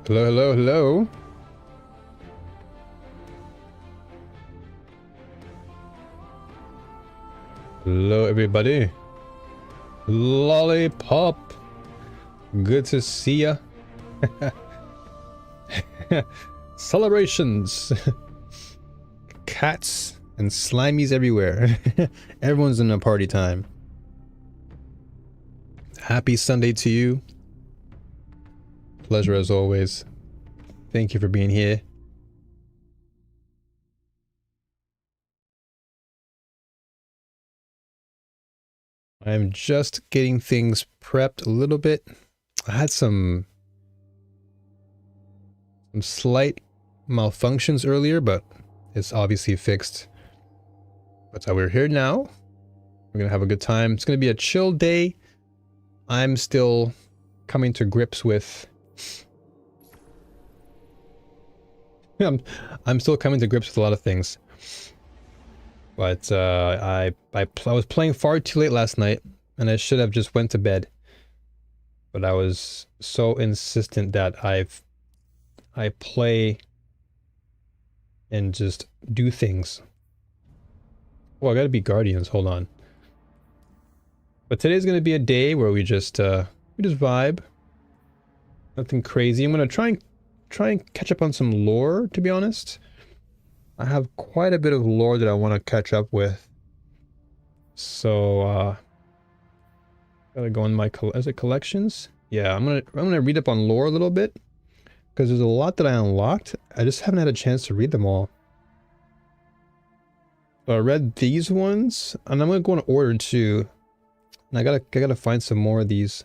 Hello, hello, hello. Hello, everybody. Lollipop. Good to see ya. Celebrations. Cats and slimies everywhere. Everyone's in a party time. Happy Sunday to you. Pleasure as always. Thank you for being here. I'm just getting things prepped a little bit. I had some slight malfunctions earlier, but it's obviously fixed. But we're here now. We're gonna have a good time. It's gonna be a chill day. I'm still coming to grips with I'm still coming to grips with a lot of things. But I was playing far too late last night, and I should have just went to bed. But I was so insistent that I play and just do things. Well, I gotta be Guardians. Hold on. But today's gonna be a day where we just vibe. Nothing crazy. I'm gonna try and catch up on some lore, to be honest. I have quite a bit of lore that I want to catch up with. So gotta go in my collections. Yeah, I'm gonna read up on lore a little bit, because there's a lot that I unlocked. I just haven't had a chance to read them all. So I read these ones, and I'm gonna go in order too. And I gotta find some more of these.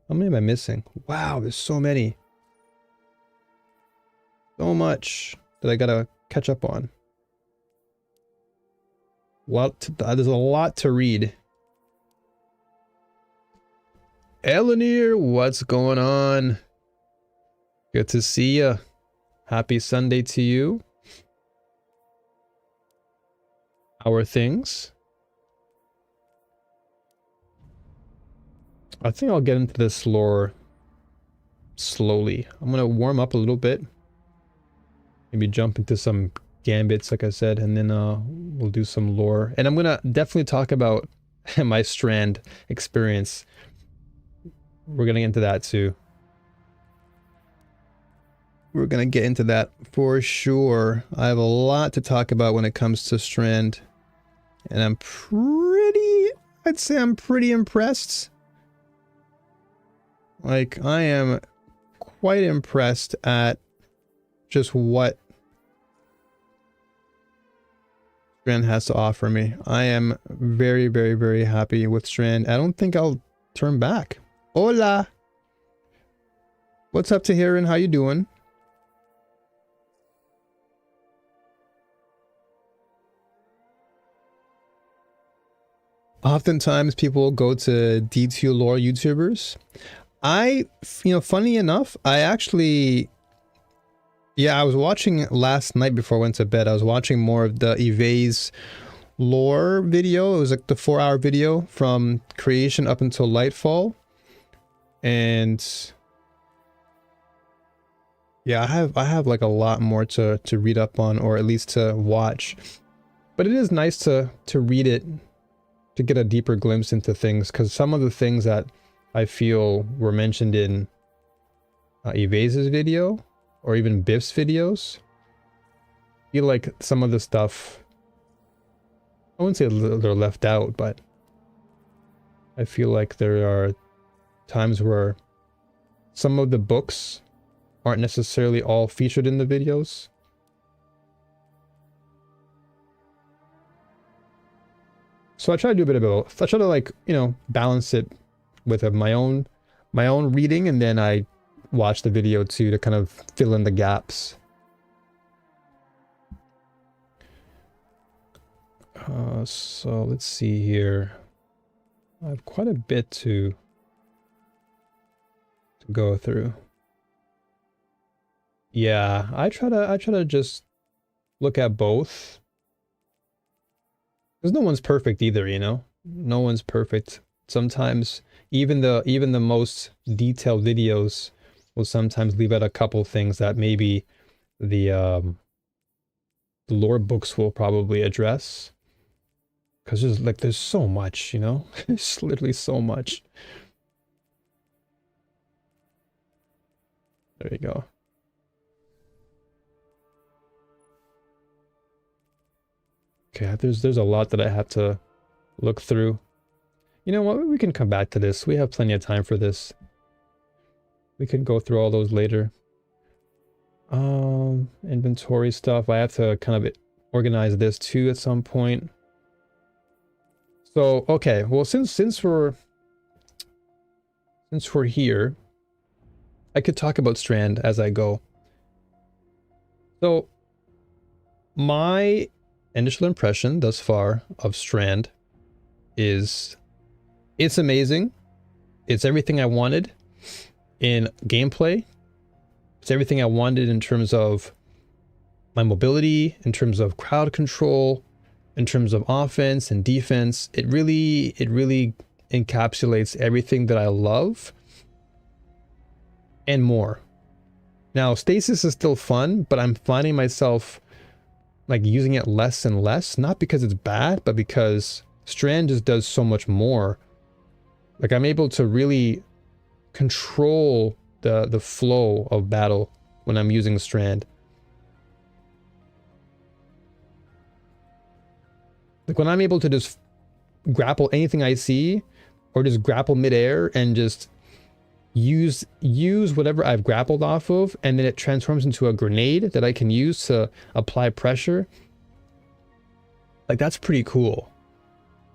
How many am I missing? Wow, there's so many. So much that I gotta catch up on. There's a lot to read. Elanir, what's going on? Good to see ya. Happy Sunday to you. How are things? I think I'll get into this lore slowly. I'm gonna warm up a little bit. Maybe jump into some gambits, like I said, and then we'll do some lore. And I'm gonna definitely talk about my Strand experience. We're gonna get into that too. We're gonna get into that for sure. I have a lot to talk about when it comes to Strand. And I'd say I'm pretty impressed. Like, I am quite impressed at just what Strand has to offer me. I am very, very, very happy with Strand. I don't think I'll turn back. Hola! What's up, Tahirin? How you doing? Oftentimes people go to D2 lore YouTubers. Funny enough, I was watching last night before I went to bed. I was watching more of the Evase lore video. It was like the 4-hour video from creation up until Lightfall. And yeah, I have like a lot more to read up on, or at least to watch. But it is nice to read it, to get a deeper glimpse into things, because some of the things that I feel were mentioned in Evase's video, or even Biff's videos, I feel like some of the stuff, I wouldn't say they're left out, but I feel like there are times where some of the books aren't necessarily all featured in the videos. So I try to do a bit of both. I try to, like, balance it with my own reading, and then I watch the video too to kind of fill in the gaps. So let's see here. I have quite a bit to go through. Yeah, I try to just look at both. Because no one's perfect either, No one's perfect. Sometimes even the most detailed videos will sometimes leave out a couple things that maybe the lore books will probably address. Because there's so much, you know? There's literally so much. There you go. Okay, there's a lot that I have to look through. You know what? We can come back to this. We have plenty of time for this. We can go through all those later. Inventory stuff. I have to kind of organize this too at some point. So, okay. Well, since we're here, I could talk about Strand as I go. So, my initial impression thus far of Strand is it's amazing. It's everything I wanted in gameplay. It's everything I wanted in terms of my mobility, in terms of crowd control, in terms of offense and defense. It really encapsulates everything that I love and more. Now, stasis is still fun, but I'm finding myself like using it less and less, not because it's bad, but because Strand just does so much more. Like I'm able to really control the flow of battle when I'm using Strand. Like when I'm able to just grapple anything I see, or just grapple midair and just use whatever I've grappled off of, and then it transforms into a grenade that I can use to apply pressure. Like that's pretty cool.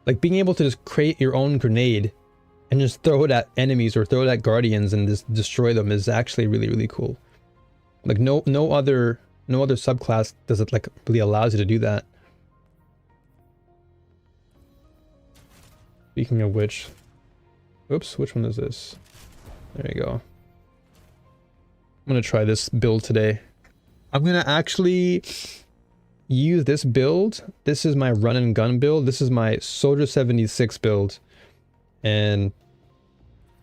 Like being able to just create your own grenade and just throw it at enemies or throw it at guardians and just destroy them is actually really cool. Like no other subclass does it like really allows you to do that. Speaking of which, oops, which one is this? There you go. I'm gonna try this build today. I'm gonna actually use this build. This is my run and gun build. This is my Soldier 76 build. And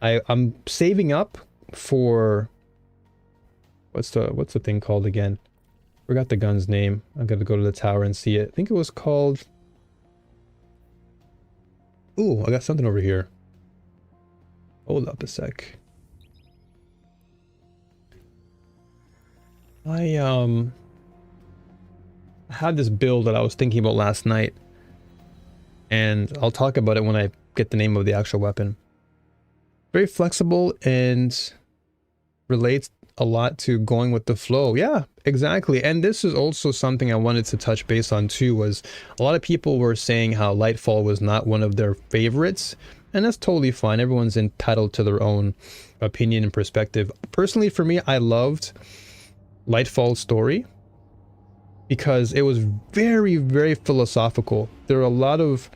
I'm saving up for what's the thing called again? Forgot the gun's name. I'm gonna go to the tower and see it. I think it was called. Ooh, I got something over here. Hold up a sec. I had this build that I was thinking about last night, and I'll talk about it when I get the name of the actual weapon. Very flexible and relates a lot to going with the flow. Yeah, exactly. And this is also something I wanted to touch base on too, was a lot of people were saying how Lightfall was not one of their favorites, and that's totally fine. Everyone's entitled to their own opinion and perspective. Personally, for me, I loved Lightfall's story because it was very philosophical. There are a lot of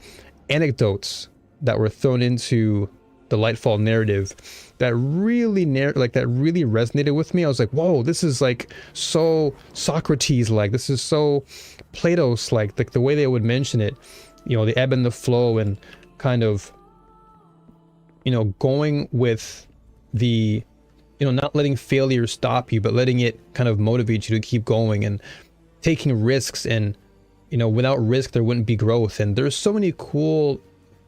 anecdotes that were thrown into the Lightfall narrative that really resonated with me. I was like, whoa, this is like so Socrates like, this is so Plato's like the way they would mention it, you know, the ebb and the flow, and kind of, you know, going with the, you know, not letting failure stop you, but letting it kind of motivate you to keep going and taking risks. And, you know, without risk, there wouldn't be growth. And there's so many cool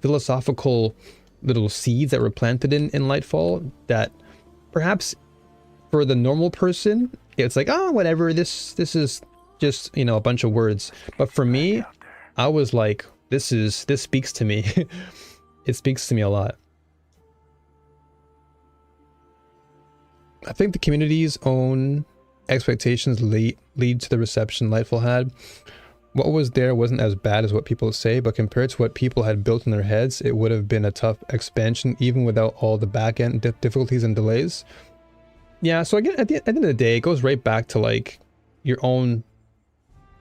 philosophical little seeds that were planted in Lightfall that perhaps for the normal person, it's like, oh, whatever, this is just, you know, a bunch of words. But for me, I was like, this speaks to me. It speaks to me a lot. I think the community's own expectations lead to the reception Lightfall had. What was there wasn't as bad as what people say, but compared to what people had built in their heads, it would have been a tough expansion even without all the back-end difficulties and delays. Yeah, so again, at the end of the day, it goes right back to like your own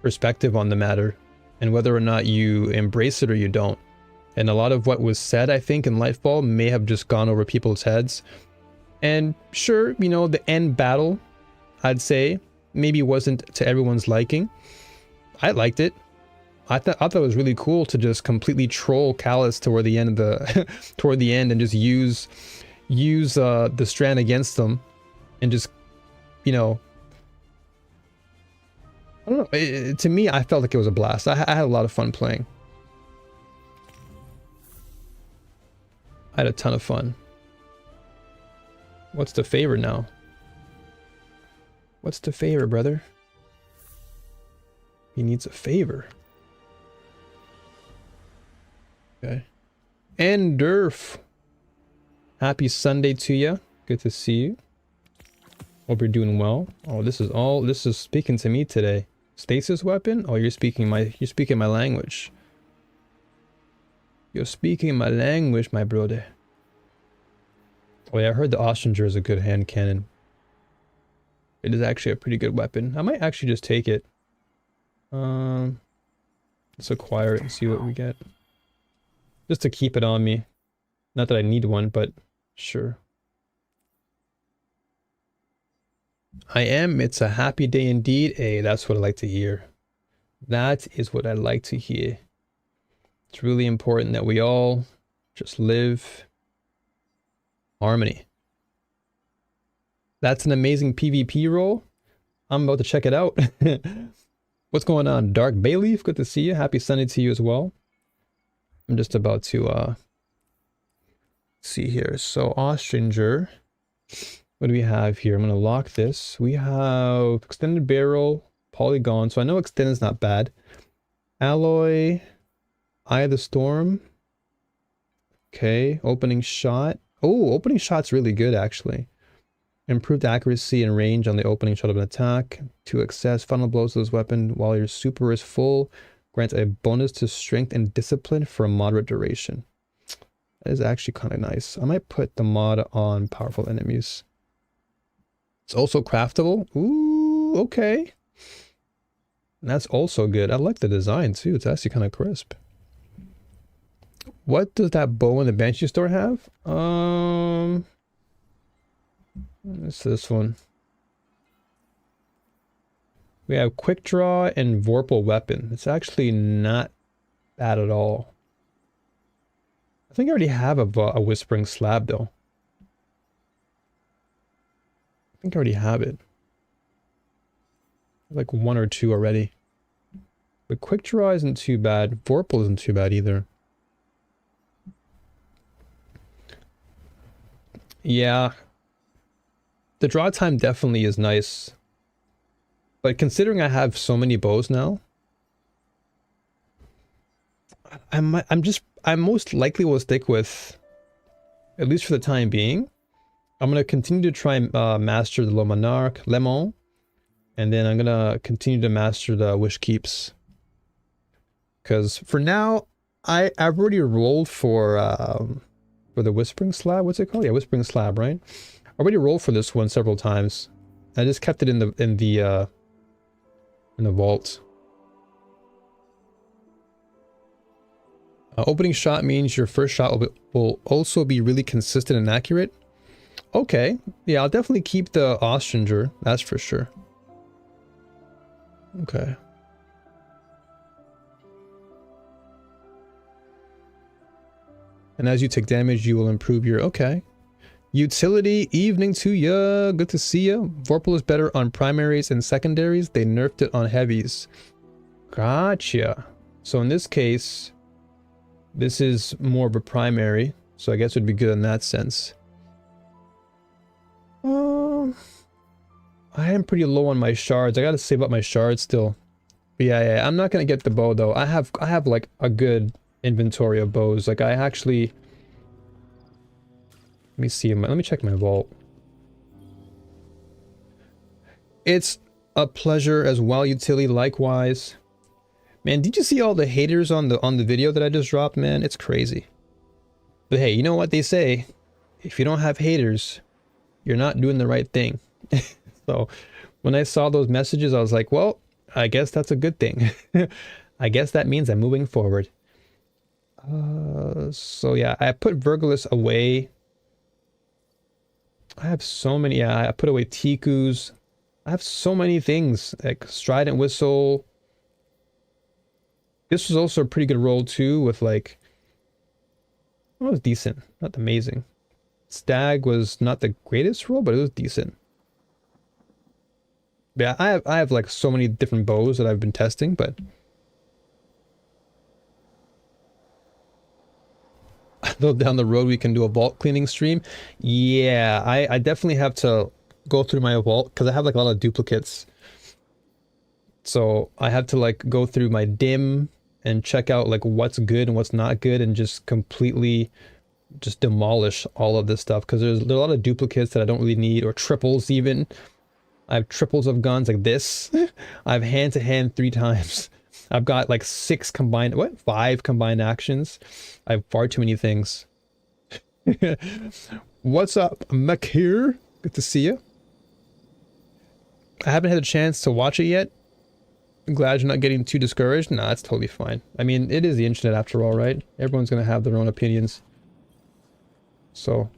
perspective on the matter and whether or not you embrace it or you don't. And a lot of what was said, I think, in Lightfall may have just gone over people's heads. And sure, you know, the end battle, I'd say, maybe wasn't to everyone's liking. I liked it. I thought it was really cool to just completely troll Callus toward the end of the toward the end and just use the Strand against them. and just, you know, I don't know. To me, I felt like it was a blast. I had a lot of fun playing. I had a ton of fun. What's the favor now? What's the favor, brother? He needs a favor. Okay. And Durf. Happy Sunday to you. Good to see you. Hope you're doing well. Oh, this is speaking to me today. Stasis weapon? Oh, you're speaking my language. You're speaking my language, my brother. Oh yeah, I heard the Ostringer is a good hand cannon. It is actually a pretty good weapon. I might actually just take it. Let's acquire it and see what we get. Just to keep it on me. Not that I need one, but sure. I am. It's a happy day indeed. Hey, that's what I like to hear. That is what I like to hear. It's really important that we all just live harmony. That's an amazing PvP role. I'm about to check it out. What's going on? Dark Bayleaf, good to see you. Happy Sunday to you as well. I'm just about to see here. So Ostringer. What do we have here? I'm going to lock this. We have extended barrel, polygon. So I know extended is not bad. Alloy, Eye of the Storm. Okay, opening shot. Oh, opening shot's really good actually. Improved accuracy and range on the opening shot of an attack. 2 excess final blows to this weapon while your super is full. Grants a bonus to strength and discipline for a moderate duration. That is actually kind of nice. I might put the mod on powerful enemies. It's also craftable. Ooh, okay. And that's also good. I like the design too. It's actually kind of crisp. What does that bow in the Banshee store have? What's this one? We have quick draw and Vorpal weapon. It's actually not bad at all. I think I already have a Whispering Slab though. I think I already have it. Like 1 or 2 already. But quick draw isn't too bad. Vorpal isn't too bad either. Yeah. The draw time definitely is nice. But considering I have so many bows now, I most likely will stick with, at least for the time being, I'm going to continue to try and master the Le Monarque, Lemon, and then I'm going to continue to master the Wish Keeps. Because for now, I've already rolled for the Whispering Slab. What's it called? Yeah, Whispering Slab, right? I already rolled for this one several times. I just kept it in the vault. Opening shot means your first shot will also be really consistent and accurate. Okay, yeah, I'll definitely keep the Ostringer, that's for sure. Okay. And as you take damage, you will improve your... Okay. Utility, evening to ya. Good to see ya. Vorpal is better on primaries and secondaries. They nerfed it on heavies. Gotcha. So in this case, this is more of a primary. So I guess it would be good in that sense. I am pretty low on my shards. I gotta save up my shards still. But yeah, I'm not gonna get the bow though. I have like a good inventory of bows. Like I actually... Let me see. Let me check my vault. It's a pleasure as well, Utility. Likewise. Man, did you see all the haters on the video that I just dropped, man? It's crazy. But hey, you know what they say? If you don't have haters, you're not doing the right thing. So when I saw those messages, I was like, well, I guess that's a good thing. I guess that means I'm moving forward. So yeah, I put Vergilus away. I have so many. Yeah, I put away Tikus. I have so many things like Strident Whistle. This was also a pretty good roll too with like... Well, it was decent, not amazing. Stag was not the greatest roll, but it was decent. Yeah, I have like so many different bows that I've been testing, but though down the road we can do a vault cleaning stream. Yeah, I definitely have to go through my vault because I have like a lot of duplicates. So I have to like go through my dim and check out like what's good and what's not good and just completely just demolish all of this stuff because there's a lot of duplicates that I don't really need, or triples even. I have triples of guns like this. I have hand-to-hand 3 times. I've got like 6 combined, what? 5 combined actions. I have far too many things. What's up, Makir? Good to see you. I haven't had a chance to watch it yet. I'm glad you're not getting too discouraged. Nah, that's totally fine. I mean, it is the internet after all, right? Everyone's gonna have their own opinions. So,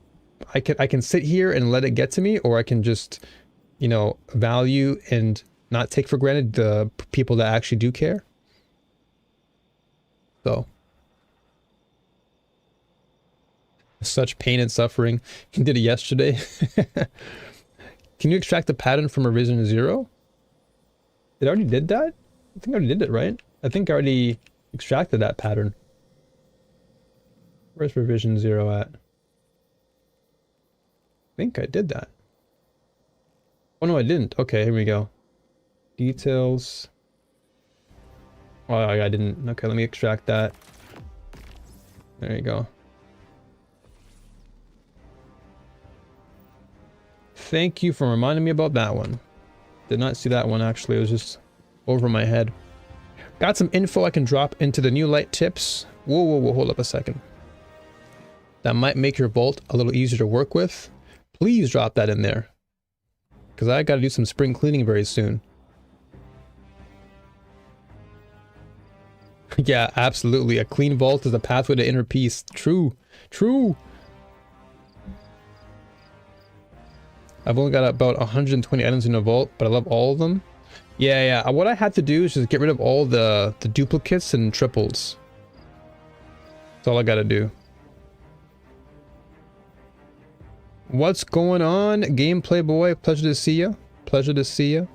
I can sit here and let it get to me, or I can just, you know, value and not take for granted the people that actually do care. So, such pain and suffering. You did it yesterday. Can you extract the pattern from revision 0? It already did that? I think I already did it, right? I think I already extracted that pattern. Where's revision 0 at? I think I did that. Oh no, I didn't. Okay, here we go. Details. Oh, I didn't. Okay, let me extract that. There you go. Thank you for reminding me about that one. Did not see that one actually. It was just over my head. Got some info I can drop into the new light tips. Whoa, whoa, whoa, hold up a second. That might make your vault a little easier to work with. Please drop that in there. Because I got to do some spring cleaning very soon. Yeah, absolutely. A clean vault is a pathway to inner peace. True. True. I've only got about 120 items in a vault, but I love all of them. Yeah, yeah. What I had to do is just get rid of all the duplicates and triples. That's all I gotta do. What's going on, Gameplay Boy? Pleasure to see you. Pleasure to see you.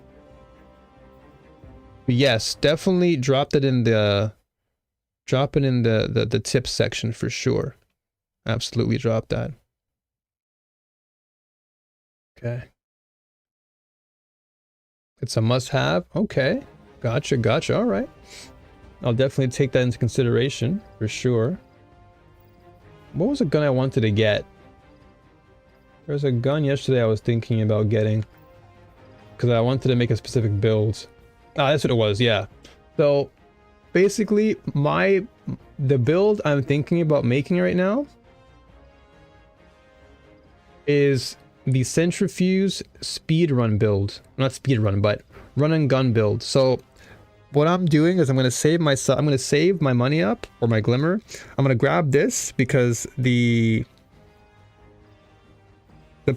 Yes, definitely drop it in the... Drop it in the tips section for sure. Absolutely drop that. Okay. It's a must-have. Okay. Gotcha, gotcha. All right. I'll definitely take that into consideration for sure. What was a gun I wanted to get? There's a gun yesterday I was thinking about getting. Because I wanted to make a specific build. Ah, that's what it was, yeah. So, basically, the build I'm thinking about making right now is the centrifuge speedrun build. Not speedrun, but run and gun build. So what I'm doing is I'm going to save myself. I'm going to save my money up, or my glimmer. I'm going to grab this because the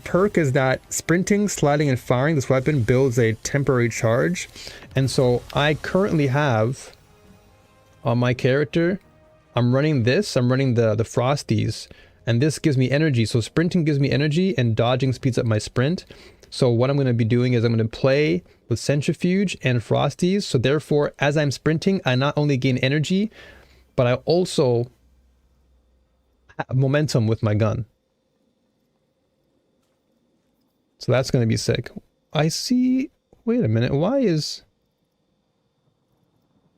perk is that sprinting, sliding, and firing this weapon builds a temporary charge. And so I currently have on my character, I'm running this. I'm running the Frosties. And this gives me energy. So sprinting gives me energy and dodging speeds up my sprint. So what I'm going to be doing is I'm going to play with centrifuge and Frosties. So therefore, as I'm sprinting, I not only gain energy, but I also have momentum with my gun. So that's going to be sick. I see... Wait a minute. Why is...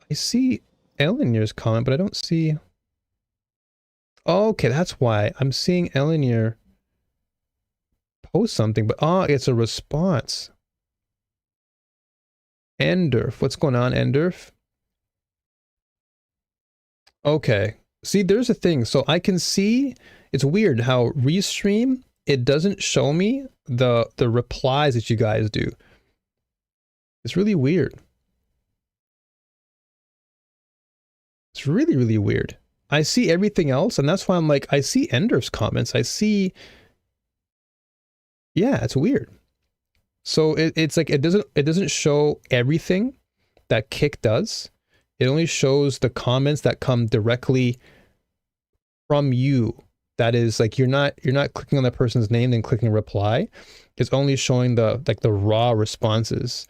I see Elinier's comment, but I don't see... Okay, that's why. I'm seeing Elinier post something, but it's a response. Endurf. What's going on, Endurf? Okay. See, there's a thing. So I can see... It's weird how Restream, it doesn't show me the replies that you guys do. It's really weird. It's really, really weird. I see everything else, and that's why I'm like, I see Ender's comments. I see... Yeah, it's weird. So it's like, it doesn't show everything that Kick does. It only shows the comments that come directly from you that is like you're not clicking on that person's name then clicking reply. It's only showing the like the raw responses.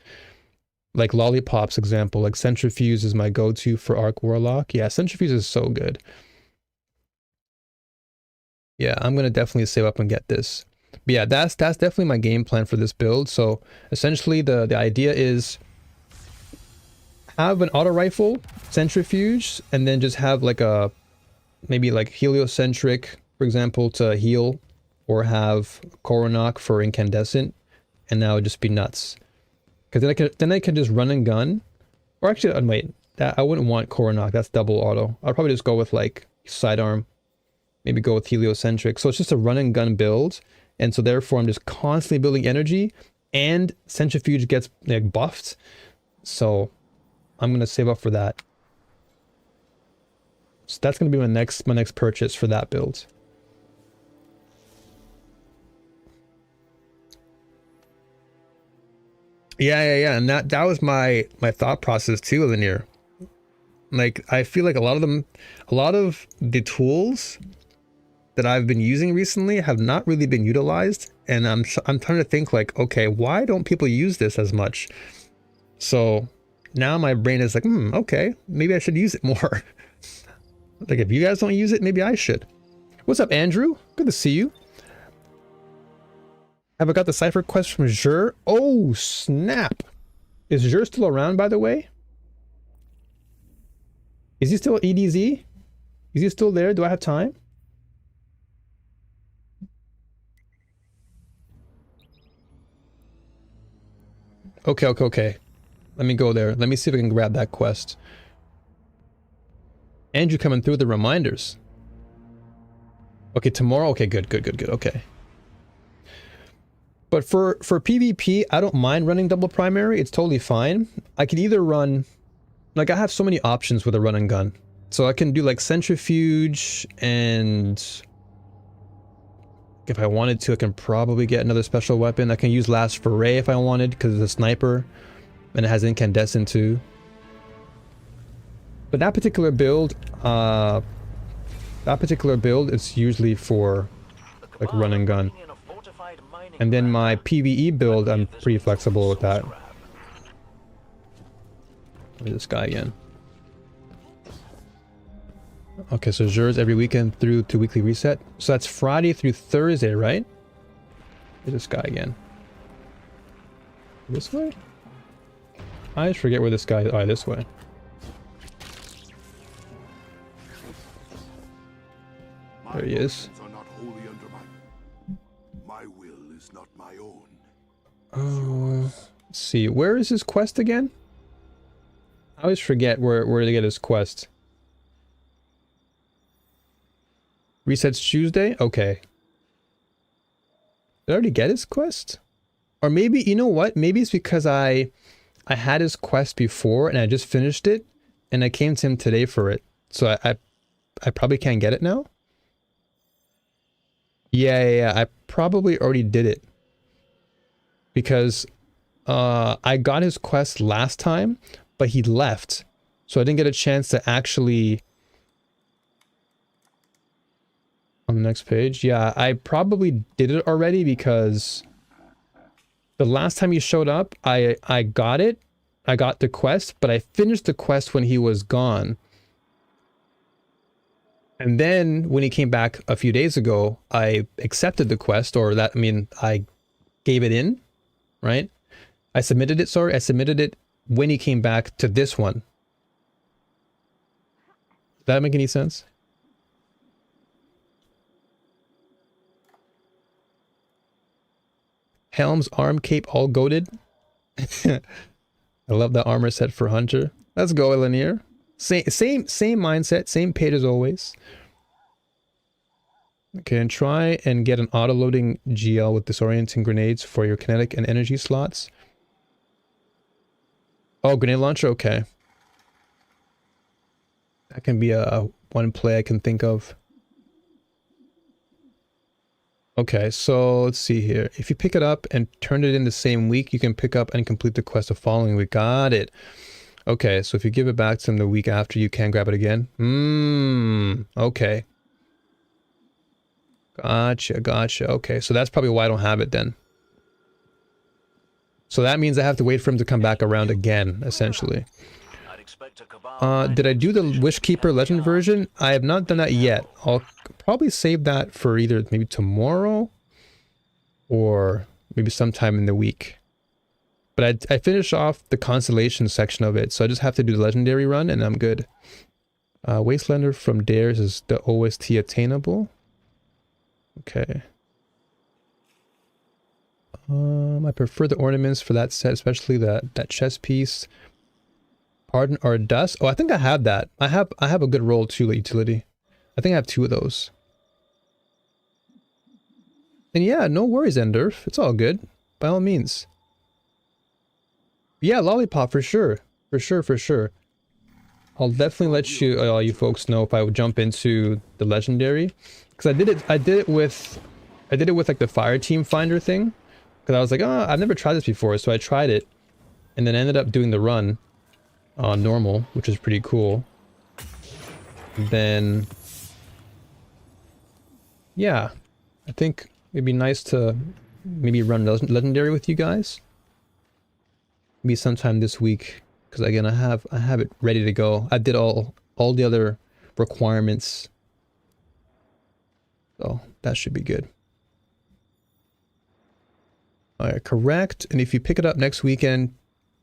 Like Lollipop's example, like Centrifuge is my go-to for Arc Warlock. Yeah, Centrifuge is so good. Yeah, I'm gonna definitely save up and get this. But yeah, that's definitely my game plan for this build. So essentially the idea is have an auto rifle, Centrifuge, and then just have like a maybe like heliocentric, for example, to heal, or have Coronach for incandescent, and that would just be nuts. Because then I can just run and gun, or actually, wait, that I wouldn't want Coronach. That's double auto. I'll probably just go with like sidearm, maybe go with heliocentric. So it's just a run and gun build, and so therefore I'm just constantly building energy, and Centrifuge gets like buffed. So I'm gonna save up for that. So that's gonna be my next purchase for that build. Yeah, and that was my thought process too, Linear. Like I feel like a lot of the tools that I've been using recently have not really been utilized, and I'm trying to think like, okay, why don't people use this as much? So now my brain is like, okay, maybe I should use it more. Like if you guys don't use it, maybe I should. What's up, Andrew? Good to see you. Have I got the cipher quest from Jur? Oh, snap. Is Jur still around, by the way? Is he still EDZ? Is he still there? Do I have time? Okay. Let me go there. Let me see if I can grab that quest. Andrew coming through with the reminders. Okay, tomorrow? Okay, good. Okay. But for PvP, I don't mind running double primary. It's totally fine. I can either run... Like, I have so many options with a run and gun. So I can do, like, Centrifuge, and... if I wanted to, I can probably get another special weapon. I can use Last Foray if I wanted, because it's a sniper. And it has incandescent, too. But that particular build, it's usually for, like, run and gun. And then my PvE build, I'm pretty flexible with that. Look at this guy again. Okay, so Jur's every weekend through to weekly reset. So that's Friday through Thursday, right? Look at this guy again. This way? I just forget where this guy is. Oh, this way. There he is. Let's see. Where is his quest again? I always forget where to get his quest. Resets Tuesday? Okay. Did I already get his quest? Or maybe, you know what? Maybe it's because I had his quest before and I just finished it and I came to him today for it. So I probably can't get it now? Yeah. I probably already did it. Because I got his quest last time, but he left. So I didn't get a chance to actually... On the next page. Yeah, I probably did it already because the last time he showed up, I got it. I got the quest, but I finished the quest when he was gone. And then when he came back a few days ago, I accepted the quest, or that, I mean, I gave it in, right? I submitted it, sorry. I submitted it when he came back to this one. Does that make any sense? Helm's arm cape all goated. I love that armor set for Hunter. Let's go, Lanier. Same mindset, same page as always. Okay, and try and get an auto-loading GL with disorienting grenades for your kinetic and energy slots. Oh, grenade launcher? Okay. That can be a one play I can think of. Okay, so let's see here. If you pick it up and turn it in the same week, you can pick up and complete the quest the following week. Got it. Okay, so if you give it back to him the week after, you can grab it again. Okay. Gotcha. Okay, so that's probably why I don't have it then. So that means I have to wait for him to come back around again, essentially. Did I do the Wishkeeper Legend version? I have not done that yet. I'll probably save that for either maybe tomorrow or maybe sometime in the week. But I finished off the constellation section of it, so I just have to do the legendary run and I'm good. Wastelander from Dares is the OST attainable. Okay. I prefer the ornaments for that set, especially that chest piece. Pardon or Dust. Oh, I think I have that. I have a good roll too, utility. I think I have 2 of those. And yeah, no worries, Endurf. It's all good. By all means. Yeah, Lollipop for sure. For sure. I'll definitely let you all you folks know if I would jump into the legendary. Because I did it with like the fire team finder thing. Because I was like, oh, I've never tried this before, so I tried it. And then ended up doing the run on normal, which is pretty cool. Then yeah, I think it'd be nice to maybe run legendary with you guys. Maybe sometime this week, because again, I have it ready to go. I did all the other requirements, so that should be good. All right, correct. And if you pick it up next weekend,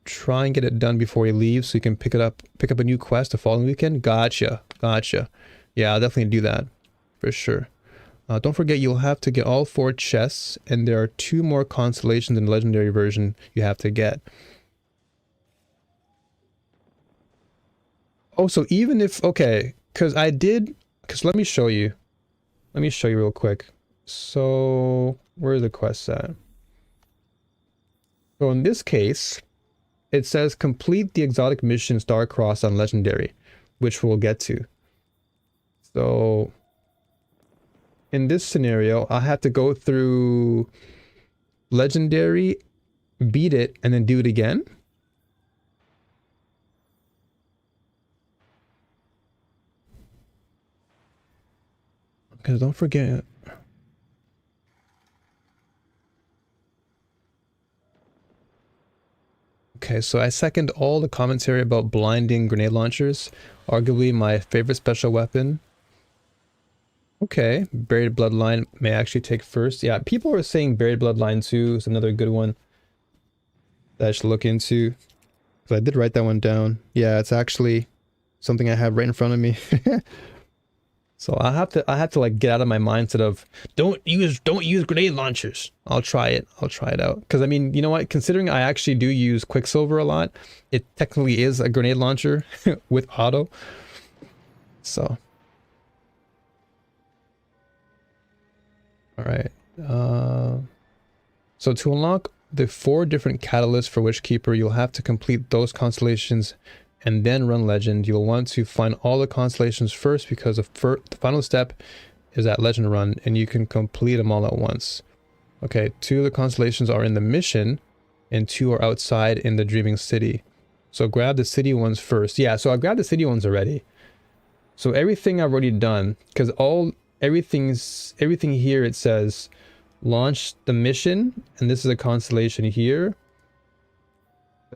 try and get it done before you leave, so you can pick up a new quest the following weekend. Gotcha. Yeah, I'll definitely do that for sure. Don't forget, you'll have to get all 4 chests, and there are 2 more constellations in the legendary version you have to get. Oh, so even if, okay, because let me show you real quick. So where's the quest at? So in this case, it says complete the exotic mission Starcross on legendary, which we'll get to. So in this scenario, I have to go through legendary, beat it, and then do it again. Because don't forget. Okay, so I second all the commentary about blinding grenade launchers. Arguably my favorite special weapon. Okay, Buried Bloodline may actually take first. Yeah, people are saying Buried Bloodline 2 is another good one that I should look into. Because I did write that one down. Yeah, it's actually something I have right in front of me. So I have to like get out of my mindset of don't use grenade launchers. I'll try it out. Because I mean, you know what? Considering I actually do use Quicksilver a lot, it technically is a grenade launcher with auto. So all right. So to unlock the 4 different catalysts for Wishkeeper, you'll have to complete those constellations and then run legend. You'll want to find all the constellations first, because the final step is that legend run, and you can complete them all at once. Okay, 2 of the constellations are in the mission and 2 are outside in the Dreaming City. So grab the city ones first. Yeah, so I grabbed the city ones already. So everything I've already done, because everything here, it says launch the mission, and this is a constellation here.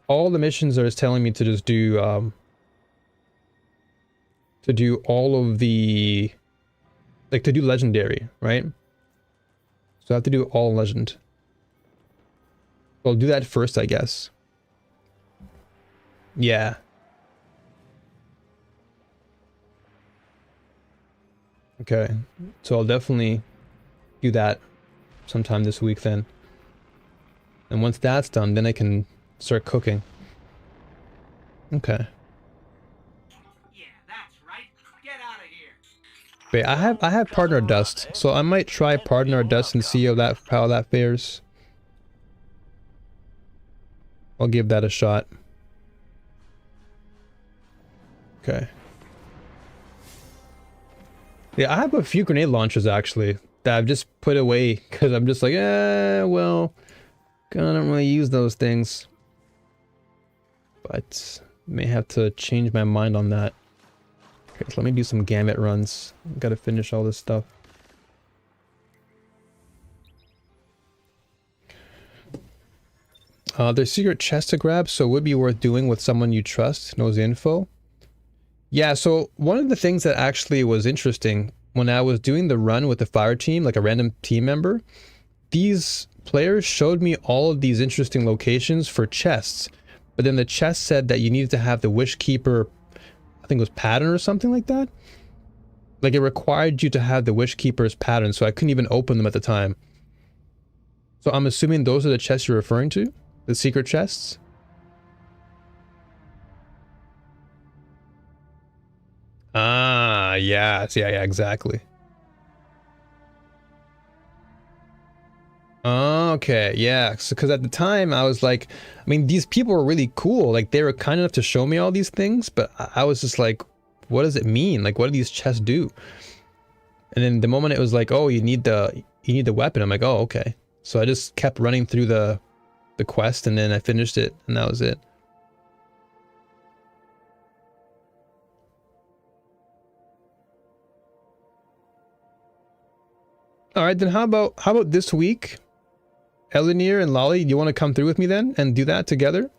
All the missions are telling me to just do all of the, like, to do legendary, right? So I have to do all legend. So I'll do that first, I guess. Yeah. Okay, so I'll definitely do that sometime this week then. And once that's done, then I can start cooking. Okay. Yeah, that's right. Get out of here. Wait, I have Partner Dust, so I might try Partner Dust and see how that fares. I'll give that a shot. Okay. Yeah, I have a few grenade launchers actually that I've just put away because I'm just like, well, I don't really use those things. But may have to change my mind on that. Okay, so let me do some gamut runs. Gotta finish all this stuff. There's secret chest to grab, so it would be worth doing with someone you trust, knows the info. Yeah, so one of the things that actually was interesting when I was doing the run with the fire team, like a random team member, these players showed me all of these interesting locations for chests. But then the chest said that you needed to have the Wish Keeper, I think it was pattern or something like that. Like it required you to have the Wish Keeper's pattern, so I couldn't even open them at the time. So I'm assuming those are the chests you're referring to? The secret chests? Ah, yeah, yeah, exactly. Okay, yeah. So, because at the time I was like, I mean, these people were really cool. Like they were kind enough to show me all these things, but I was just like, what does it mean? Like, what do these chests do? And then the moment it was like, oh, you need the weapon. I'm like, oh, okay. So I just kept running through the quest, and then I finished it, and that was it. All right, then how about this week? Elinir and Lolly, do you want to come through with me then and do that together?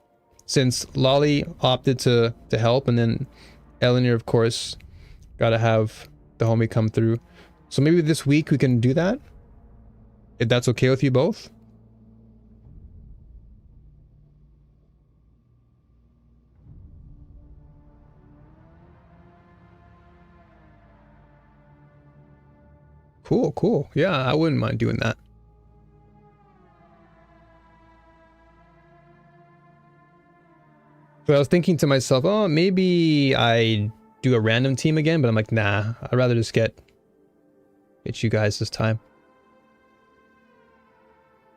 Since Lolly opted to help, and then Elinir, of course, gotta have the homie come through. So maybe this week we can do that? If that's okay with you both? Cool, cool. Yeah, I wouldn't mind doing that. So I was thinking to myself, oh, maybe I do a random team again, but I'm like, nah, I'd rather just get you guys this time.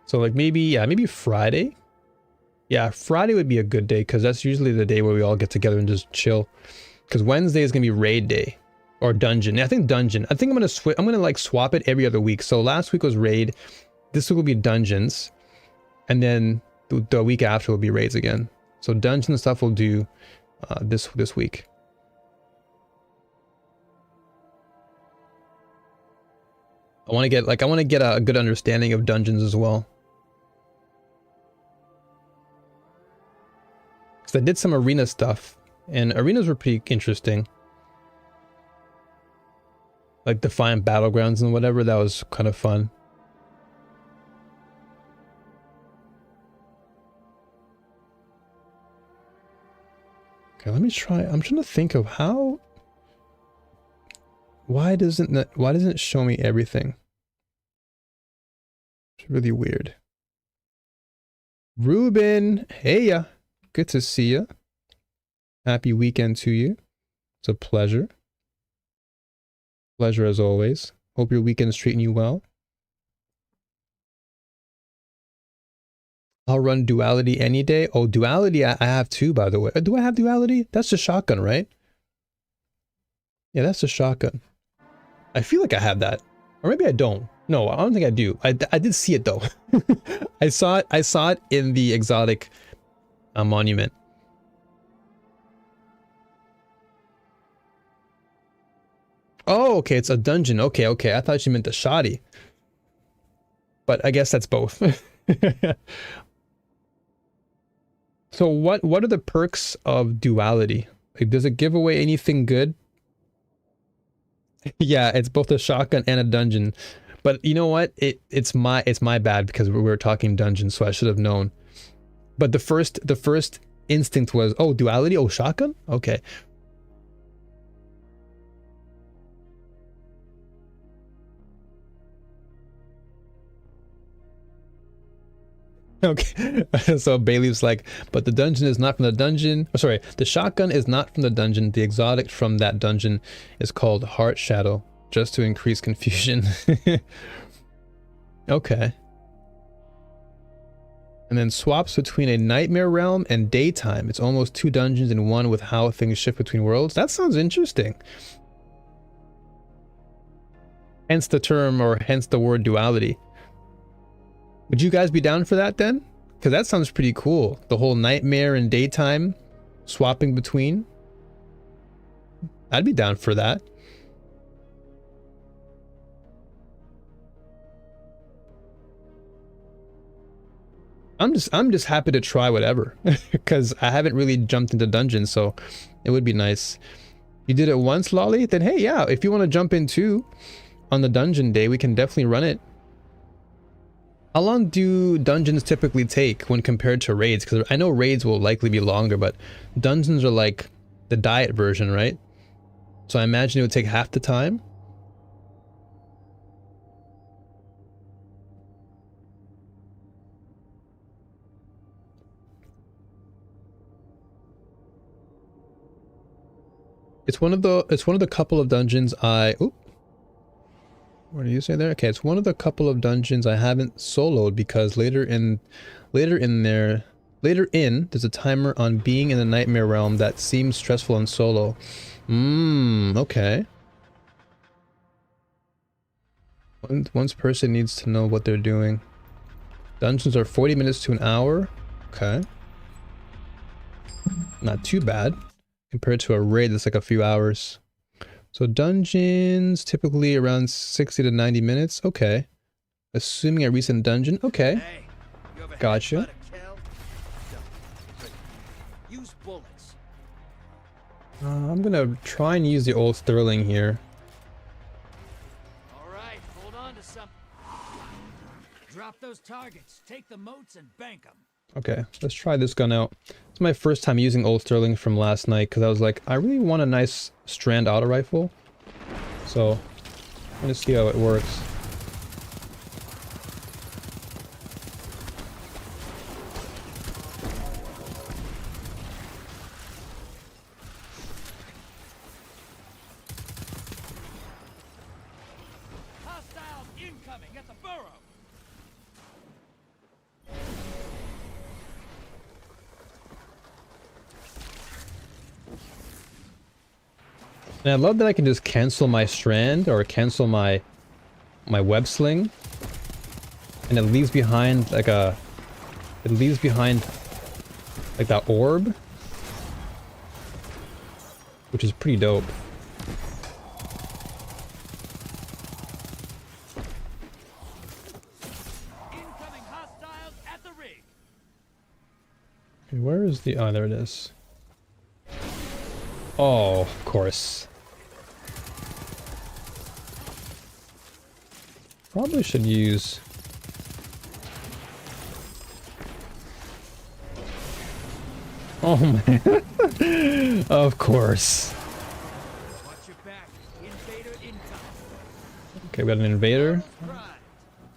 So like maybe, yeah, maybe Friday. Yeah, Friday would be a good day because that's usually the day where we all get together and just chill. Because Wednesday is gonna be raid day or dungeon. Yeah, I think dungeon. I think I'm gonna switch. I'm gonna like swap it every other week. So last week was raid. This week will be dungeons, and then the week after will be raids again. So dungeon stuff we'll do this week. I want to get a good understanding of dungeons as well. Because I did some arena stuff, and arenas were pretty interesting. Like Defiant Battlegrounds and whatever, that was kind of fun. Okay, let me try. I'm trying to think of how. Why doesn't it show me everything? It's really weird. Ruben, hey ya. Good to see you. Happy weekend to you. It's a pleasure. Pleasure as always. Hope your weekend's treating you well. I'll run duality any day. Oh, duality I have too, by the way. Do I have duality? That's the shotgun, right? Yeah, that's the shotgun. I feel like I have that. Or maybe I don't. No, I don't think I do. I did see it though. I saw it in the exotic monument. Oh, okay, it's a dungeon. Okay, okay. I thought you meant the shoddy. But I guess that's both. So what are the perks of duality? Like, does it give away anything good? Yeah, it's both a shotgun and a dungeon. But you know what? It's my bad because we were talking dungeon, so I should have known. But the first instinct was, oh, duality, oh, shotgun? Okay. Okay. So Bailey's like, but the dungeon is not from the dungeon. Oh, sorry, the shotgun is not from the dungeon. The exotic from that dungeon is called Heart Shadow, just to increase confusion. Okay. And then swaps between a nightmare realm and daytime. It's almost two dungeons in one with how things shift between worlds. That sounds interesting. Hence the term, or hence the word duality. Would you guys be down for that then? Because that sounds pretty cool. The whole nightmare and daytime swapping between. I'd be down for that. I'm just happy to try whatever because I haven't really jumped into dungeons, so it would be nice. You did it once, Lolly? Then hey, yeah, if you want to jump in too on the dungeon day, we can definitely run it. How long do dungeons typically take when compared to raids? Because I know raids will likely be longer, but dungeons are like the diet version, right? So I imagine it would take half the time. It's one of the couple of dungeons Oop, what did you say there? Okay, it's one of the couple of dungeons I haven't soloed because later in there's a timer on being in the nightmare realm that seems stressful in solo. Okay. One person needs to know what they're doing. Dungeons are 40 minutes to an hour. Okay. Not too bad compared to a raid that's like a few hours. So dungeons typically around 60 to 90 minutes. Okay. Assuming a recent dungeon. Okay. Gotcha. Use bullets. I'm gonna try and use the old Sterling here. All right, hold on to some. Drop those targets. Take the moats and bank them. Okay, let's try this gun out. It's my first time using old Sterling from last night because I was like, I really want a nice strand auto rifle. So, I'm gonna see how it works. Hostiles incoming at the burrow. And I love that I can just cancel my strand or cancel my web sling, and it leaves behind like that orb, which is pretty dope. Incoming hostiles at the rig. Okay, where is the... Oh, there it is. Oh, of course. Probably should use... Oh man. Of course. Watch your back. Invader incoming. Okay, we got an invader.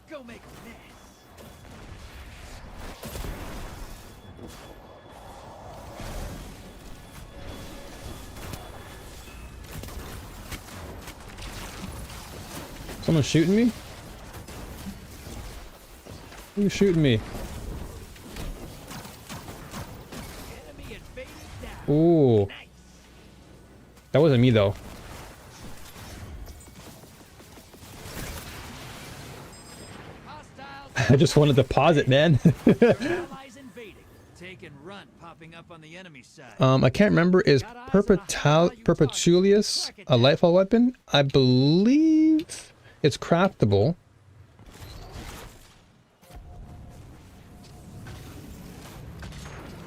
Go make a mess. Someone shooting me? Who's shooting me? Enemy invader down. Ooh. Nice. That wasn't me though. Hostiles. I just wanted to pause it, man. Allies invading. Take and run, popping up on the enemy side. I can't remember. Is Perpetualius a lightfall weapon? I believe it's craftable.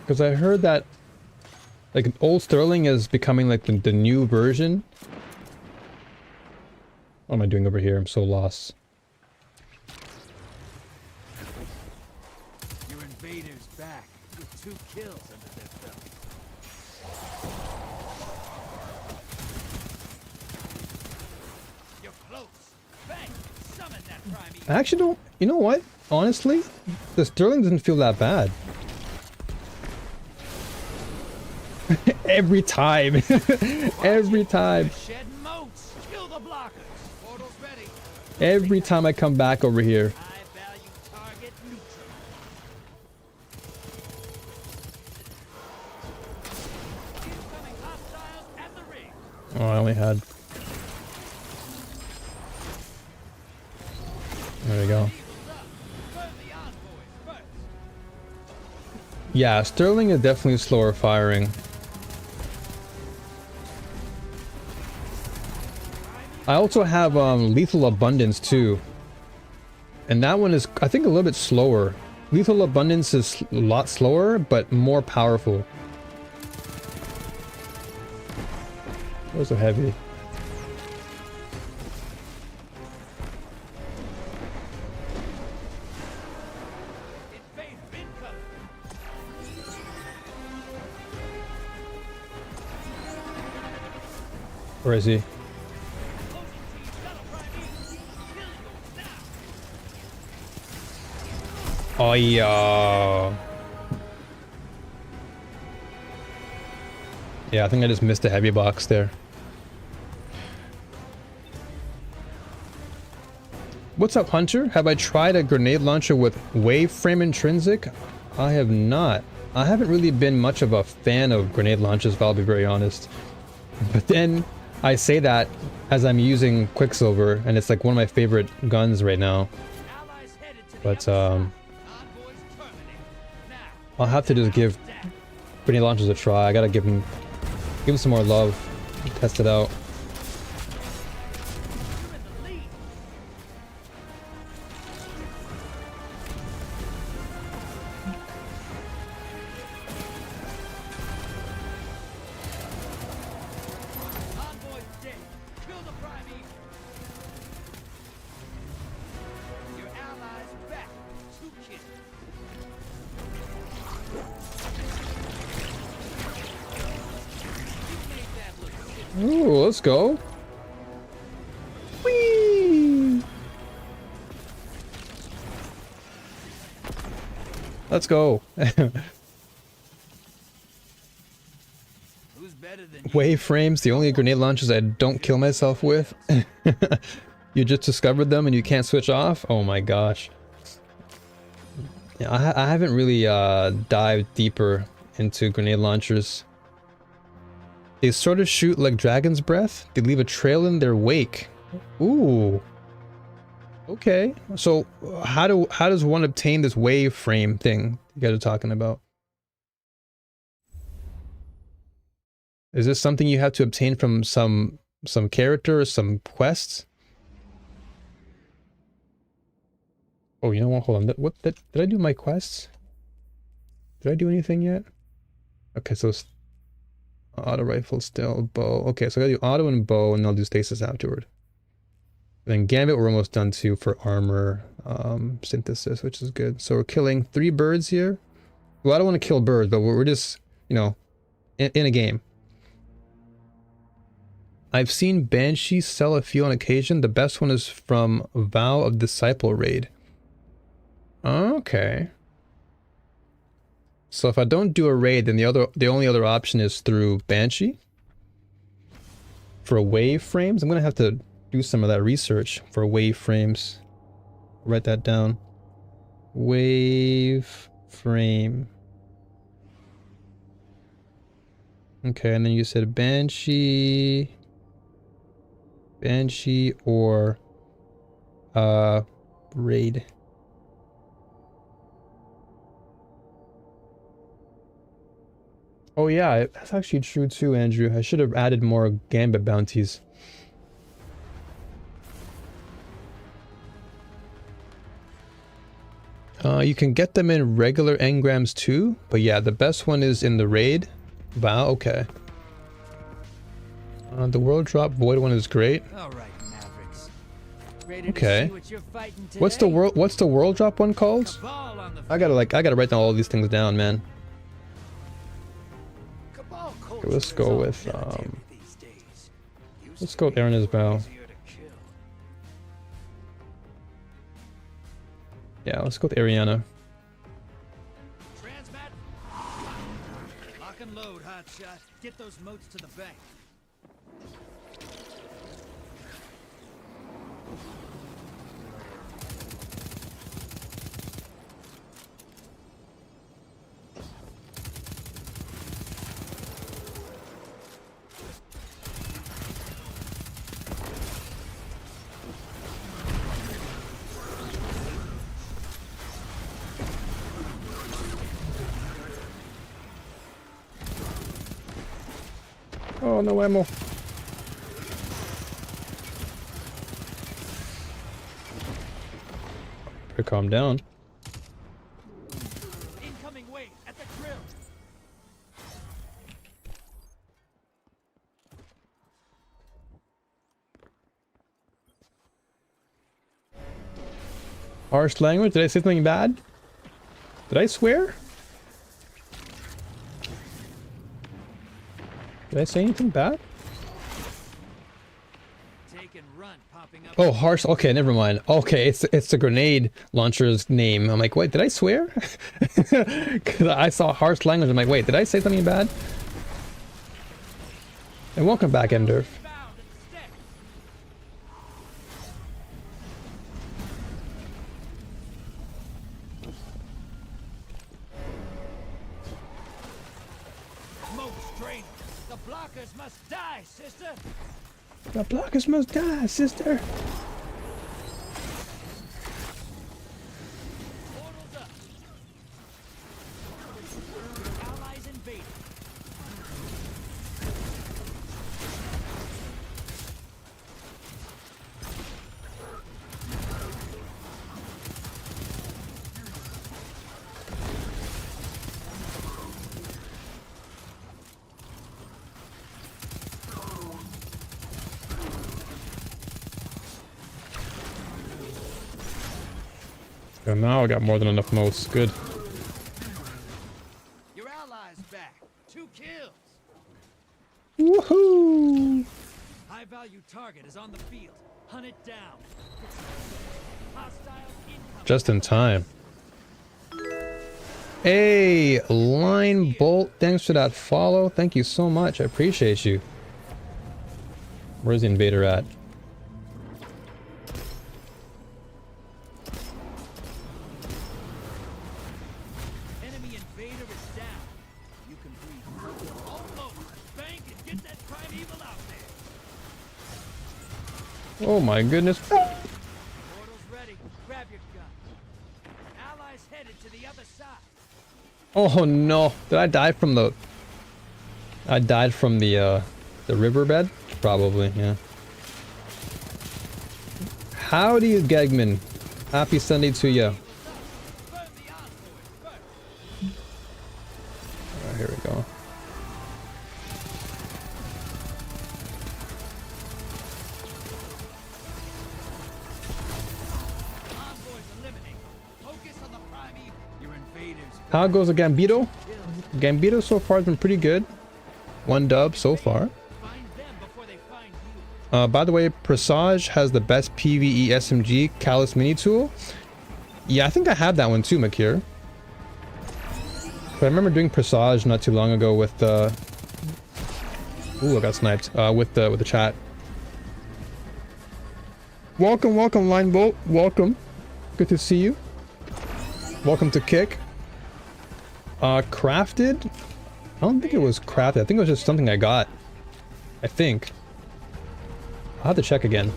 Because I heard that like an old Sterling is becoming like the new version. What am I doing over here? I'm so lost. Your invader's back with 2 kills under their belt. You're close. Bang! Summon that primate. I actually don't... You know what? Honestly, the Sterling doesn't feel that bad. Every time. Every time. Shed moats. Kill the blockers. Portal's ready. Every time I come back over here. High value target neutral. Incoming hostiles at the ring. Oh, I only had... There we go. Eagles up. Burn the envoys first. Yeah, Sterling is definitely slower firing. I also have Lethal Abundance too. And that one is, I think, a little bit slower. Lethal Abundance is a lot slower, but more powerful. Those are heavy. Where is he? Oh yeah. Yeah, I think I just missed a heavy box there. What's up, Hunter? Have I tried a grenade launcher with wave frame intrinsic? I have not. I haven't really been much of a fan of grenade launchers, if I'll be very honest. But then I say that as I'm using Quicksilver, and it's like one of my favorite guns right now. But I'll have to just give grenade launchers a try. I gotta give them some more love, test it out. Ooh, let's go. Whee! Let's go. Wave frames, the only grenade launchers I don't kill myself with. You just discovered them and you can't switch off? Oh my gosh. Yeah, I haven't really dived deeper into grenade launchers. They sort of shoot like Dragon's Breath. They leave a trail in their wake. Ooh. Okay. So how does one obtain this wave frame thing you guys are talking about? Is this something you have to obtain from some character or some quests? Oh, you know what? Hold on. Did I do my quests? Did I do anything yet? Okay, so auto rifle, still bow. Okay, so I gotta do auto and bow, and I'll do stasis afterward. Then gambit we're almost done too for armor synthesis, which is good. So we're killing 3 birds here. Well, I don't want to kill birds, but we're just, you know, in a game. I've seen Banshee sell a few on occasion. The best one is from Vow of Disciple raid. Okay. So if I don't do a raid, then the only other option is through Banshee. For wave frames, I'm gonna have to do some of that research for wave frames. Write that down. Wave frame. Okay, and then you said Banshee or raid. Oh yeah, that's actually true too, Andrew. I should have added more gambit bounties. You can get them in regular engrams too, but yeah, the best one is in the raid. Wow, okay. The world drop void one is great. All right, Mavericks. Ready Okay. to see what you're fighting today? What's the world drop one called? Cabal on the I gotta write down all these things down, man. Cabal Okay, let's go with military these days. let's go with Aaron's bow. Easier to kill. Yeah, let's go with Ariana. Transmat. Lock and load, hotshot. Get those moats to the bank. Oh, no ammo. Better calm down. wait at the grill. Harsh language? Did I say something bad? Did I swear? Did I say anything bad? Take and run, popping up. Oh, harsh. Okay, never mind. Okay, it's the grenade launcher's name. I'm like, wait, did I swear? Because I saw harsh language. I'm like, wait, did I say something bad? And welcome back, Ender. Bound at the stick. Smoke's draining. The blockers must die, sister. The blockers must die, sister. Portals up. Allies invaded. And now I got more than enough motes. Good. Your allies back. 2 kills. Woohoo! High value target is on the field. Hunt it down. Hostiles incoming. Just in time. Hey, Line Bolt, thanks for that follow. Thank you so much. I appreciate you. Where's the invader at? Enemy invader is down. You can breathe. Almost. Bank and get that primeval out there. Oh my goodness. Portal's ready. Grab your gun. Allies headed to the other side. Oh no. Did I die from the... I died from the riverbed? Probably, yeah. Howdy, Gegman. Happy Sunday to you. Burn the envoys first. Alright, here we go. Envoys eliminated. Focus on the primeval. Your invaders. How goes the Gambito? Gambito so far has been pretty good. 1 dub so far. Find them before they find you. By the way, Presage has the best PvE SMG Callus mini tool. Yeah, I think I have that one too, Makir. But I remember doing Presage not too long ago with the... Ooh, I got sniped. With the chat. Welcome, welcome, Linebolt. Welcome. Good to see you. Welcome to Kick. Crafted? I don't think it was crafted. I think it was just something I got. I think. I'll have to check again.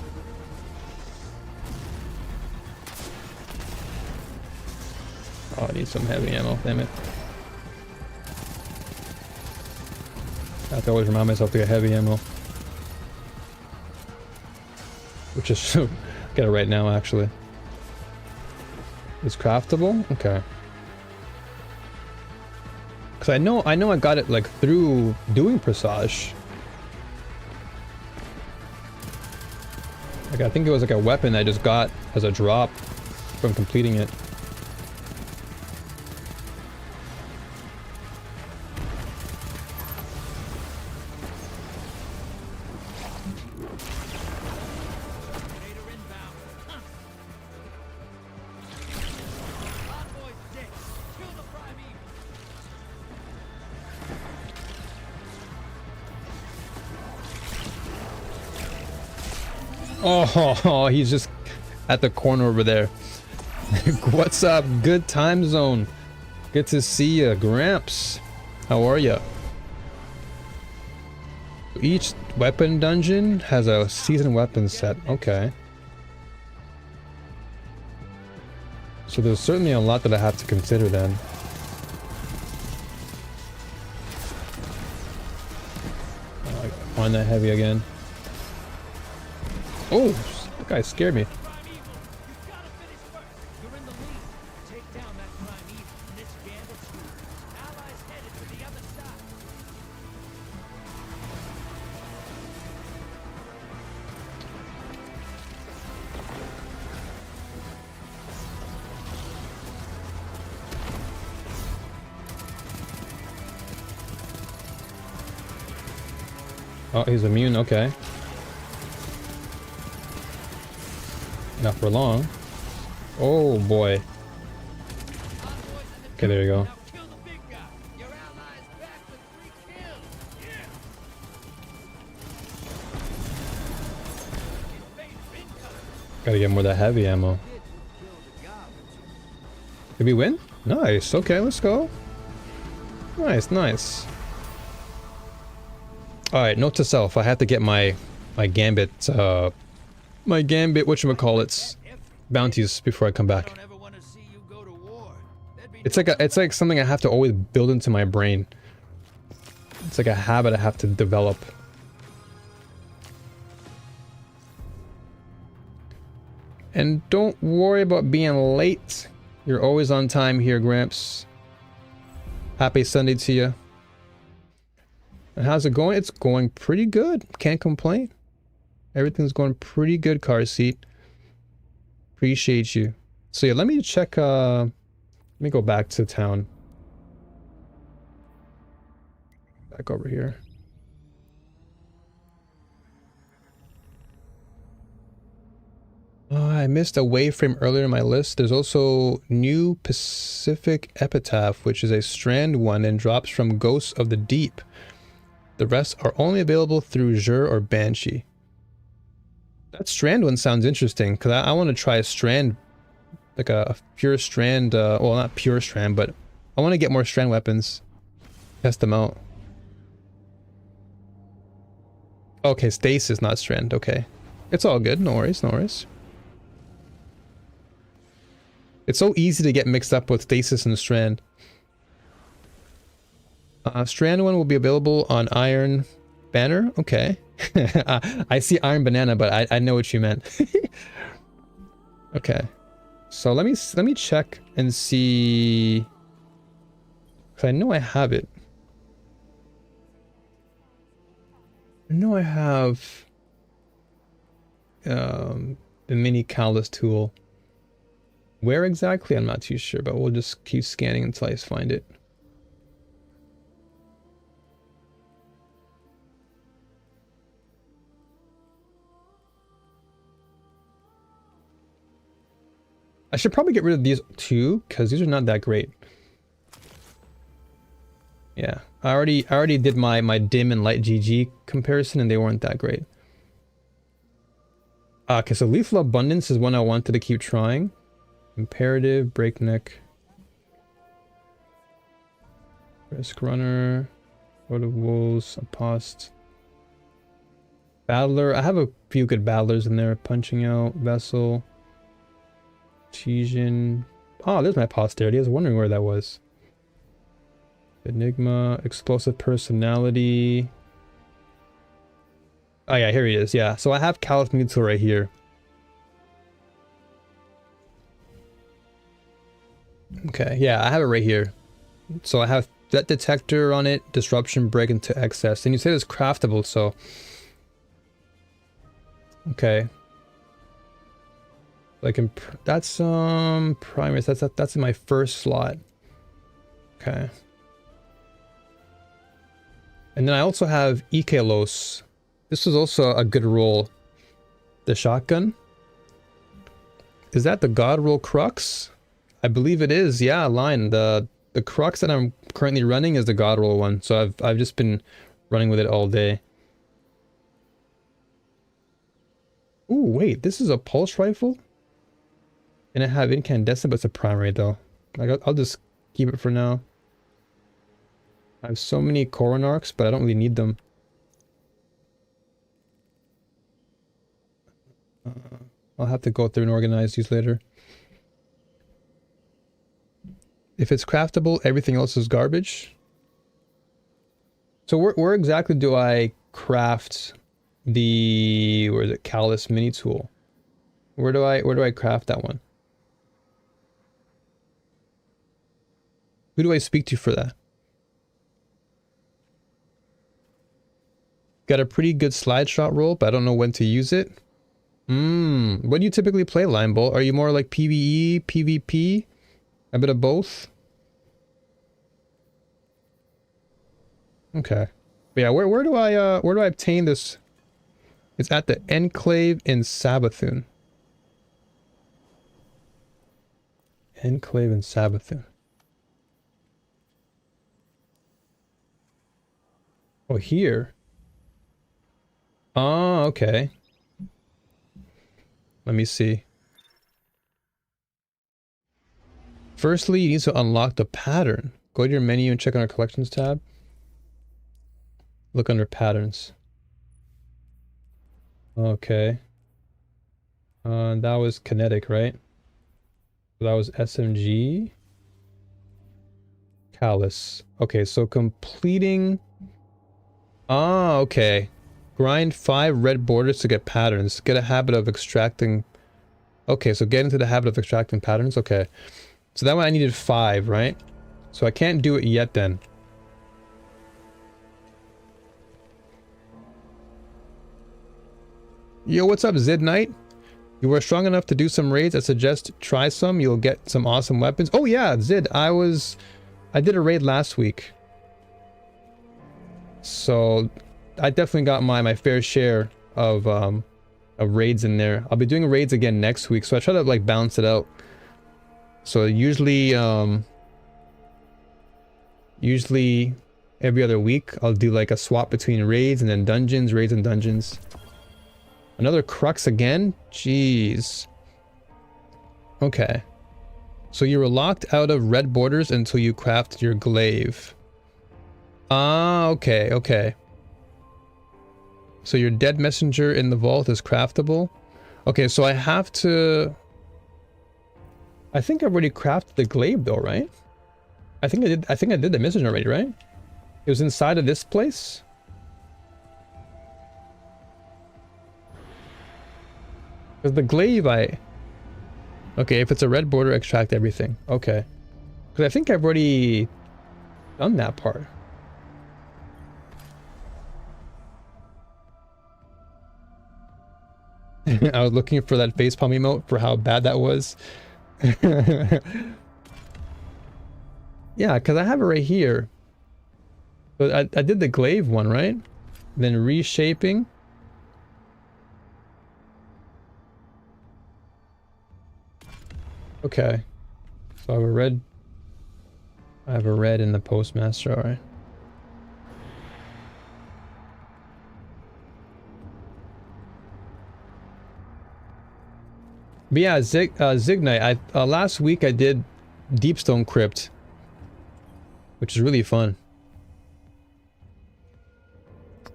Oh, I need some heavy ammo. Damn it. I have to always remind myself to get heavy ammo. Which is... get it right now, actually. It's craftable? Okay. Because I know I got it, like, through doing Presage. Like, I think it was like a weapon I just got as a drop from completing it. Invader inbound. Huh. Envoys dead. Kill the primeval. Oh, he's just at the corner over there. What's up? Good time zone. Good to see you, Gramps. How are you? Each weapon dungeon has a seasoned weapon set. Okay. So there's certainly a lot that I have to consider then. Oh, I find that heavy again. Oh, that guy scared me. Primeval. You've got to finish first. You're in the lead. Take down that primeval, and it's Gambit's move. Oh, he's immune. Okay. Not for long. Oh boy. Okay, there you go. Now kill the big guy. Your allies back to 3 kills. Yeah. Invader incoming. Gotta get more of that heavy ammo. Did kill the garbage. Did we win? Nice. Okay, let's go. Nice, nice. Alright, note to self. I have to get my gambit, whatchamacallits, bounties before I come I back. don't ever want to see you go to war. That'd be It's like something I have to always build into my brain. It's like a habit I have to develop. And don't worry about being late. You're always on time here, Gramps. Happy Sunday to you. And how's it going? It's going pretty good. Can't complain. Everything's going pretty good, car seat. Appreciate you. So yeah, let me check, let me go back to town. Back over here. I missed a wayframe earlier in my list. There's also New Pacific Epitaph, which is a strand one and drops from Ghosts of the Deep. The rest are only available through Xur or Banshee. That strand one sounds interesting, because I want to try a strand, like a pure strand, well, not pure strand, but I want to get more strand weapons. Test them out. Okay, stasis, not strand, okay. It's all good, no worries, no worries. It's so easy to get mixed up with stasis and strand. Strand one will be available on Iron Banner. Okay. I see Iron Banana, but I know what you meant. Okay. So let me check and see, because I know I have it. I know I have the mini callus tool. Where exactly? I'm not too sure, but we'll just keep scanning until I find it. I should probably get rid of these two, because these are not that great. Yeah, I already did my dim and light GG comparison, and they weren't that great. Okay, so Lethal Abundance is one I wanted to keep trying. Imperative, Breakneck, Risk Runner, Road of Wolves, Apost, Battler. I have a few good battlers in there. Punching Out, Vessel, Artesian. Oh, there's my posterity. I was wondering where that was. Enigma, Explosive Personality. Oh yeah, here he is. Yeah, so I have Callus Mutil right here. Okay, yeah, I have it right here. So I have that detector on it, disruption, break into excess. And you say it's craftable, so okay. Like that's primaries. That's in my first slot. Okay. And then I also have Ikelos. This is also a good roll. The shotgun. Is that the God roll crux? I believe it is. Yeah, line. The crux that I'm currently running is the God roll one. So I've just been running with it all day. Ooh, wait, this is a pulse rifle? And I have incandescent, but it's a primary though. Like, I'll just keep it for now. I have so many coronarchs, but I don't really need them. I'll have to go through and organize these later. If it's craftable, everything else is garbage. So where exactly do I craft the, where is it, Callus mini tool? Where do I craft that one? Who do I speak to for that? Got a pretty good slide shot roll, but I don't know when to use it. What do you typically play, Limeball? Are you more like PvE, PvP? A bit of both? Okay. But yeah, where do I obtain this? It's at the Enclave in Sabathun. Enclave in Sabathun. Oh, here. Oh, okay. Let me see. Firstly, you need to unlock the pattern. Go to your menu and check on our collections tab. Look under patterns. Okay. That was kinetic, right? That was SMG. Callus. Okay, so completing... Ah, okay. Grind 5 red borders to get patterns. Get a habit of extracting... Okay, so get into the habit of extracting patterns. Okay. So that one I needed 5, right? So I can't do it yet then. Yo, what's up, Zid Knight? You were strong enough to do some raids. I suggest try some. You'll get some awesome weapons. Oh yeah, Zid, I did a raid last week. So I definitely got my fair share of raids in there. I'll be doing raids again next week, so I try to like balance it out. So usually every other week I'll do like a swap between raids and then dungeons, raids and dungeons. Another crux again? Jeez. Okay. So you were locked out of red borders until you crafted your glaive. Ah, okay, okay. So your dead messenger in the vault is craftable? Okay, so I have to... I think I've already crafted the glaive though, right? I think I did the mission already, right? It was inside of this place? Because the glaive Okay, if it's a red border, extract everything. Okay. Because I think I've already done that part. I was looking for that facepalm emote for how bad that was. Yeah, because I have it right here. But I did the glaive one, right? Then reshaping. Okay. So I have a red in the postmaster, alright. But yeah, Zignite, last week I did Deepstone Crypt, which is really fun.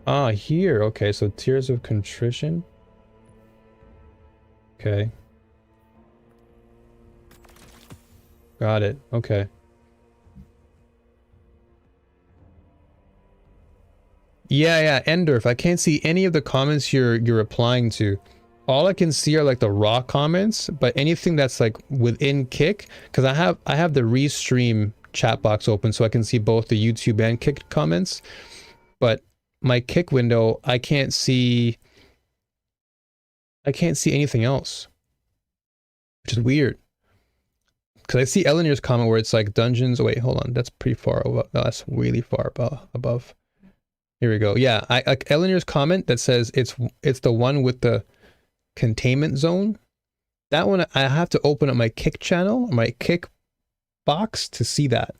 Ah, here. Okay, so Tears of Contrition. Okay. Got it. Okay. Yeah, Endorf. I can't see any of the comments you're replying to. All I can see are like the raw comments, but anything that's like within Kick, because I have the Restream chat box open so I can see both the YouTube and Kick comments. But my Kick window, I can't see anything else, which is weird. Because I see Eleanor's comment where it's like dungeons. Oh, wait, hold on. That's pretty far above. No, that's really far above. Here we go. Yeah, I like Eleanor's comment that says it's the one with the containment zone. That one I have to open up my Kick channel, my Kick box to see that.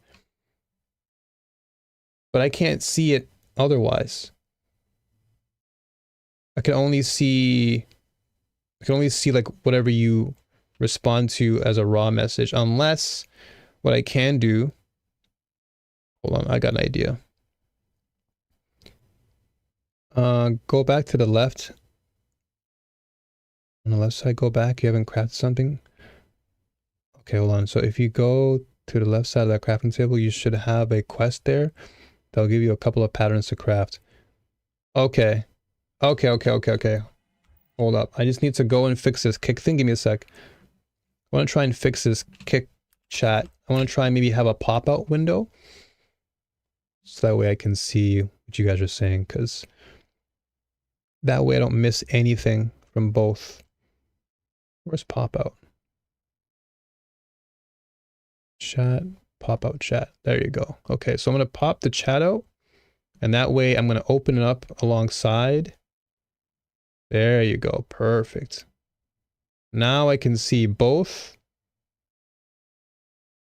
But I can't see it otherwise. I can only see like whatever you respond to as a raw message, unless what I can do, hold on, I got an idea. Go back to the left. On the left side, go back. You haven't crafted something. Okay, hold on. So if you go to the left side of that crafting table, you should have a quest there. That'll give you a couple of patterns to craft. Okay. Okay. Hold up. I just need to go and fix this Kick thing. Give me a sec. I want to try and fix this Kick chat. I want to try and maybe have a pop-out window. So that way I can see what you guys are saying, because that way I don't miss anything from both. Where's pop-out? Chat, pop-out chat. There you go. Okay, so I'm going to pop the chat out. And that way I'm going to open it up alongside. There you go. Perfect. Now I can see both.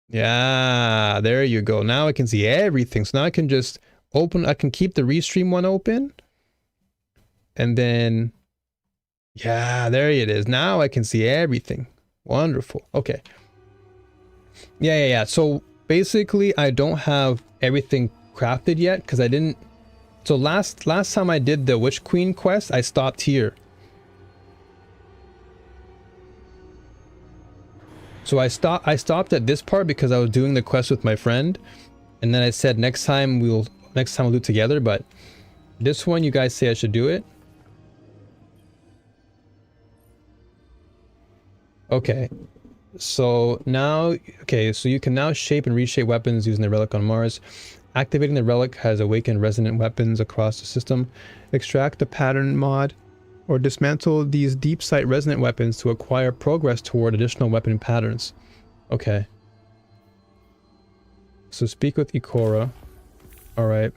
Yeah, there you go. Now I can see everything. So now I can just open, I can keep the restream one open. And then, yeah, there it is. Now I can see everything. Wonderful. Okay. Yeah. So basically I don't have everything crafted yet because I didn't. So last time I did the Witch Queen quest, I stopped here. So I stopped at this part because I was doing the quest with my friend, and then I said next time we'll do it together, but this one you guys say I should do it. Okay. So now, okay, so you can now shape and reshape weapons using the relic on Mars. Activating the relic has awakened resonant weapons across the system. Extract the pattern mod or dismantle these deep sight resonant weapons to acquire progress toward additional weapon patterns. Okay. So speak with Ikora. Alright.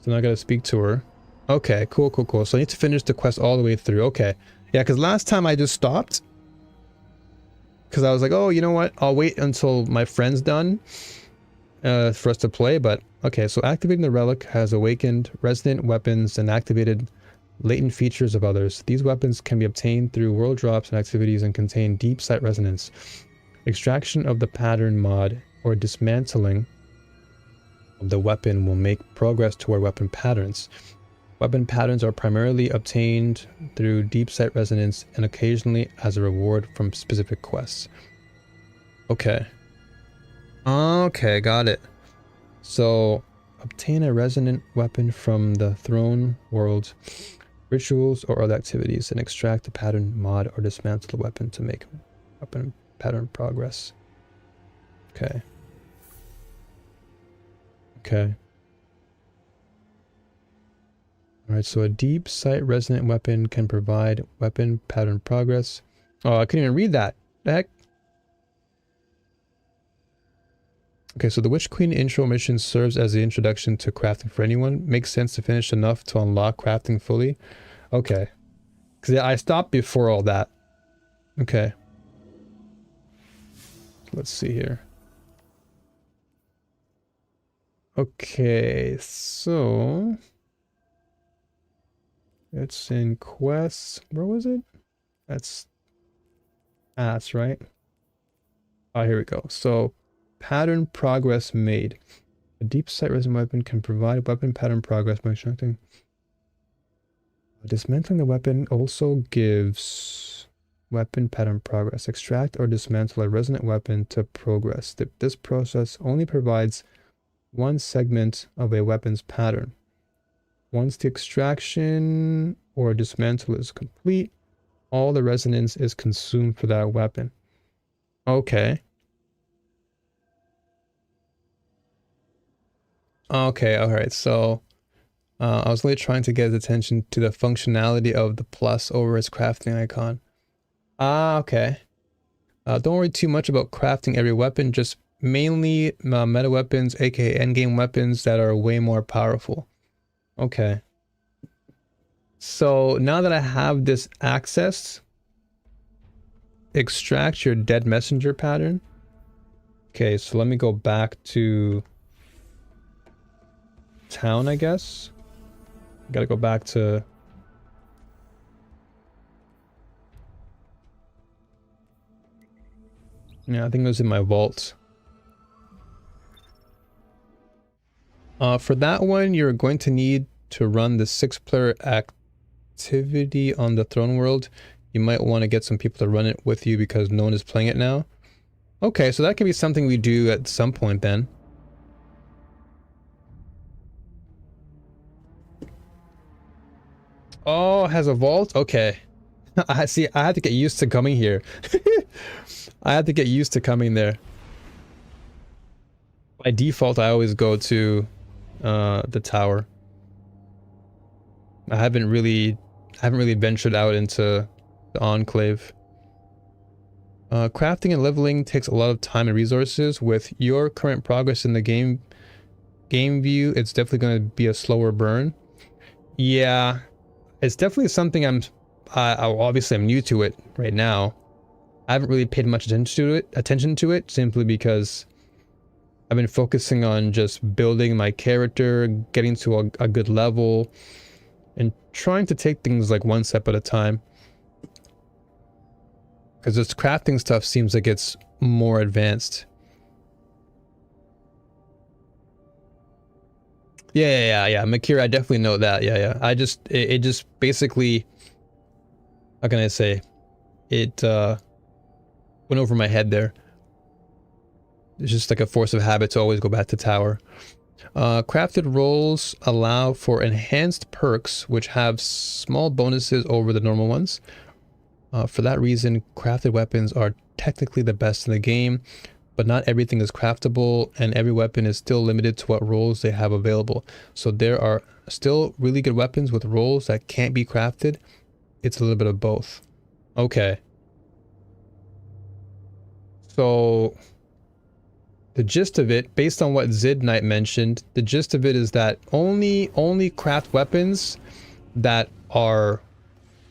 So now I gotta speak to her. Okay, cool. So I need to finish the quest all the way through. Okay. Yeah, because last time I just stopped. Because I was like, oh, you know what? I'll wait until my friend's done for us to play. But okay, so activating the relic has awakened resonant weapons and activated latent features of others. These weapons can be obtained through world drops and activities and contain deep sight resonance. Extraction of the pattern mod or dismantling of the weapon will make progress toward weapon patterns. Weapon patterns are primarily obtained through deep sight resonance and occasionally as a reward from specific quests. Okay. Okay, got it. So, obtain a resonant weapon from the throne world, rituals or other activities, and extract the pattern mod or dismantle the weapon to make weapon pattern progress. Okay. Okay. Alright, so a deep sight resonant weapon can provide weapon pattern progress. Oh, I couldn't even read that. The heck? Okay, so the Witch Queen intro mission serves as the introduction to crafting for anyone. Makes sense to finish enough to unlock crafting fully. Okay. Because I stopped before all that. Okay. Let's see here. Okay, so... it's in quests. Where was it? That's right. Oh, here we go. So, pattern progress made. A deep sight resonant weapon can provide weapon pattern progress by extracting. Dismantling the weapon also gives weapon pattern progress. Extract or dismantle a resonant weapon to progress. This process only provides one segment of a weapon's pattern. Once the extraction or dismantle is complete, all the resonance is consumed for that weapon. Okay. Okay, alright, so I was really trying to get his attention to the functionality of the plus over its crafting icon. Ah, okay. Don't worry too much about crafting every weapon, just mainly meta weapons, aka endgame weapons that are way more powerful. Okay. So now that I have this access, extract your dead messenger pattern. Okay, so let me go back to town, I guess. Gotta go back to... yeah, I think it was in my vault. For that one, you're going to need to run the 6-player activity on the throne world. You might want to get some people to run it with you because no one is playing it now. Okay, so that can be something we do at some point then. Oh, it has a vault? Okay. I see, I have to get used to coming here. I have to get used to coming there. By default, I always go to the tower. I haven't really ventured out into the enclave. Crafting and leveling takes a lot of time and resources. With your current progress in the game, game view, it's definitely going to be a slower burn. Yeah, it's definitely something obviously I'm new to it right now. I haven't really paid much attention to it simply because I've been focusing on just building my character, getting to a good level, and trying to take things like one step at a time. Because this crafting stuff seems like it's more advanced. Yeah. Makira, I definitely know that. Yeah. It just basically, how can I say? It went over my head there. It's just like a force of habit to always go back to tower. Crafted rolls allow for enhanced perks, which have small bonuses over the normal ones. For that reason, crafted weapons are technically the best in the game, but not everything is craftable, and every weapon is still limited to what rolls they have available. So there are still really good weapons with rolls that can't be crafted. It's a little bit of both. Okay. So the gist of it, based on what Zid Knight mentioned, the gist of it is that only craft weapons that are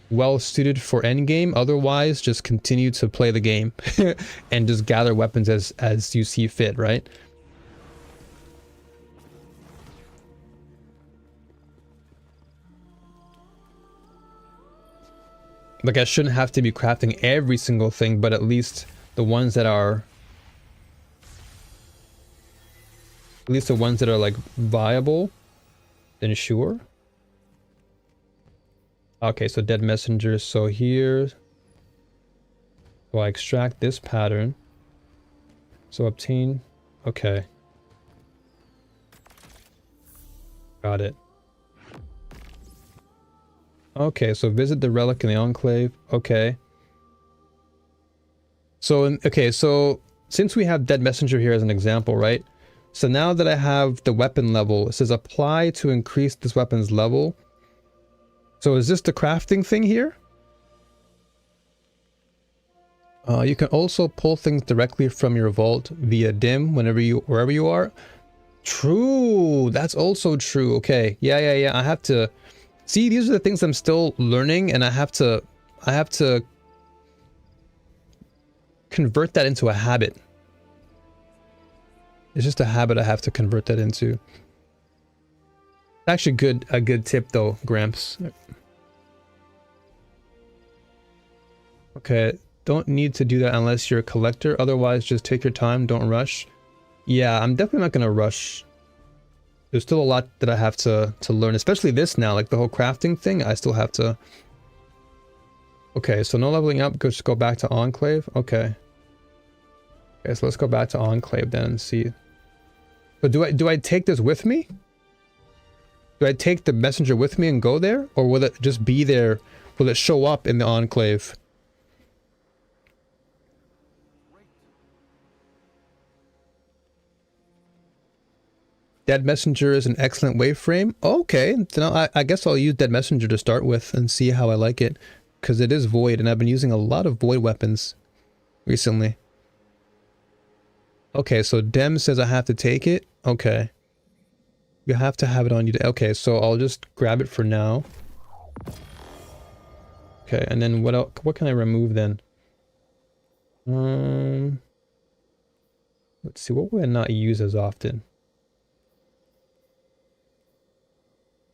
well suited for endgame. Otherwise, just continue to play the game and just gather weapons as you see fit, right? Like, I shouldn't have to be crafting every single thing, but at least the ones that are like viable, then sure. Okay, so dead messenger. So here, so I extract this pattern. So obtain, okay. Got it. Okay, so visit the relic in the enclave. Okay. So, so since we have dead messenger here as an example, right? So now that I have the weapon level, it says apply to increase this weapon's level. So is this the crafting thing here? You can also pull things directly from your vault via dim wherever you are. True, that's also true. Okay, yeah. I have to see. These are the things I'm still learning, and I have to convert that into a habit. It's just a habit I have to convert that into. Actually, a good tip though, Gramps. Okay, don't need to do that unless you're a collector. Otherwise, just take your time. Don't rush. Yeah, I'm definitely not gonna rush. There's still a lot that I have to learn, especially this now, like the whole crafting thing. I still have to. Okay, so no leveling up. Just go back to Enclave. Okay. Okay, so let's go back to Enclave then and see. But do I take this with me? Do I take the messenger with me and go there, or will it just be there? Will it show up in the Enclave? Dead Messenger is an excellent waveframe. Okay, then I guess I'll use Dead Messenger to start with and see how I like it. Because it is Void, and I've been using a lot of Void weapons recently. Okay, so Dem says I have to take it. Okay. You have to have it on you. Okay, so I'll just grab it for now. Okay, and then what else? What can I remove then? Let's see, what would I not use as often?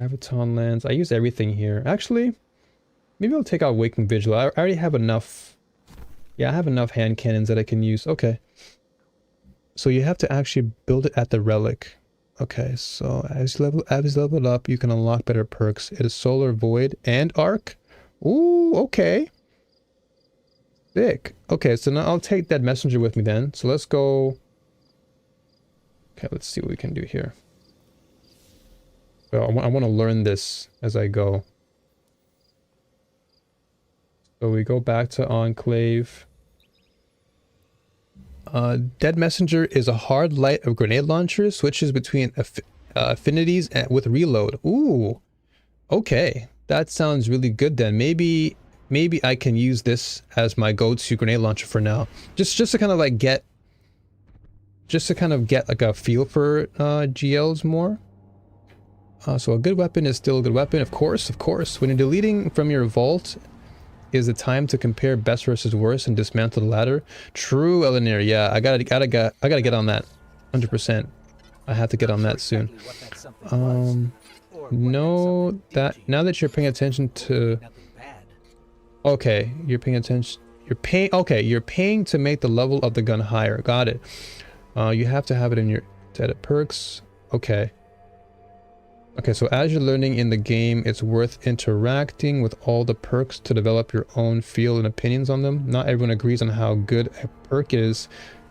Avaton lands. I use everything here. Actually, maybe I'll take out Waking Vigil. I already have enough. Yeah, I have enough hand cannons that I can use. Okay. So you have to actually build it at the relic. Okay, so as you level it up, you can unlock better perks. It is Solar Void and Arc. Ooh, okay. Sick. Okay, so now I'll take that messenger with me then. So let's go. Okay, let's see what we can do here. So I want to learn this as I go. So we go back to Enclave. Dead Messenger is a hard light of grenade launchers, switches between affinities with reload. Ooh, okay. That sounds really good then. Maybe I can use this as my go-to grenade launcher for now. Just to kind of like get just to kind of get like a feel for GLs more. So a good weapon is still a good weapon, of course, of course. When you're deleting from your vault, is the time to compare best versus worst and dismantle the ladder. True, Elinir. Yeah, I gotta get on that, 100%. I have to get on that soon. No, that now that you're paying attention to. Okay, you're paying attention. You're paying. Okay, you're paying to make the level of the gun higher. Got it. You have to have it in your to edit perks. Okay. Okay, so as you're learning in the game, it's worth interacting with all the perks to develop your own feel and opinions on them. Not everyone agrees on how good a perk is,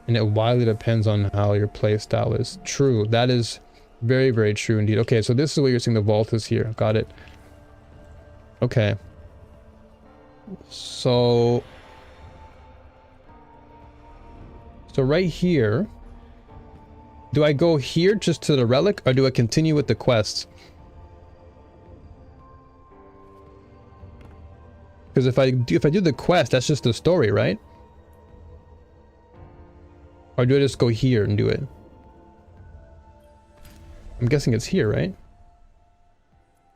and it widely depends on how your play style is. True, that is very, very true indeed. Okay, so this is where you're seeing the vault is here. Got it. Okay. So right here, do I go here just to the relic, or do I continue with the quests? Because if I do the quest, that's just the story, right? Or do I just go here and do it? I'm guessing it's here, right?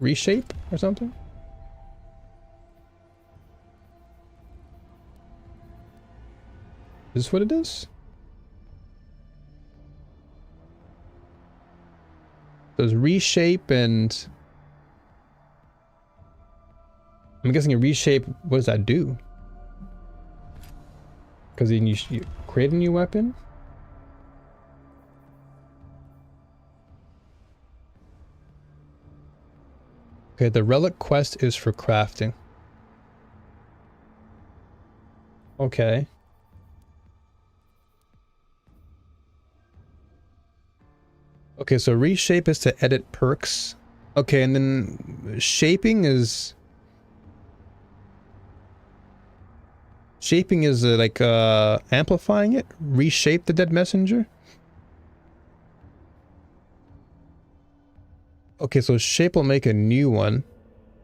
Reshape or something? Is this what it is? There's reshape and... I'm guessing a reshape, what does that do? Because then you create a new weapon? Okay, the relic quest is for crafting. Okay. Okay, so reshape is to edit perks. Okay, and then shaping is... Shaping is like amplifying it? Reshape the dead messenger? Okay, so shape will make a new one.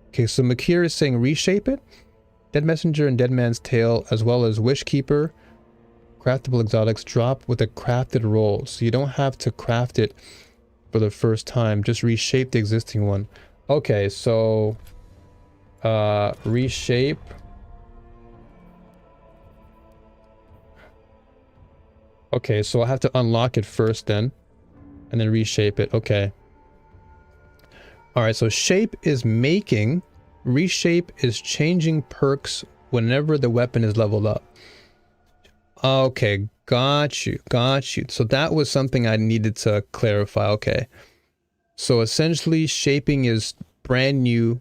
Okay, so Makir is saying reshape it. Dead messenger and dead man's tail, as well as wish keeper. Craftable exotics drop with a crafted roll. So you don't have to craft it for the first time. Just reshape the existing one. Okay, so reshape. Okay, so I have to unlock it first then, and then reshape it. Okay. All right, so shape is making, reshape is changing perks whenever the weapon is leveled up. Okay, got you, got you. So that was something I needed to clarify. Okay. So essentially shaping is brand new,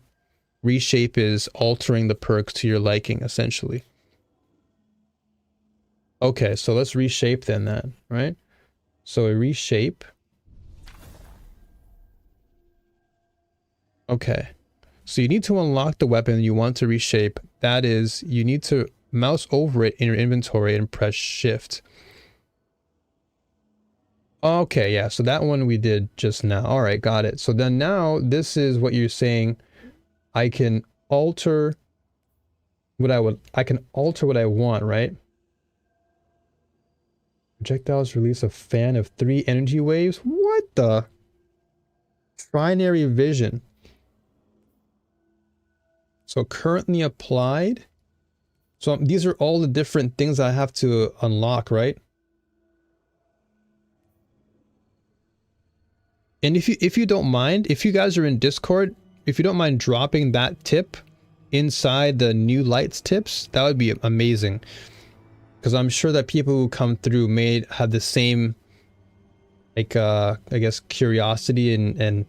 reshape is altering the perks to your liking, essentially. Okay, so let's reshape then that, right? So a reshape. Okay. So you need to unlock the weapon you want to reshape. That is, you need to mouse over it in your inventory and press shift. Okay, yeah, so that one we did just now. All right, got it. So then now this is what you're saying. I can alter what I want, right? Projectiles release a fan of 3 energy waves. What the? Trinary vision. So currently applied. So these are all the different things I have to unlock, right? And if you don't mind, if you guys are in Discord, if you don't mind dropping that tip inside the new lights tips, that would be amazing. Because I'm sure that people who come through may have the same, like, I guess, curiosity and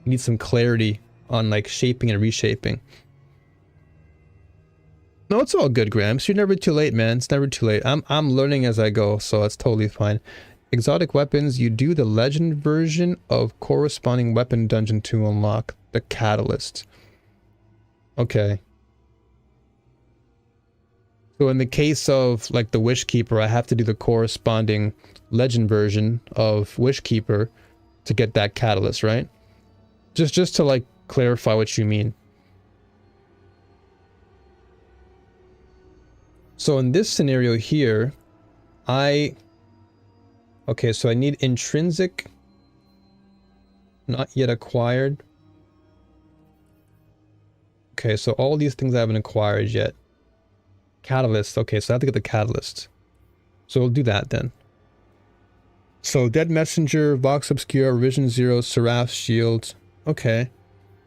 need some clarity on, like, shaping and reshaping. No, it's all good, Gramps. You're never too late, man. It's never too late. I'm learning as I go, so it's totally fine. Exotic weapons, you do the legend version of corresponding weapon dungeon to unlock the catalyst. Okay. So in the case of like the Wish Keeper, I have to do the corresponding legend version of Wish Keeper to get that catalyst, right? Just to like clarify what you mean. So in this scenario here, Okay, so I need intrinsic, not yet acquired. Okay, so all these things I haven't acquired yet. Catalyst, okay, so I have to get the catalyst. So we'll do that then. So Dead Messenger, Vox Obscura, Revision Zero, Seraph Shield. Okay.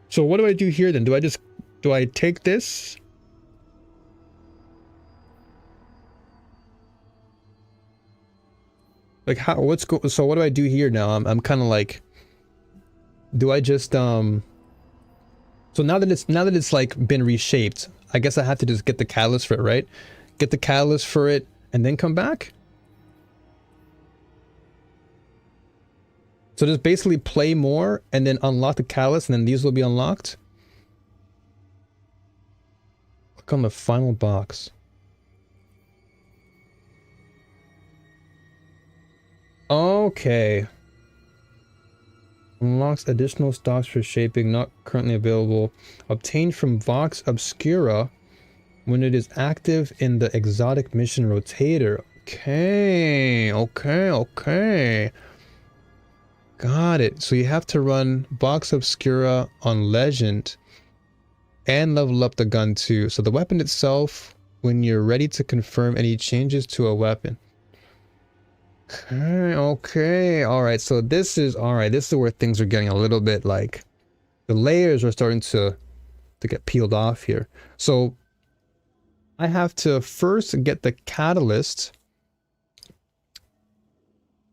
So what do I do here then? Do I take this? Like how, so what do I do here now? I'm kind of like, do I just, so now that it's like been reshaped, I guess I have to just get the catalyst for it, right? Get the catalyst for it and then come back? So just basically play more and then unlock the catalyst and then these will be unlocked? Click on the final box. Okay. Unlocks additional stocks for shaping not currently available. Obtained from Vox Obscura when it is active in the exotic mission rotator. Okay. Got it. So you have to run Vox Obscura on Legend and level up the gun too. So the weapon itself, when you're ready to confirm any changes to a weapon. Okay. All right. So this is where things are getting a little bit like the layers are starting to get peeled off here. So I have to first get the catalyst.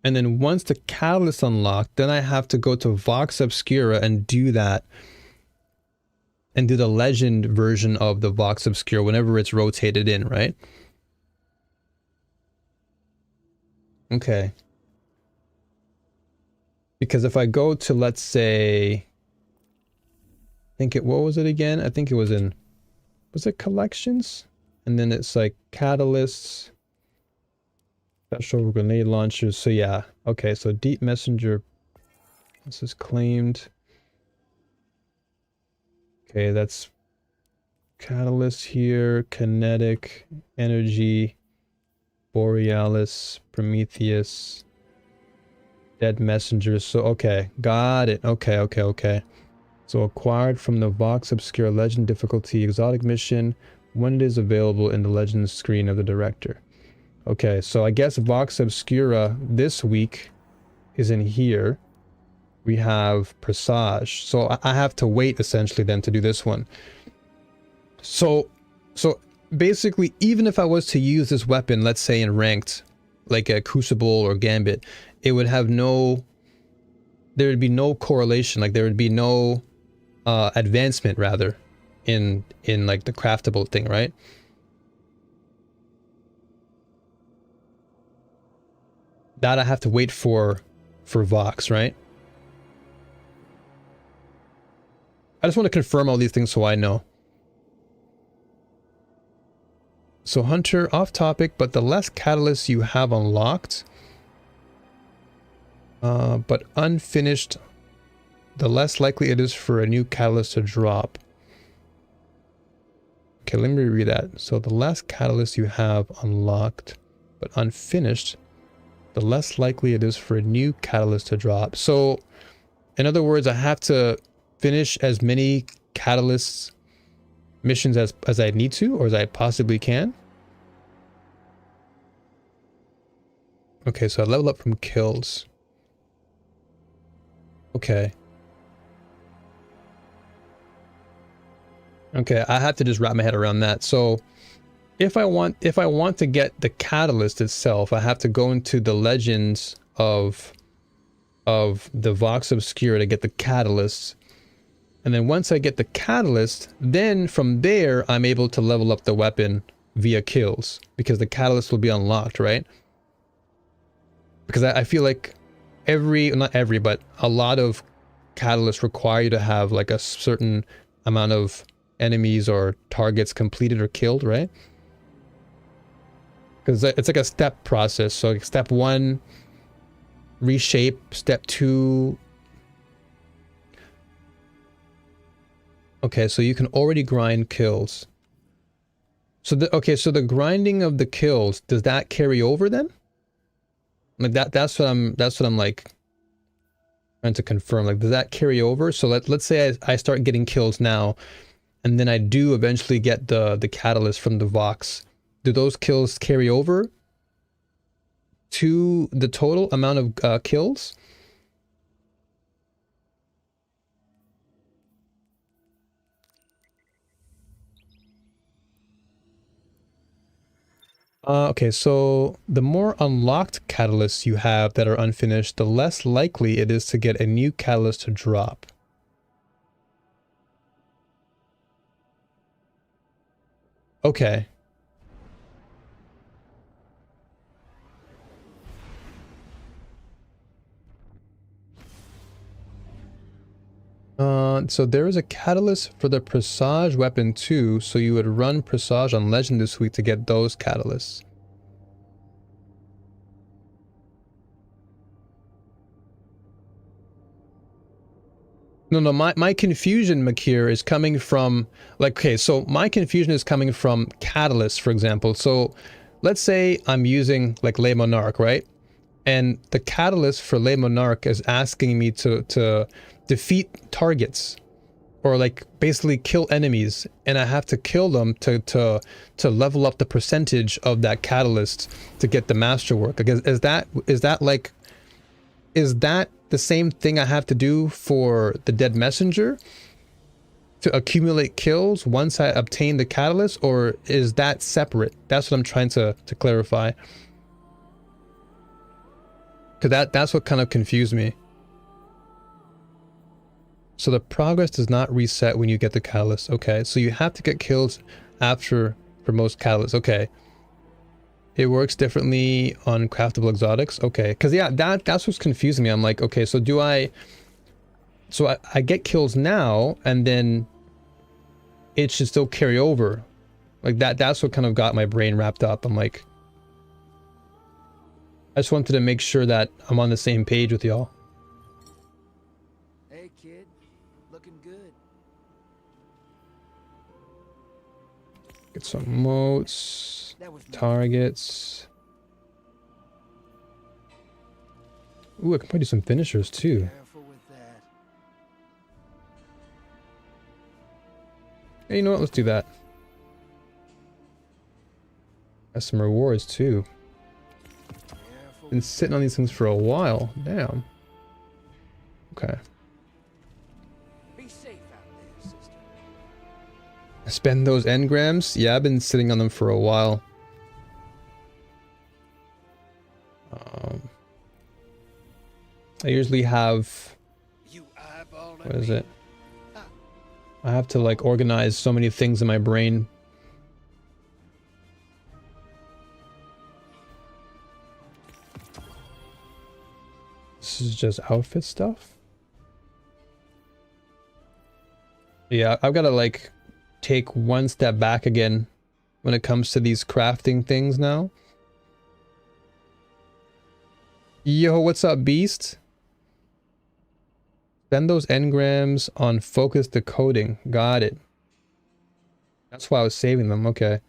And then once the catalyst unlocked, then I have to go to Vox Obscura and do that. And do the legend version of the Vox Obscura whenever it's rotated in, right? Okay. Because if I go to, let's say, what was it again? I think it was in, was it collections? And then it's like catalysts. Special grenade launchers. So yeah. Okay, so Deep Messenger. This is claimed. Okay, that's catalyst here. Kinetic, energy, Borealis, Prometheus, Dead Messenger. So okay, got it. Okay. So acquired from the Vox Obscura Legend difficulty exotic mission when it is available in the legend screen of the director. Okay, so I guess Vox Obscura this week is in here. We have Presage. So I have to wait essentially then to do this one. So basically, even if I was to use this weapon, let's say in ranked, like a Crucible or Gambit, it would have there would be no correlation, like there would be no advancement rather in like the craftable thing, right? That I have to wait for Vox, right? I just want to confirm all these things so I know. So Hunter, off topic, but the less catalysts you have unlocked, but unfinished, the less likely it is for a new catalyst to drop. Okay, let me read that. So the less catalysts you have unlocked, but unfinished, the less likely it is for a new catalyst to drop. So, in other words, I have to finish as many catalysts missions as I need to, or as I possibly can. Okay, so I level up from kills. Okay. Okay, I have to just wrap my head around that. So if I want to get the catalyst itself, I have to go into the legends of the Vox Obscura to get the catalyst. And then once I get the catalyst, then from there I'm able to level up the weapon via kills, because the catalyst will be unlocked, right? Because I feel like not every, but a lot of catalysts require you to have like a certain amount of enemies or targets completed or killed, right? Because it's like a step process. So like step 1, reshape. Step 2. Okay, so you can already grind kills. So the grinding of the kills, does that carry over then? Like that's what I'm like trying to confirm. Like, does that carry over? So let's say I start getting kills now, and then I do eventually get the catalyst from the Vox. Do those kills carry over to the total amount of kills? Okay, so the more unlocked catalysts you have that are unfinished, the less likely it is to get a new catalyst to drop. Okay. So there is a catalyst for the Presage weapon too, so you would run Presage on Legend this week to get those catalysts. No, my confusion, Makir, is coming from, like, okay, so my confusion is coming from catalysts, for example. So let's say I'm using, like, Le Monarch, right? And the catalyst for Le Monarch is asking me to defeat targets, or like basically kill enemies, and I have to kill them to level up the percentage of that catalyst to get the masterwork. Like, is that the same thing I have to do for the Dead Messenger to accumulate kills once I obtain the catalyst, or is that separate? That's what I'm trying to clarify. Because that's what kind of confused me. So the progress does not reset when you get the catalyst. Okay, so you have to get kills after for most catalysts. Okay. It works differently on craftable exotics. Okay, because yeah, that's what's confusing me. I'm like, okay, so do I... So I get kills now, and then it should still carry over. Like that's what kind of got my brain wrapped up. I'm like... I just wanted to make sure that I'm on the same page with y'all. Hey, kid. Looking good. Get some motes, targets. Ooh, I can probably do some finishers too. Careful with that. Hey, you know what? Let's do that. Got some rewards too. Careful. Been sitting on these things for a while. Damn. Okay. Be safe out there, sister. Spend those engrams? Yeah, I've been sitting on them for a while. I usually have... You eyeballing What is me? it? I have to like organize so many things in my brain. This is just outfit stuff? Yeah, I've got to like take one step back again when it comes to these crafting things now. Yo, what's up, Beast? Spend those engrams on focus decoding. Got it. That's why I was saving them. Okay. I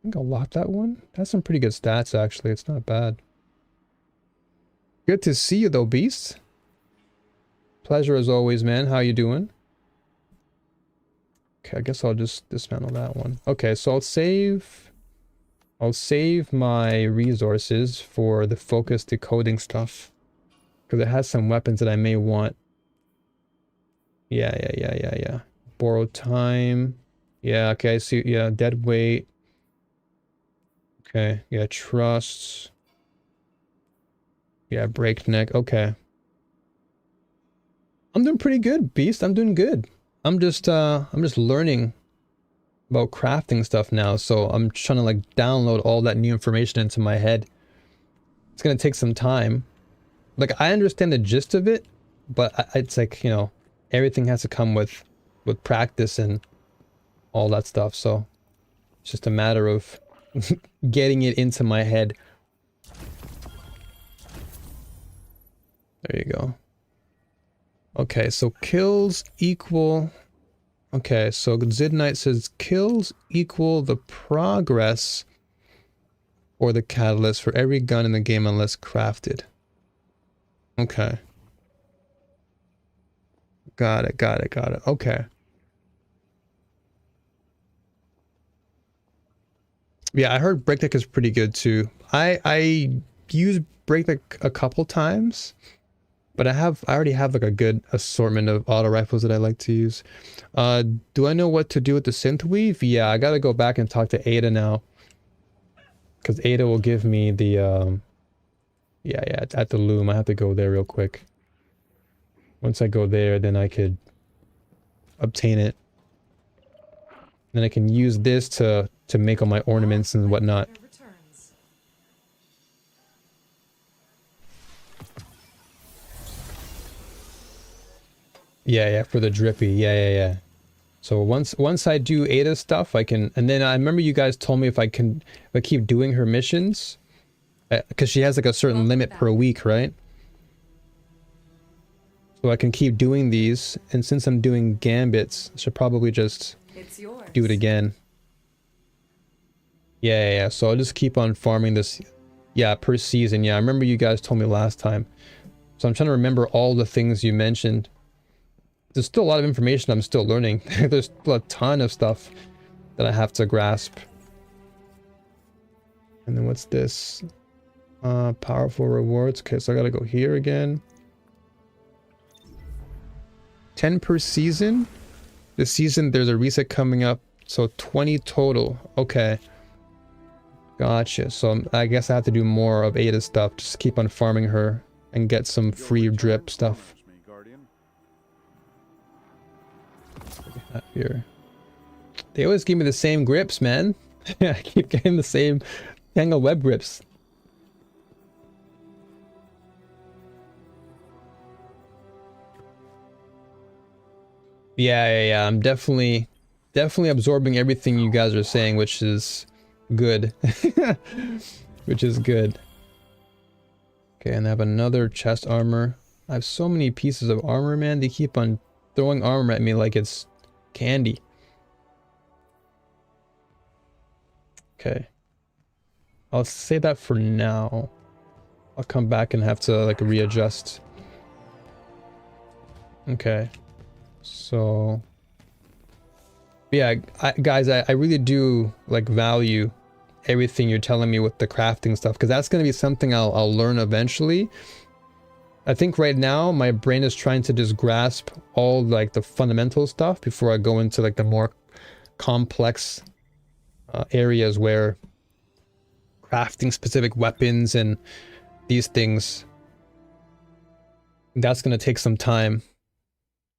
think I'll lock that one. That's some pretty good stats, actually. It's not bad. Good to see you, though, Beast. Pleasure as always, man. How you doing? Okay, I guess I'll just dismantle that one. Okay, so I'll save my resources for the focus decoding stuff. Because it has some weapons that I may want. Yeah. Borrowed time. Yeah, okay, so yeah, dead weight. Okay, yeah, trusts. Yeah, breakneck. Okay. I'm doing pretty good, Beast. I'm doing good. I'm just learning about crafting stuff now, so I'm trying to like download all that new information into my head. It's gonna take some time. Like, I understand the gist of it, but it's like, you know, everything has to come with practice and all that stuff, so it's just a matter of getting it into my head. There you go. Okay, so kills equal... Okay, so Zid Knight says kills equal the progress or the catalyst for every gun in the game unless crafted. Okay. Got it, got it, got it. Okay. Yeah, I heard Breakneck is pretty good too. I used Breakneck a couple times, but I already have like a good assortment of auto rifles that I like to use. Do I know what to do with the synth weave? Yeah, I gotta go back and talk to Ada now. Because Ada will give me the yeah, it's at the loom. I have to go there real quick. Once I go there, then I could obtain it. Then I can use this to make all my ornaments and whatnot. Yeah, for the drippy. Yeah. So once I do Ada's stuff, I can, and then I remember you guys told me if I keep doing her missions, because she has like a certain limit per week, right? So I can keep doing these, and since I'm doing gambits, I should probably just do it again. Yeah. So I'll just keep on farming this, yeah, per season. Yeah, I remember you guys told me last time. So I'm trying to remember all the things you mentioned. There's still a lot of information I'm still learning. There's still a ton of stuff that I have to grasp. And then what's this? Powerful rewards. Okay, so I gotta go here again. 10 per season. This season there's a reset coming up, so 20 total. Okay. Gotcha. So I guess I have to do more of Ada's stuff. Just keep on farming her and get some free drip stuff. Here. They always give me the same grips, man. I keep getting the same tangle web grips. Yeah. I'm definitely absorbing everything you guys are saying, which is good. Which is good. Okay, and I have another chest armor. I have so many pieces of armor, man. They keep on throwing armor at me like it's candy. Okay. I'll say that for now. I'll come back and have to like readjust. Okay. So yeah, guys, I really do like value everything you're telling me with the crafting stuff, because that's going to be something I'll learn eventually. I think right now my brain is trying to just grasp all like the fundamental stuff before I go into like the more complex areas where crafting specific weapons and these things, that's going to take some time.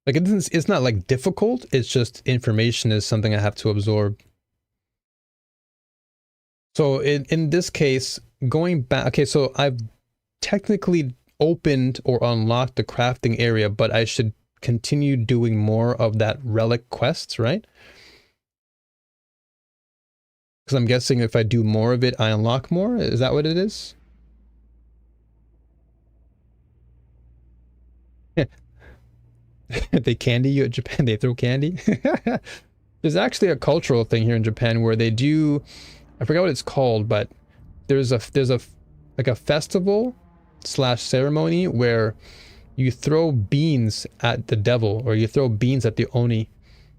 Like it's not like difficult, it's just information is something I have to absorb. So in this case, going back, okay, so I've technically opened or unlocked the crafting area, but I should continue doing more of that relic quests, right? Because I'm guessing if I do more of it, I unlock more. Is that what it is? They candy you at Japan. They throw candy. There's actually a cultural thing here in Japan where they do, I forgot what it's called, but there's a like a festival slash ceremony where you throw beans at the devil, or you throw beans at the oni,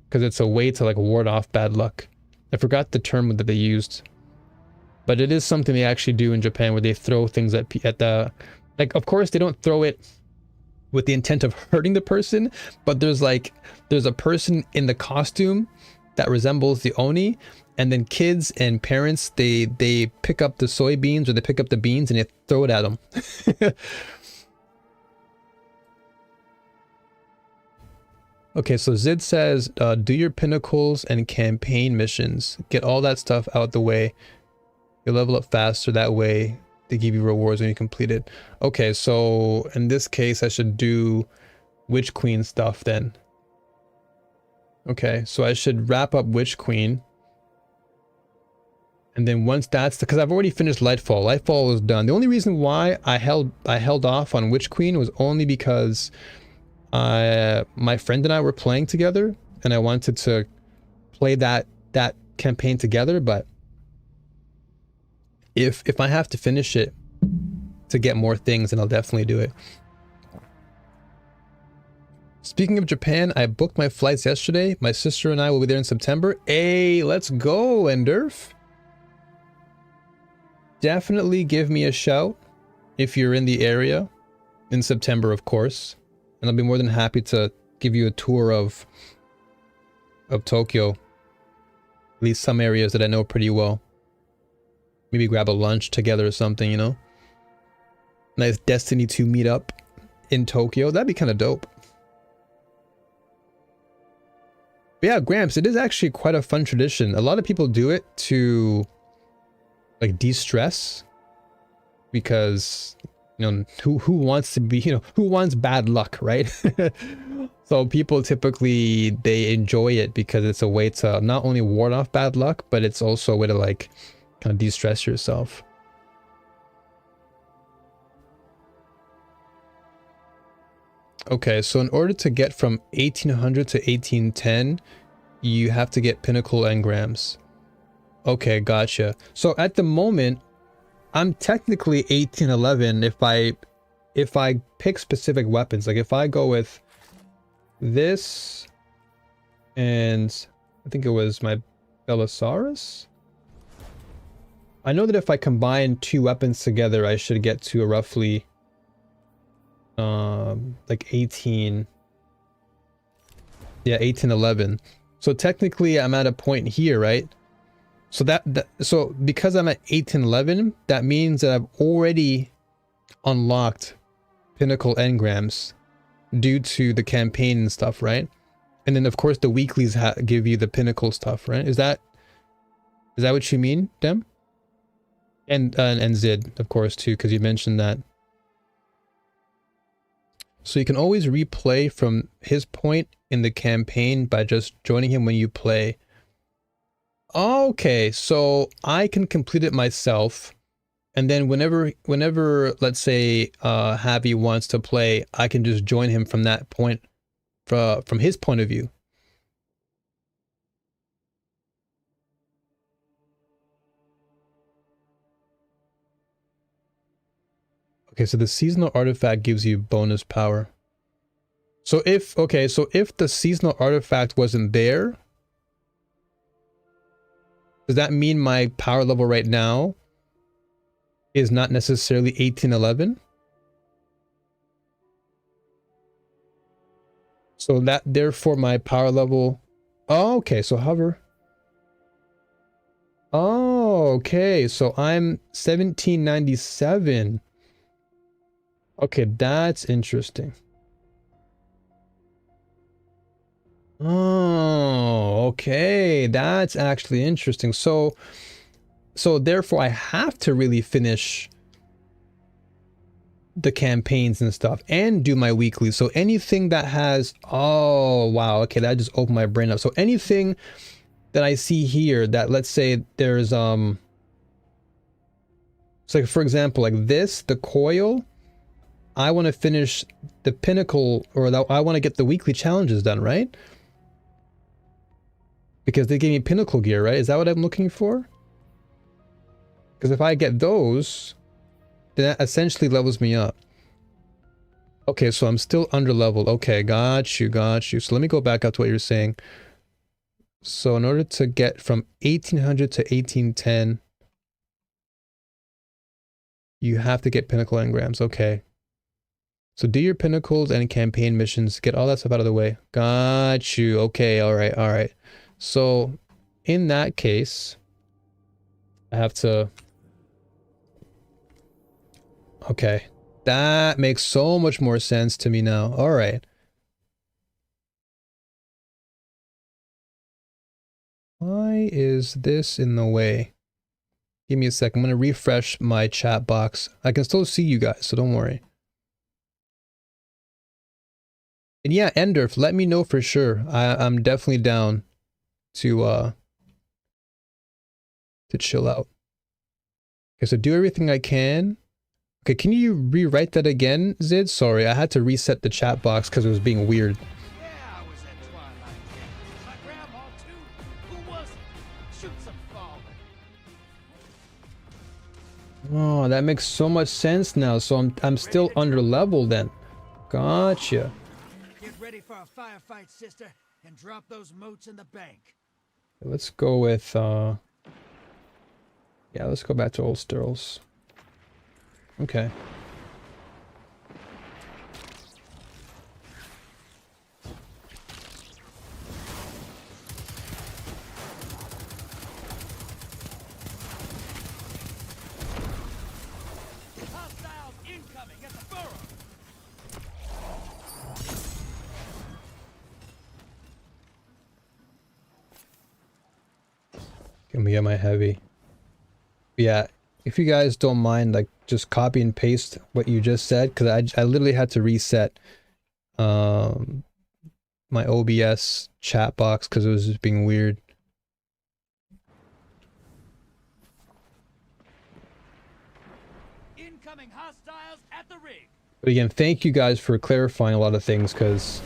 because it's a way to like ward off bad luck. I forgot the term that they used, but it is something they actually do in Japan where they throw things at the, like, of course they don't throw it with the intent of hurting the person, but there's a person in the costume that resembles the oni, and then kids and parents, they pick up the soybeans or they pick up the beans and they throw it at them. Okay, so Zid says, do your pinnacles and campaign missions. Get all that stuff out the way. You'll level up faster that way. They give you rewards when you complete it. Okay, so in this case, I should do Witch Queen stuff then. Okay, so I should wrap up Witch Queen. And then once that's, because I've already finished Lightfall. Lightfall was done. The only reason why I held off on Witch Queen was only because my friend and I were playing together, and I wanted to play that campaign together, but if I have to finish it to get more things, then I'll definitely do it. Speaking of Japan, I booked my flights yesterday. My sister and I will be there in September. Hey, let's go, Enderf. Definitely give me a shout if you're in the area in September, of course. And I'll be more than happy to give you a tour of Tokyo. At least some areas that I know pretty well. Maybe grab a lunch together or something, you know? Nice Destiny 2 meetup in Tokyo. That'd be kind of dope. But yeah, Gramps, it is actually quite a fun tradition. A lot of people do it to like de-stress, because you know who wants to be, you know, who wants bad luck, right? So people typically, they enjoy it because it's a way to not only ward off bad luck, but it's also a way to like kind of de-stress yourself. Okay, so in order to get from 1800 to 1810, you have to get pinnacle engrams. Okay, gotcha. So at the moment, I'm technically 1811 if I pick specific weapons. Like if I go with this, and I think it was my Belisarius. I know that if I combine two weapons together, I should get to a roughly like 18. Yeah, 1811. So technically I'm at a point here, right? So so because I'm at 1811, that means that I've already unlocked pinnacle engrams due to the campaign and stuff, right? And then of course the weeklies give you the pinnacle stuff, right? Is that what you mean, Dem? And Zid, of course, too, because you mentioned that. So you can always replay from his point in the campaign by just joining him when you play. Okay, so I can complete it myself, and then whenever let's say Javi wants to play, I can just join him from that point, from his point of view. Okay, so the seasonal artifact gives you bonus power. So if the seasonal artifact wasn't there, does that mean my power level right now is not necessarily 1811? So that therefore my power level. Oh, okay, so hover. Oh, okay, so I'm 1797. Okay, that's interesting. Oh, okay, that's actually interesting. So therefore I have to really finish the campaigns and stuff and do my weekly. So anything that has, oh wow, okay, that just opened my brain up. So anything that I see here that, let's say there's so like for example, like this, the coil, I want to finish the pinnacle, or I want to get the weekly challenges done, right? Because they gave me pinnacle gear, right? Is that what I'm looking for? Because if I get those, then that essentially levels me up. Okay, so I'm still under leveled. Okay, got you. So let me go back up to what you're saying. So in order to get from 1800 to 1810, you have to get pinnacle engrams. Okay. So do your pinnacles and campaign missions. Get all that stuff out of the way. Got you. Okay, all right. So in that case, I have to... Okay. That makes so much more sense to me now. All right. Why is this in the way? Give me a second. I'm going to refresh my chat box. I can still see you guys, so don't worry. And yeah, Enderf, let me know for sure. I'm definitely down to chill out. Okay, so do everything I can. Okay, can you rewrite that again, Zid? Sorry, I had to reset the chat box because it was being weird. Yeah, I was at Twilight Camp. My grandma too. Who was it? Shoot some fallen. Oh, that makes so much sense now. So I'm still under level then. Gotcha. Get ready for a firefight, sister, and drop those moats in the bank. Let's go with yeah, let's go back to old Stirls. Okay. Hostiles incoming at the burrow. Can we get my heavy? Yeah, if you guys don't mind, like, just copy and paste what you just said, because I literally had to reset my OBS chat box because it was just being weird. Incoming hostiles at the rig. But again, thank you guys for clarifying a lot of things, because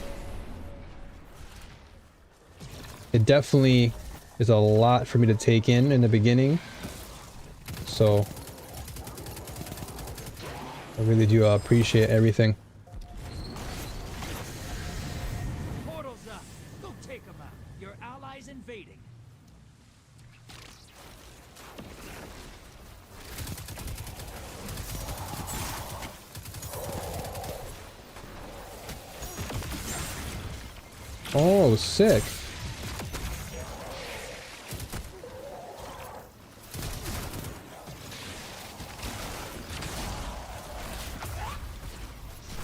it definitely is a lot for me to take in the beginning. So I really do appreciate everything. Portals up. Go take them out. Your allies invading. Oh, sick.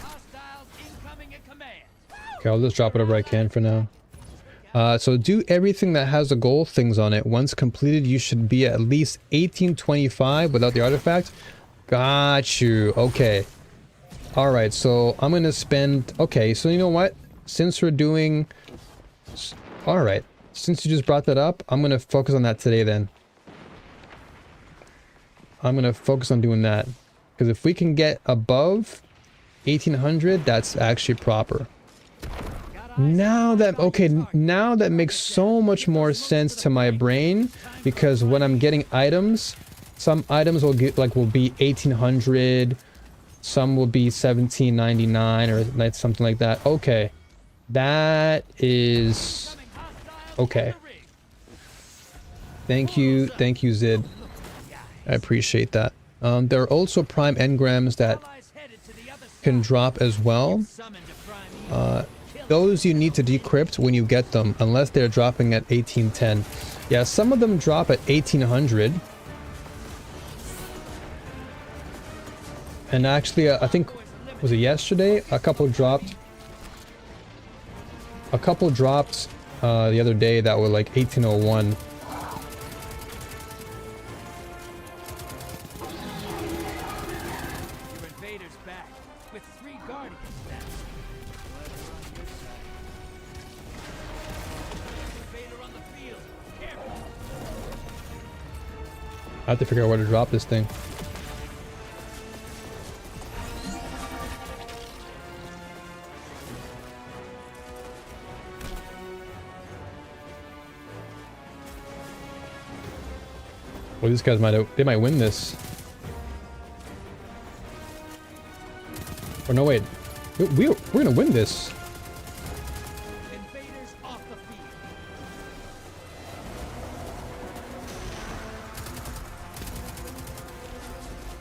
Hostiles incoming at command. Okay, I'll just drop whatever I can for now. So do everything that has the gold things on it. Once completed, you should be at least 1825 without the artifact. Got you. Okay. Alright, so I'm gonna spend... Okay, so you know what? Since we're doing... Alright. Since you just brought that up, I'm gonna focus on that today then. I'm gonna focus on doing that. Because if we can get above 1800, that's actually proper. Now that, okay, now that makes so much more sense to my brain, because when I'm getting items, some items will get, like, will be 1800, some will be 1799 or like something like that. Okay. That is okay. Thank you, Zid. I appreciate that. There are also prime engrams that can drop as well. Those you need to decrypt when you get them, unless they're dropping at 1810. Yeah, some of them drop at 1800. And actually, I think, was it yesterday? A couple dropped the other day that were like 1801. Your invaders back with 3 guardians now. Invader on the field. Careful. I have to figure out where to drop this thing. Well, these guys they might win this. Or no, wait. We're gonna win this. Invaders off the field.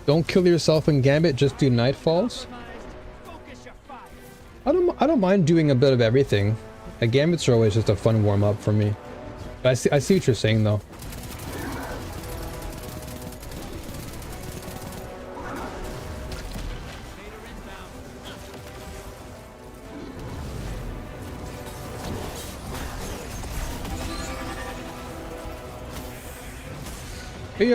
Don't kill yourself in Gambit, just do Nightfalls. Focus your fire. I don't mind doing a bit of everything. Gambits are always just a fun warm-up for me. But I see what you're saying though. Hey,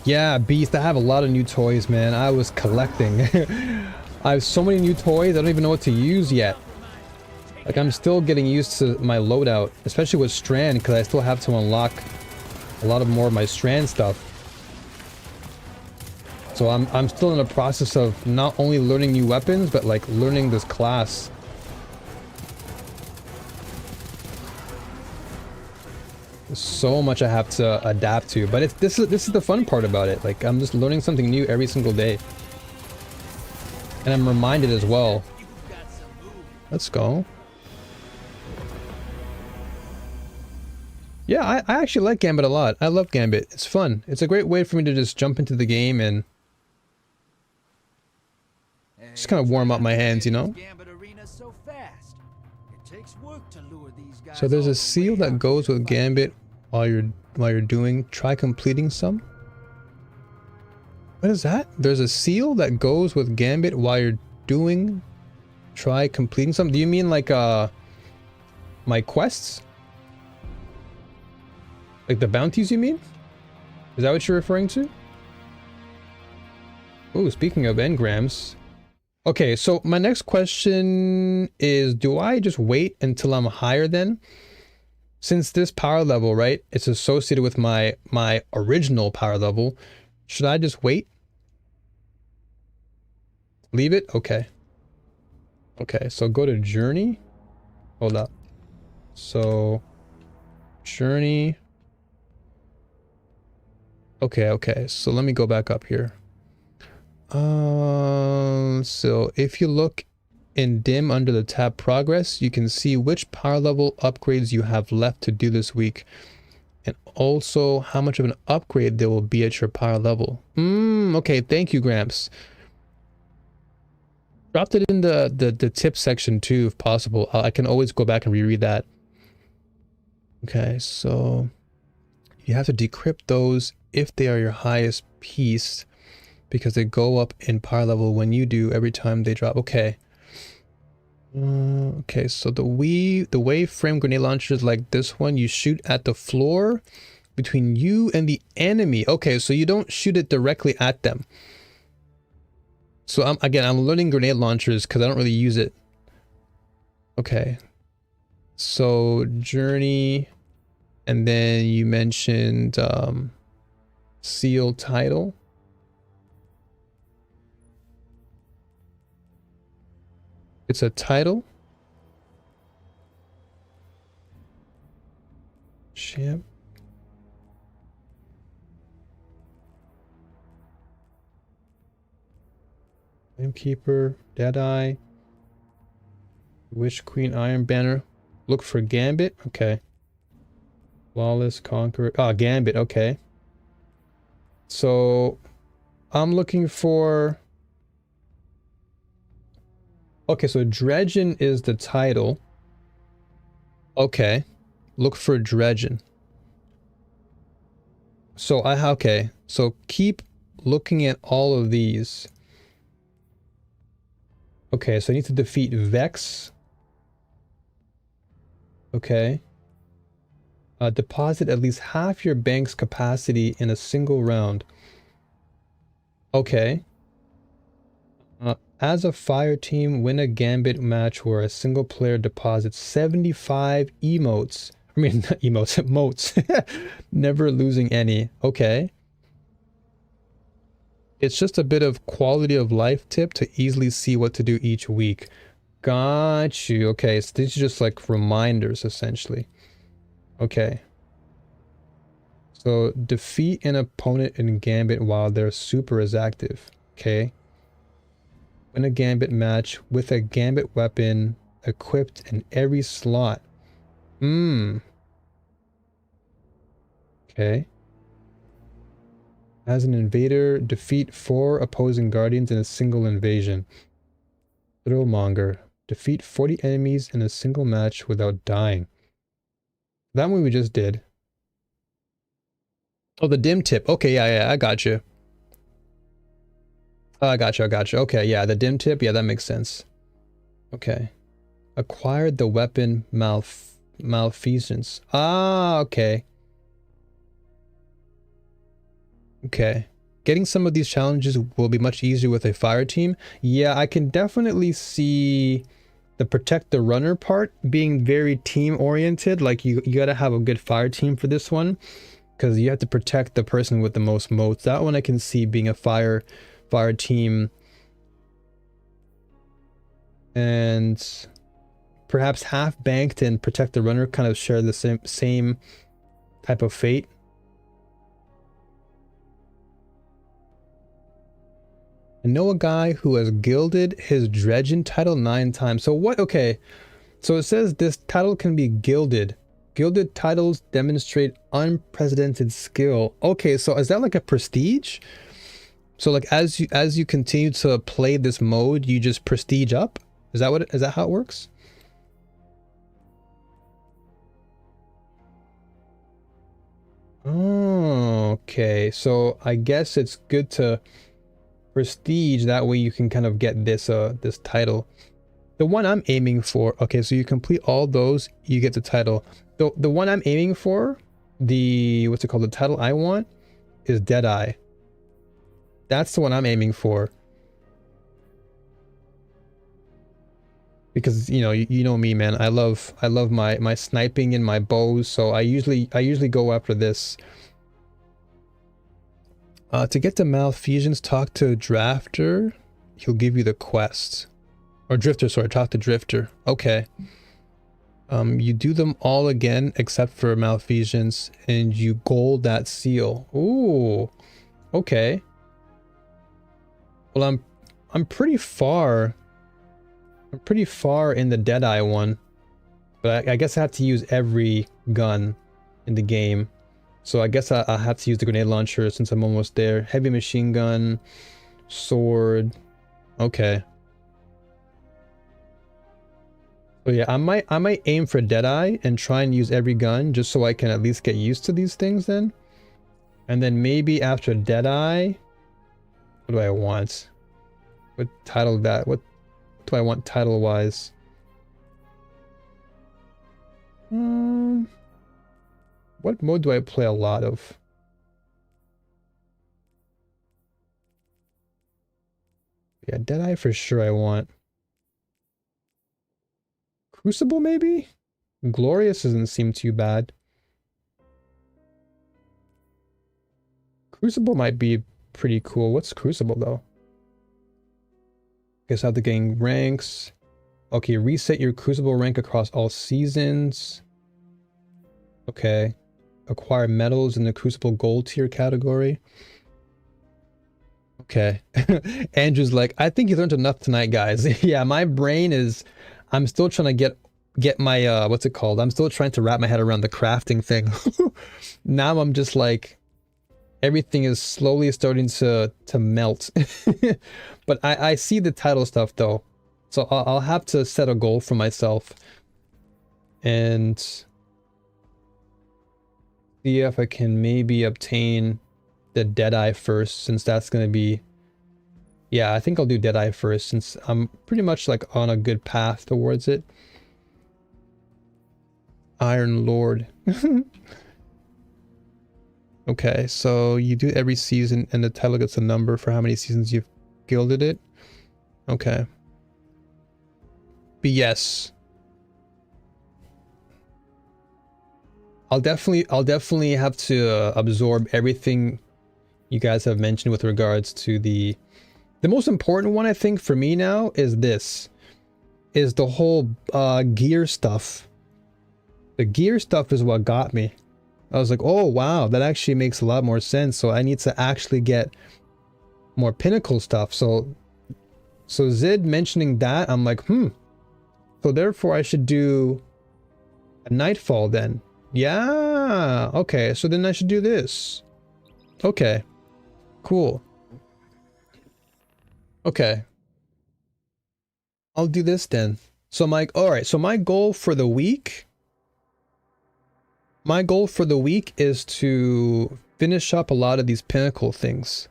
yeah, Beast, I have a lot of new toys, man. I was collecting. I have so many new toys, I don't even know what to use yet. Like, I'm still getting used to my loadout, especially with Strand, because I still have to unlock a lot of more of my strand stuff. So I'm still in the process of not only learning new weapons, but like learning this class. There's so much I have to adapt to, but this is the fun part about it. Like I'm just learning something new every single day. And I'm reminded as well. Let's go. Yeah, I actually like Gambit a lot. I love Gambit. It's fun. It's a great way for me to just jump into the game and just kind of warm up my hands, you know? So there's a seal that goes with Gambit while you're doing. Try completing some. What is that? There's a seal that goes with Gambit while you're doing. Try completing some. Do you mean like my quests? Like the bounties, you mean? Is that what you're referring to? Oh, speaking of engrams. Okay, so my next question is, do I just wait until I'm higher then? Since this power level, right, it's associated with my original power level, should I just wait? Leave it? Okay. Okay, so go to journey. Hold up. So journey. Okay, so let me go back up here. So if you look in dim under the tab progress, you can see which power level upgrades you have left to do this week, and also how much of an upgrade there will be at your power level. Okay, thank you, Gramps. Dropped it in the tip section too, if possible. I can always go back and reread that. Okay, so you have to decrypt those if they are your highest piece, because they go up in power level when you do every time they drop. Okay. Okay, so the way frame grenade launchers like this one, you shoot at the floor between you and the enemy. Okay, so you don't shoot it directly at them. So I'm learning grenade launchers because I don't really use it. Okay. So journey, and then you mentioned seal title. It's a title. Champ. Flamekeeper, Deadeye, Witch Queen, Iron Banner. Look for Gambit. Okay. Flawless Conqueror. Ah, Gambit. Okay. So I'm looking for. Okay, so Dredgen is the title. Okay. Look for Dredgen. So okay. So keep looking at all of these. Okay, so I need to defeat Vex. Okay. Deposit at least half your bank's capacity in a single round. Okay. As a fire team, win a Gambit match where a single player deposits 75 emotes. I mean, not emotes, motes. Never losing any. Okay. It's just a bit of quality of life tip to easily see what to do each week. Got you. Okay, so these are just like reminders, essentially. Okay. So defeat an opponent in Gambit while their super is active. Okay. Win a Gambit match with a Gambit weapon equipped in every slot. Okay. As an invader, defeat 4 opposing guardians in a single invasion. Thrillmonger. Defeat 40 enemies in a single match without dying. That one we just did. Oh, the dim tip. Okay, yeah, I got you. I got you. Okay, yeah, the dim tip. Yeah, that makes sense. Okay. Acquired the weapon malfeasance. Ah, okay. Okay. Getting some of these challenges will be much easier with a fire team. Yeah, I can definitely see the protect the runner part being very team oriented. Like you gotta have a good fire team for this one. because you have to protect the person with the most motes. That one I can see being a fire team. And perhaps half banked and protect the runner kind of share the same type of fate. I know a guy who has gilded his Dredgen title 9 times. So what? Okay. So it says this title can be gilded. Gilded titles demonstrate unprecedented skill. Okay, so is that like a prestige? So like as you continue to play this mode, you just prestige up? Is that how it works? Oh, okay. So I guess it's good to prestige, that way you can kind of get this this title. The one I'm aiming for, okay, so you complete all those, you get the title. The one I'm aiming for, the what's it called, the title I want is Deadeye. That's the one I'm aiming for. Because you know me, man. I love my sniping and my bows, so I usually go after this. To get to Malfeasance, talk to Drafter. He'll give you the quest. Or Drifter, sorry, talk to Drifter. Okay. You do them all again except for Malfeasance, and you gold that seal. Ooh. Okay. Well, I'm pretty far. I'm pretty far in the Deadeye one. But I guess I have to use every gun in the game. So I guess I'll have to use the grenade launcher since I'm almost there. Heavy machine gun, sword. Okay. So yeah, I might aim for Deadeye and try and use every gun just so I can at least get used to these things then. And then maybe after Deadeye, what do I want? What title that? What do I want title wise? What mode do I play a lot of? Yeah, Deadeye for sure I want. Crucible maybe? Glorious doesn't seem too bad. Crucible might be pretty cool. What's Crucible though? Guess I have to gain ranks. Okay, reset your Crucible rank across all seasons. Okay. Acquire medals in the Crucible Gold tier category. Okay. Andrew's like, I think you learned enough tonight, guys. Yeah, my brain is... I'm still trying to get my, what's it called? I'm still trying to wrap my head around the crafting thing. Now I'm just like... Everything is slowly starting to melt. But I see the title stuff, though. So I'll have to set a goal for myself. And... see if I can maybe obtain the Deadeye first, since that's going to be... Yeah, I think I'll do Deadeye first, since I'm pretty much like on a good path towards it. Iron Lord. Okay, so you do every season and the title gets a number for how many seasons you've gilded it. Okay. But yes. I'll definitely have to absorb everything you guys have mentioned with regards to the most important one, I think, for me now is this. Is the whole gear stuff. The gear stuff is what got me. I was like, oh wow, that actually makes a lot more sense. So I need to actually get more pinnacle stuff. So Zid mentioning that, I'm like, so therefore I should do a Nightfall then. Yeah, okay, so then I should do this. Okay, cool. Okay, I'll do this then. So alright, so my goal for the week is to finish up a lot of these pinnacle things.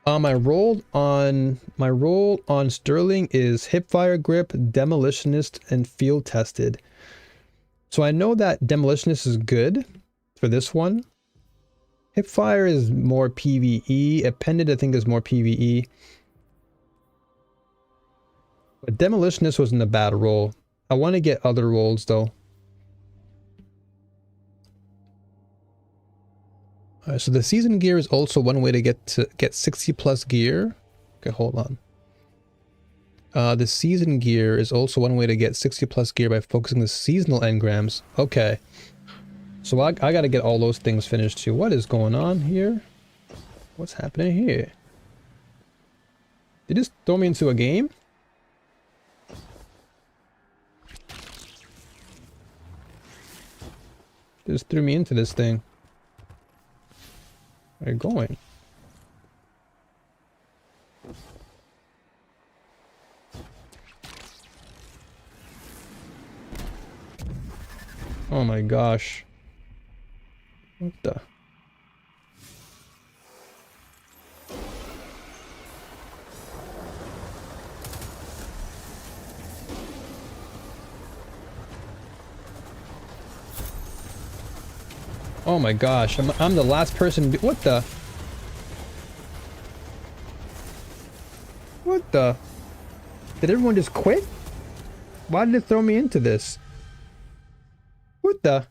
My role on Sterling is Hipfire Grip, Demolitionist, and Field Tested. So I know that Demolitionist is good for this one. Hipfire is more PvE. Appended, I think, is more PvE. But Demolitionist wasn't a bad role. I want to get other roles though. So the season gear is also one way to get 60 plus gear. Okay, hold on. The season gear is also one way to get 60 plus gear by focusing the seasonal engrams. Okay. So I gotta get all those things finished too. What is going on here? What's happening here? Did you just throw me into a game? They just threw me into this thing. Where are you going? Oh my gosh. What the? Oh my gosh, I'm the last person. What the? What the? Did everyone just quit? Why did it throw me into this? What the?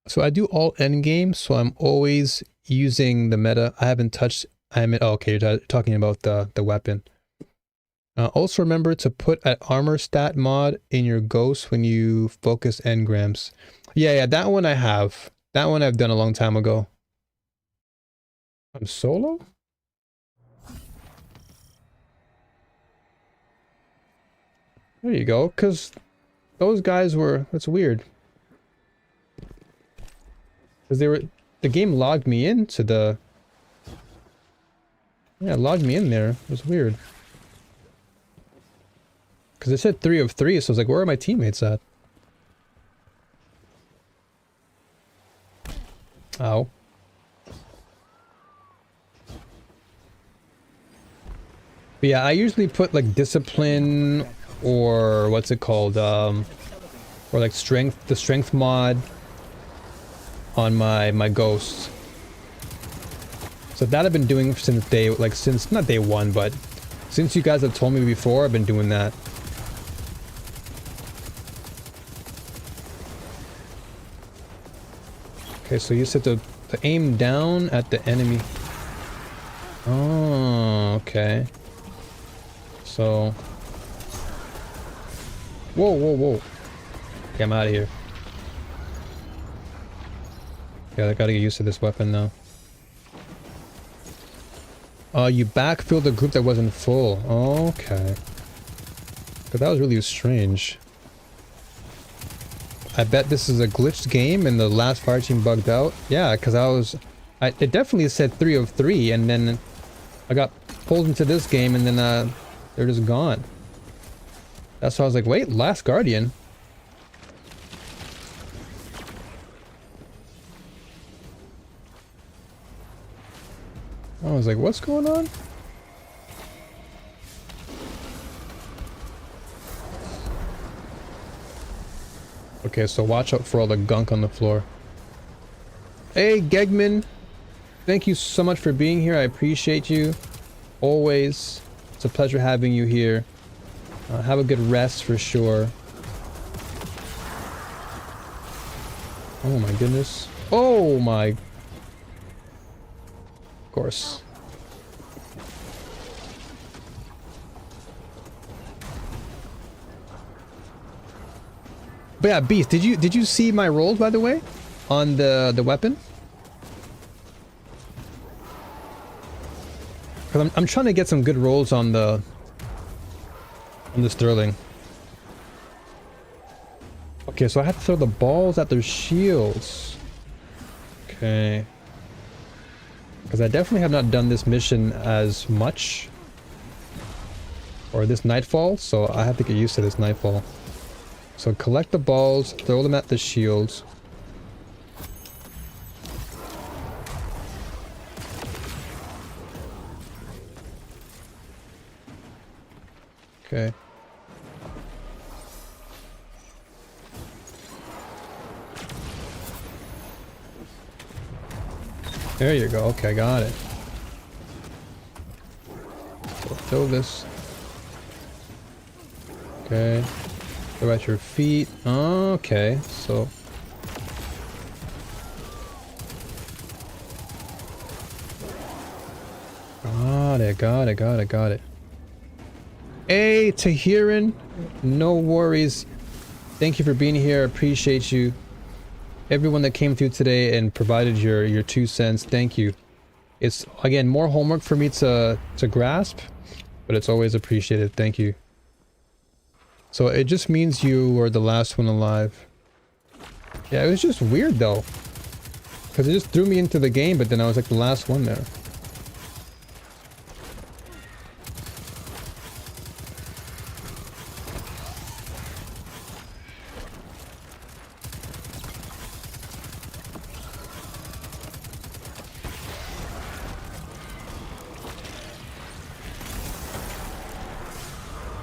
So I do all endgame, so I'm always using the meta. I haven't touched. Oh, okay, you're talking about the weapon. Also remember to put an armor stat mod in your ghost when you focus engrams. Yeah, that one I have. That one I've done a long time ago. I'm solo? There you go, because those guys were... That's weird. Because the game logged me into the... Yeah, it logged me in there. It was weird. Because it said 3 of 3, so I was like, where are my teammates at? Ow. But yeah, I usually put like discipline or what's it called? Or like strength, the strength mod on my ghosts. So that I've been doing since since not day one, but since you guys have told me before, I've been doing that. Okay, so you said to aim down at the enemy. Oh, okay. So... Whoa, whoa, whoa. Okay, I'm out of here. Yeah, I gotta get used to this weapon now. You backfilled a group that wasn't full. Okay. But that was really strange. I bet this is a glitched game and the last fire team bugged out. Yeah, because it definitely said 3 of 3 and then I got pulled into this game and then they're just gone. That's why I was like, wait, last guardian? I was like, what's going on? Okay, so watch out for all the gunk on the floor. Hey, Gegman. Thank you so much for being here. I appreciate you. Always. It's a pleasure having you here. Have a good rest for sure. Oh my goodness. Oh my... Of course. But yeah, Beast, did you see my rolls by the way? On the weapon? Cause I'm trying to get some good rolls on the Sterling. Okay, so I have to throw the balls at their shields. Okay. Because I definitely have not done this mission as much. Or this nightfall, so I have to get used to this nightfall. So collect the balls, throw them at the shields. Okay. There you go. Okay, got it. So throw this. Okay. Throw at your feet. Okay, so... Got it, got it, got it, got it. Hey, Tahiran, no worries. Thank you for being here. Appreciate you. Everyone that came through today and provided your 2 cents, thank you. It's, again, more homework for me to grasp, but it's always appreciated. Thank you. So it just means you were the last one alive. Yeah, it was just weird though, because it just threw me into the game, but then I was like the last one there.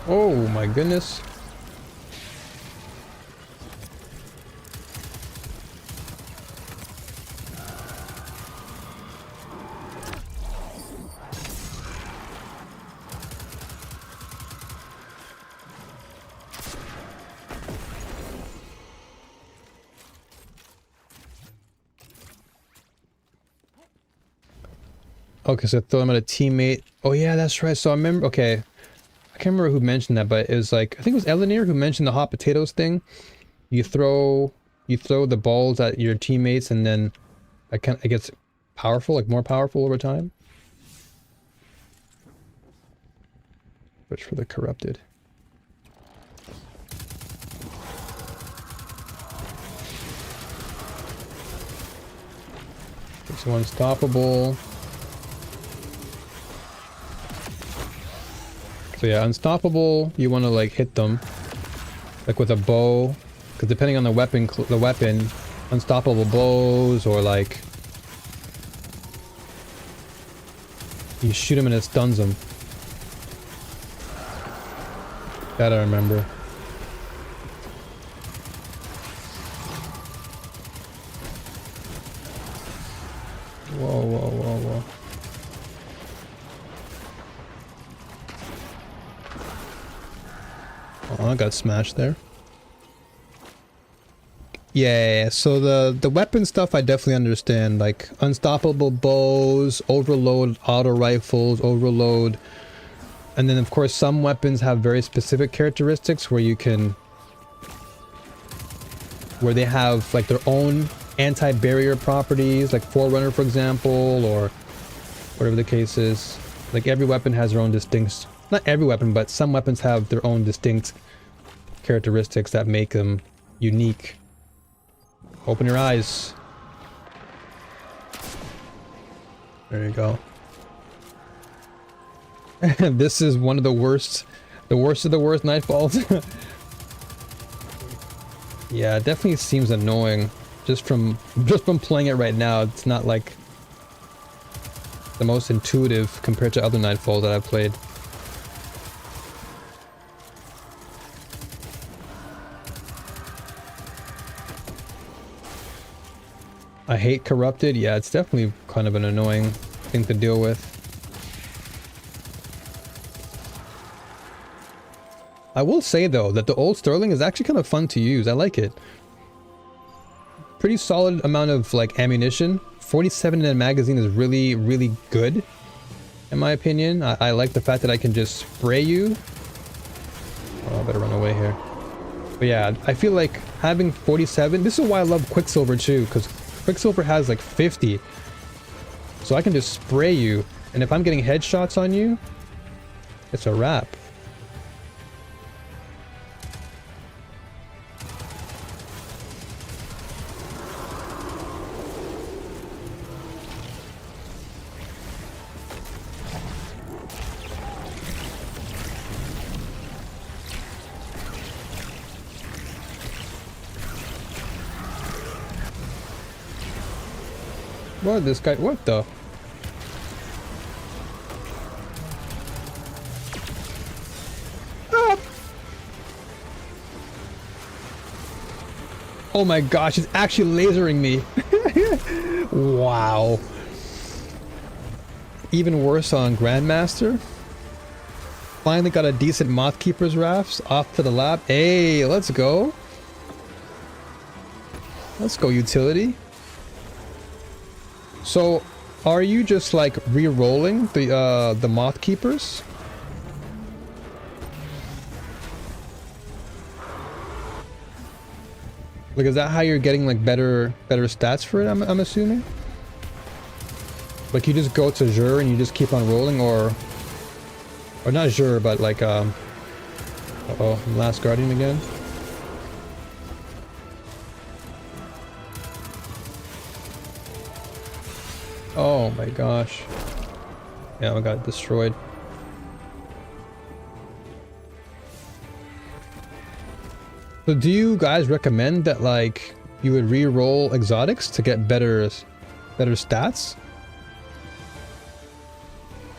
Oh my goodness. Okay, so throw him at a teammate. Oh yeah, that's right. So I remember, okay. I can't remember who mentioned that, but it was like, I think it was Elinir who mentioned the hot potatoes thing. You throw the balls at your teammates and then it gets powerful, like more powerful over time. Which for the corrupted. It's unstoppable. So yeah, unstoppable, you want to like hit them like with a bow, because depending on the weapon, unstoppable bows, or like you shoot them and it stuns them. That I remember. Whoa, whoa, whoa, whoa. Oh, I got smashed there. Yeah, so the weapon stuff I definitely understand, like unstoppable bows, overload auto rifles, overload, and then of course some weapons have very specific characteristics where they have like their own anti-barrier properties, like Forerunner for example, or whatever the case is. Like every weapon has their own distinct, not every weapon, but some weapons have their own distinct characteristics that make them unique. Open your eyes. There you go. This is one of the worst of the worst nightfalls. Yeah, it definitely seems annoying. Just from playing it right now, it's not like the most intuitive compared to other nightfalls that I've played. I hate corrupted. Yeah, it's definitely kind of an annoying thing to deal with. I will say though that the old Sterling is actually kind of fun to use. I like it. Pretty solid amount of like ammunition. 47 in a magazine is really, really good, in my opinion. I like the fact that I can just spray you. Oh, I better run away here. But yeah, I feel like having 47. This is why I love Quicksilver too, because Quicksilver has like 50. So I can just spray you, and if I'm getting headshots on you, it's a wrap. What this guy? What the? Ah! Oh my gosh, it's actually lasering me. Wow. Even worse on Grandmaster. Finally got a decent Mothkeeper's Rafts off to the lab. Hey, let's go. Let's go, utility. So, Are you just like re-rolling the moth keepers? Like, is that how you're getting like better stats for it? I'm assuming. Like you just go to Jur and you just keep on rolling, or not Jur, but like uh-oh, Last Guardian again. Oh my gosh. Yeah, I got destroyed. So do you guys recommend that like you would re-roll exotics to get better stats?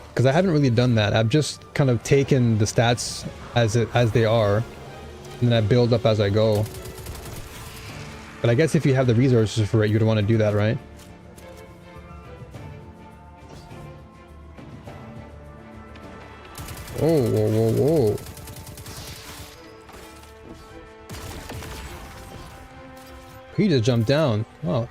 Because I haven't really done that. I've just kind of taken the stats as they are, and then I build up as I go. But I guess if you have the resources for it, you'd want to do that, right? Oh, whoa, whoa, whoa. He just jumped down. Wow.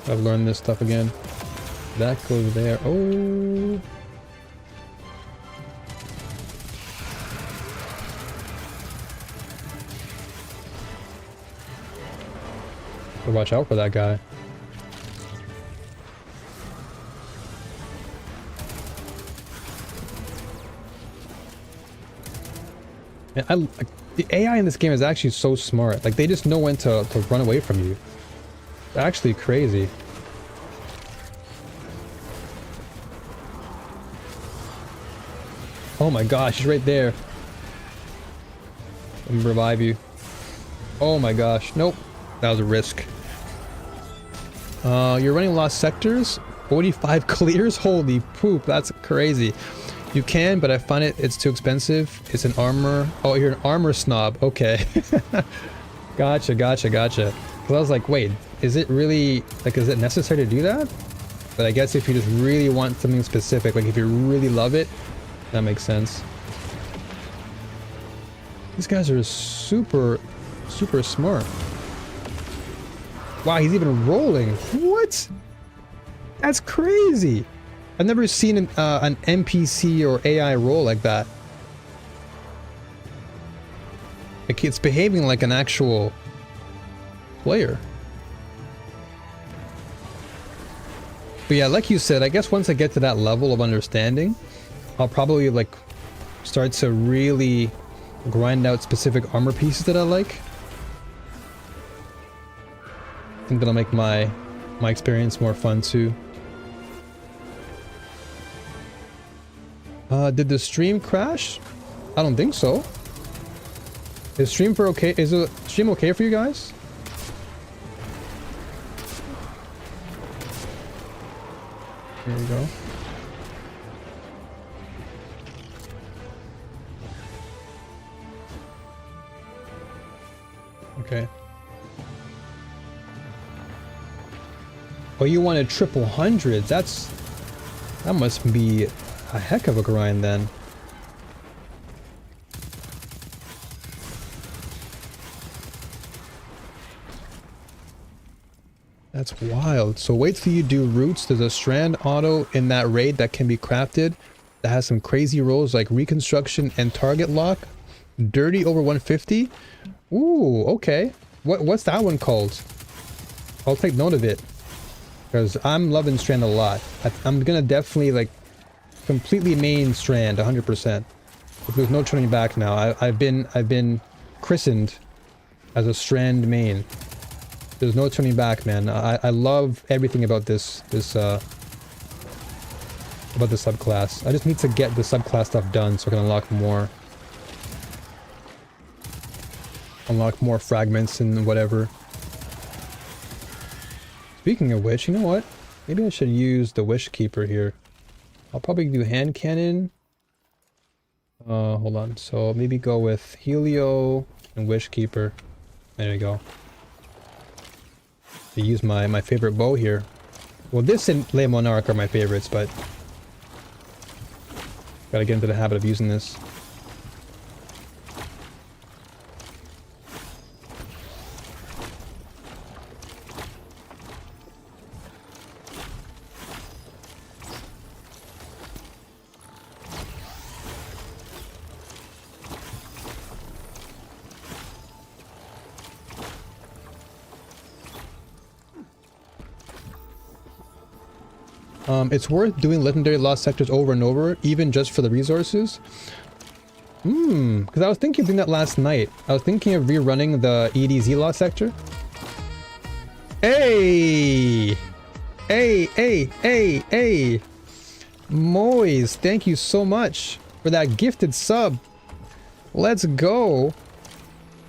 I've learned this stuff again. That goes there. Oh. Watch out for that guy. And the AI in this game is actually so smart. Like, they just know when to run away from you. They're actually crazy. Oh my gosh, he's right there. Let me revive you. Oh my gosh, nope. That was a risk. You're running lost sectors? 45 clears? Holy poop, that's crazy. You can, but I find it's too expensive. It's an armor. Oh, you're an armor snob. Okay. Gotcha. Because I was like, wait, is it really, like, is it necessary to do that? But I guess if you just really want something specific, like if you really love it, that makes sense. These guys are super smart. Wow, he's even rolling. What? That's crazy. I've never seen an NPC or AI roll like that. Like, it's behaving like an actual player. But yeah, like you said, I guess once I get to that level of understanding, I'll probably like start to really grind out specific armor pieces that I like. I think that'll make my experience more fun too. Did the stream crash? I don't think so. Is stream okay for you guys? There we go. Okay. Oh, you wanted triple hundreds? That must be a heck of a grind then. That's wild. So wait till you do roots. There's a strand auto in that raid that can be crafted that has some crazy rolls like reconstruction and target lock. Dirty over 150. Ooh, okay. What's that one called? I'll take note of it, because I'm loving strand a lot. I'm gonna definitely like completely main strand 100%. There's no turning back now. I've been christened as a strand main. There's no turning back, man. I love everything about this subclass. I just need to get the subclass stuff done so I can unlock more fragments and whatever. Speaking of which, you know what? Maybe I should use the Wish Keeper here. I'll probably do hand cannon. Hold on. So maybe go with Helio and Wish Keeper. There we go. I use my favorite bow here. Well, this and Le Monarch are my favorites, but gotta get into the habit of using this. It's worth doing legendary lost sectors over and over, even just for the resources. Because I was thinking of doing that last night. I was thinking of rerunning the EDZ lost sector. Hey! Hey, hey, hey, hey! Moise, thank you so much for that gifted sub. Let's go.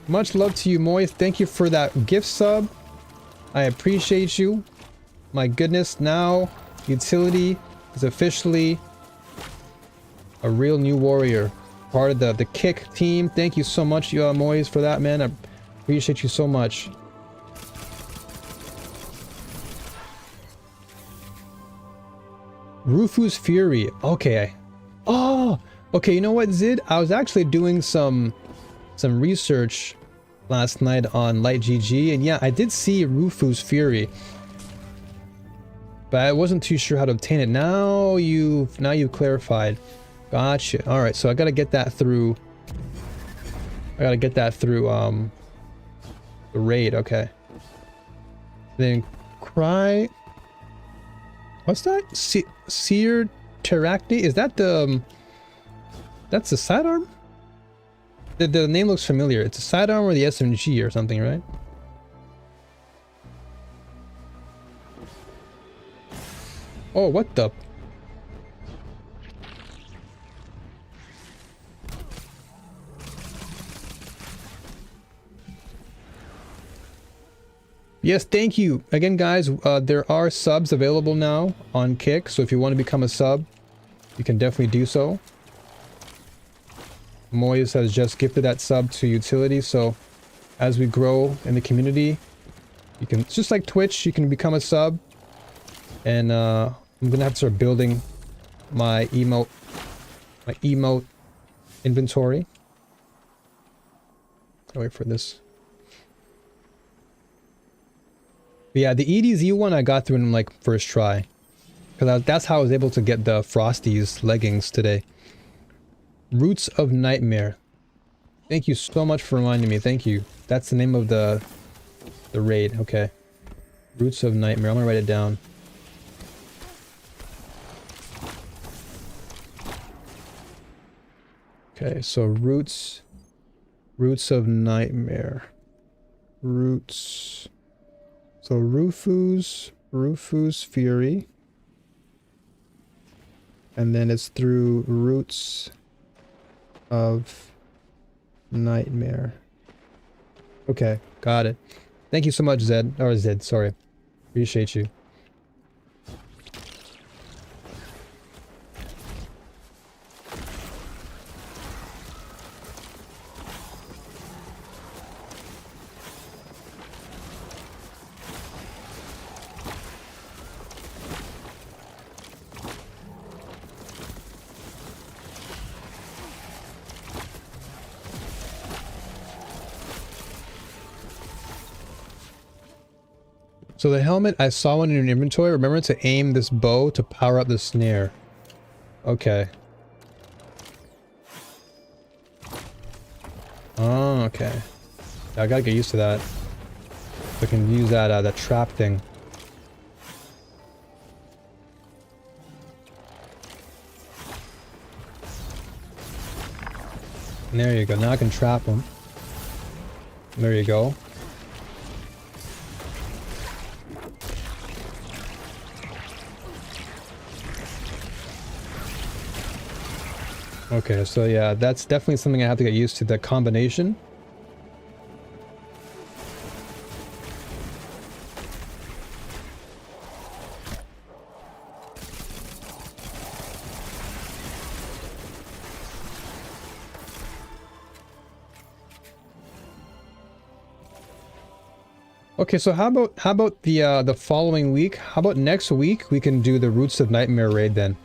Much love to you, Moise. Thank you for that gift sub. I appreciate you. My goodness, now Utility is officially a real new warrior. Part of the Kick team. Thank you so much, Moise, for that, man. I appreciate you so much. Rufus Fury. Okay. Oh! Okay, you know what, Zid? I was actually doing some research last night on Light GG, and yeah, I did see Rufus Fury. But I wasn't too sure how to obtain it. Now you've clarified. Gotcha. Alright, so I gotta get that through. The raid, okay. Then cry. What's that? Seer Terracne? Is that the that's the sidearm? The name looks familiar. It's a sidearm or the SMG or something, right? Oh, what the? Yes, thank you. Again, guys, there are subs available now on Kick, so if you want to become a sub, you can definitely do so. Moise has just gifted that sub to Utility, so as we grow in the community, you can, just like Twitch, you can become a sub. And I'm gonna have to start building my emote inventory. I'll wait for this. But yeah, the EDZ one I got through in like first try, because that's how I was able to get the Frosty's leggings today. Roots of Nightmare. Thank you so much for reminding me. Thank you. That's the name of the raid. Okay. Roots of Nightmare. I'm gonna write it down. Okay, so roots of Nightmare. Roots. So Rufus Fury. And then it's through Roots of Nightmare. Okay, got it. Thank you so much, Zed. Or Zed, sorry. Appreciate you. So the helmet, I saw one in your inventory. Remember to aim this bow to power up the snare. Okay. Oh, okay. I gotta get used to that. I can use that that trap thing. And there you go. Now I can trap them. There you go. Okay, so yeah, that's definitely something I have to get used to, the combination. Okay, so how about the following week? How about next week we can do the Roots of Nightmare raid then?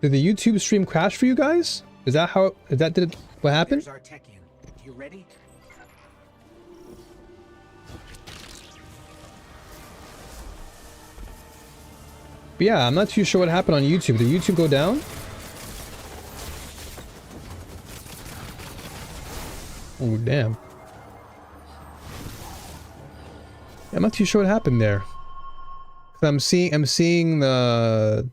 Did the YouTube stream crash for you guys? Is that how? What happened? There's our tech in. You ready? But yeah, I'm not too sure what happened on YouTube. Did YouTube go down? Oh damn. I'm not too sure what happened there. 'Cause I'm seeing the...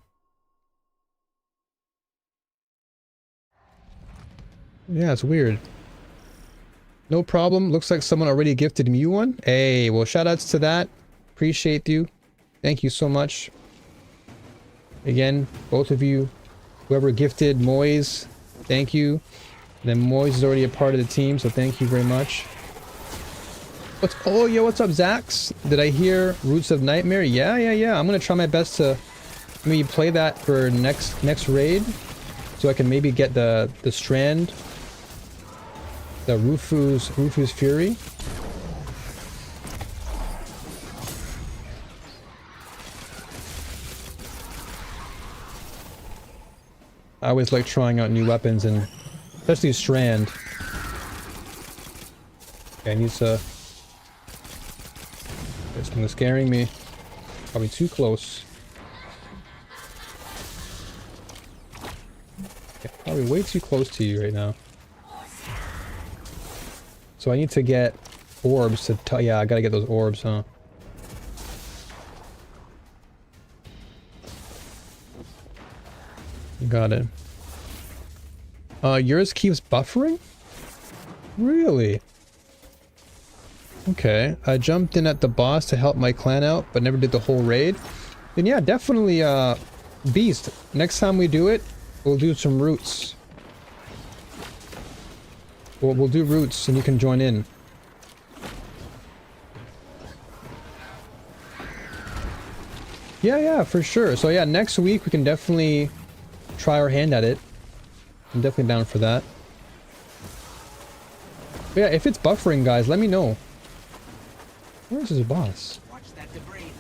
Yeah, it's weird. No problem. Looks like someone already gifted me one. Hey, well, shoutouts to that. Appreciate you. Thank you so much. Again, both of you. Whoever gifted Moise, thank you. And then Moise is already a part of the team, so thank you very much. Oh, yo, what's up, Zax? Did I hear Roots of Nightmare? Yeah. I'm gonna try my best to maybe play that for next raid, so I can maybe get the Strand, the Rufu's Fury. I always like trying out new weapons, and especially Strand. Okay, I need to... This thing is scaring me. Probably too close. Okay, probably way too close to you right now. So I need to get orbs to tell... Yeah, I gotta get those orbs, huh? You got it. Yours keeps buffering? Really? Okay, I jumped in at the boss to help my clan out, but never did the whole raid. Then yeah, definitely, Beast. Next time we do it, we'll do some roots. We'll do roots and you can join in. Yeah, for sure. So yeah, next week we can definitely try our hand at it. I'm definitely down for that. But yeah, if it's buffering, guys, let me know. Where's his boss? Watch that debris.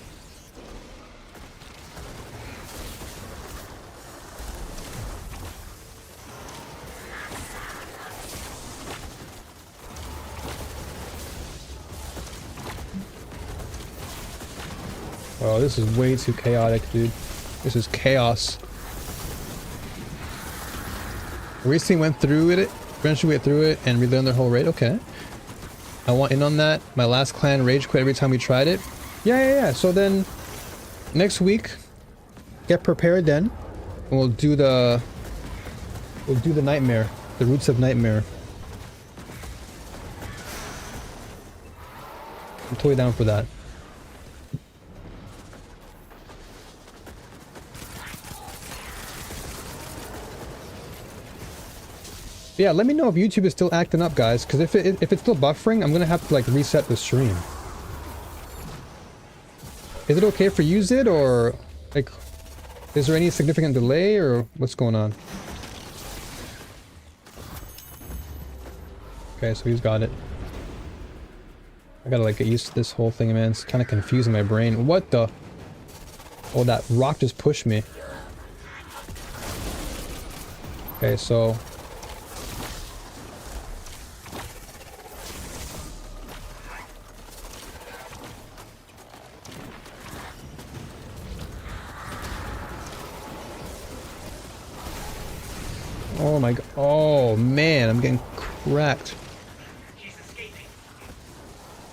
Oh, this is way too chaotic, dude. This is chaos. Recently went through it, eventually went through it and relearned their whole raid. Okay. I want in on that. My last clan rage quit every time we tried it. Yeah. So then, next week, get prepared then, and we'll do the nightmare, the Roots of Nightmare. I'm totally down for that. Yeah, let me know if YouTube is still acting up, guys, because if it's still buffering, I'm gonna have to like reset the stream. Is it okay for you, Zid, or like, is there any significant delay, or what's going on? Okay, so he's got it. I gotta like get used to this whole thing, man. It's kind of confusing my brain. What the? Oh, that rock just pushed me. Okay, so... Oh my god. Oh man, I'm getting cracked.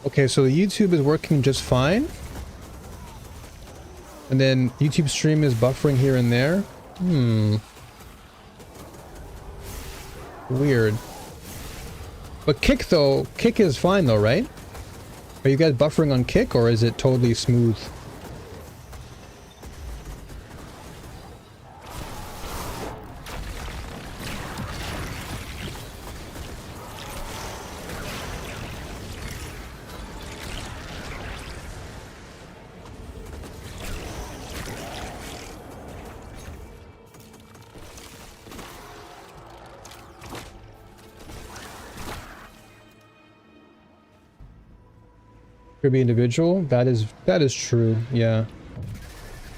Okay, so the YouTube is working just fine. And then YouTube stream is buffering here and there. Weird. But Kick though, Kick is fine though, right? Are you guys buffering on Kick or is it totally smooth? Could be individual. That is true. Yeah.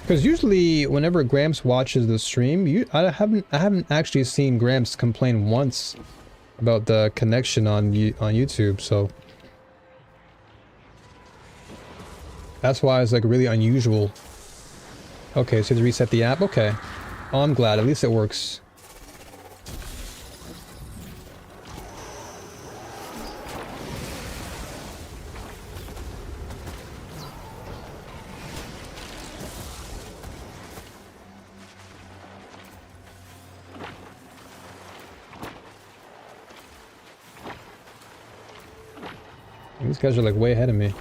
Because usually, whenever Gramps watches the stream, I haven't actually seen Gramps complain once about the connection on YouTube. So that's why it's like really unusual. Okay, so to reset the app. Okay. Oh, I'm glad. At least it works. These guys are like way ahead of me.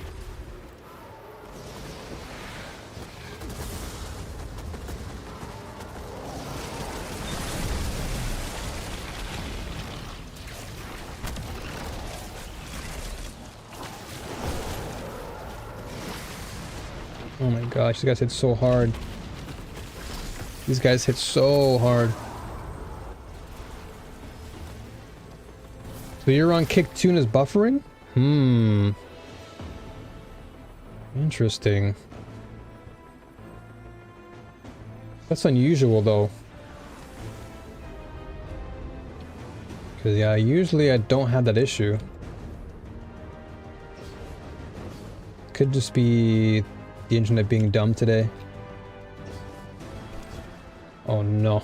Oh my gosh, these guys hit so hard. These guys hit so hard. So you're on kick 2 and is buffering? Interesting. That's unusual though. Because yeah, usually I don't have that issue. Could just be the internet being dumb today. Oh no.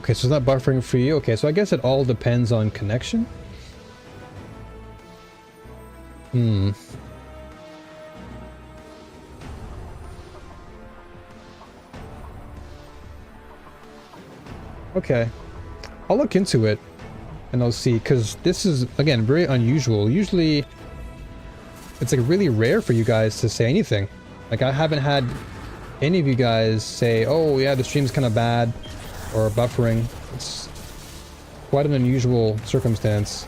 Okay, so it's not buffering for you. Okay, so I guess it all depends on connection. Okay. I'll look into it and I'll see, because this is, again, very unusual. Usually, it's like really rare for you guys to say anything. Like, I haven't had any of you guys say, oh yeah, the stream's kind of bad, or buffering. It's quite an unusual circumstance.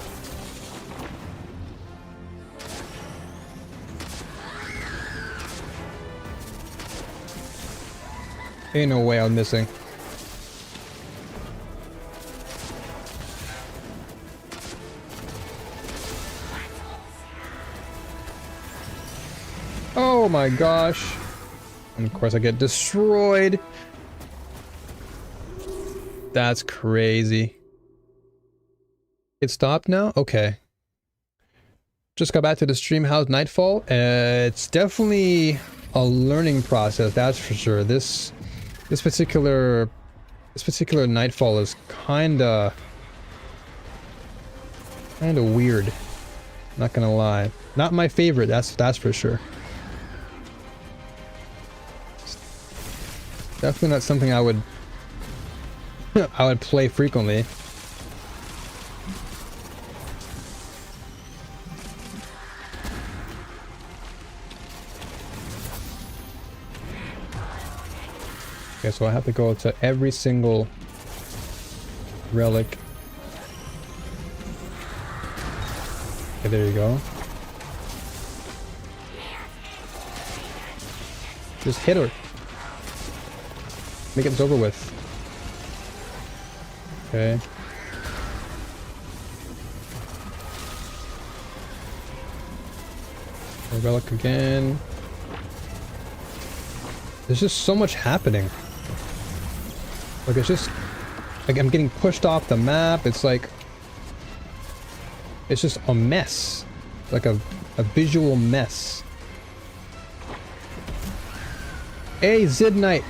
Ain't no way I'm missing. Oh my gosh. And of course I get destroyed. That's crazy. It stopped now? Okay. Just got back to the stream. How's Nightfall? It's definitely a learning process, that's for sure. This particular Nightfall is kinda weird. Not gonna lie. Not my favorite, that's for sure. Definitely not something I would play frequently. Okay, so I have to go to every single relic. Okay, there you go. Just hit her. Make it over with. Okay. A relic again. There's just so much happening. Like, it's just like I'm getting pushed off the map. It's like it's just a mess. Like a visual mess. Hey, Zidnite.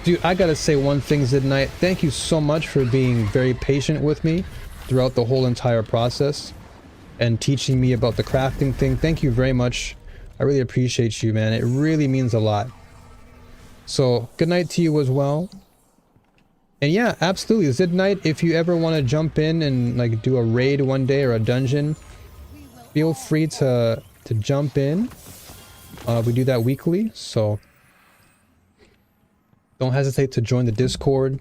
Dude, I gotta say one thing, Zidnite. Thank you so much for being very patient with me throughout the whole entire process and teaching me about the crafting thing. Thank you very much. I really appreciate you, man. It really means a lot. So, good night to you as well. And yeah, absolutely, Zidnite, if you ever want to jump in and like do a raid one day or a dungeon, feel free to jump in. We do that weekly, so don't hesitate to join the Discord.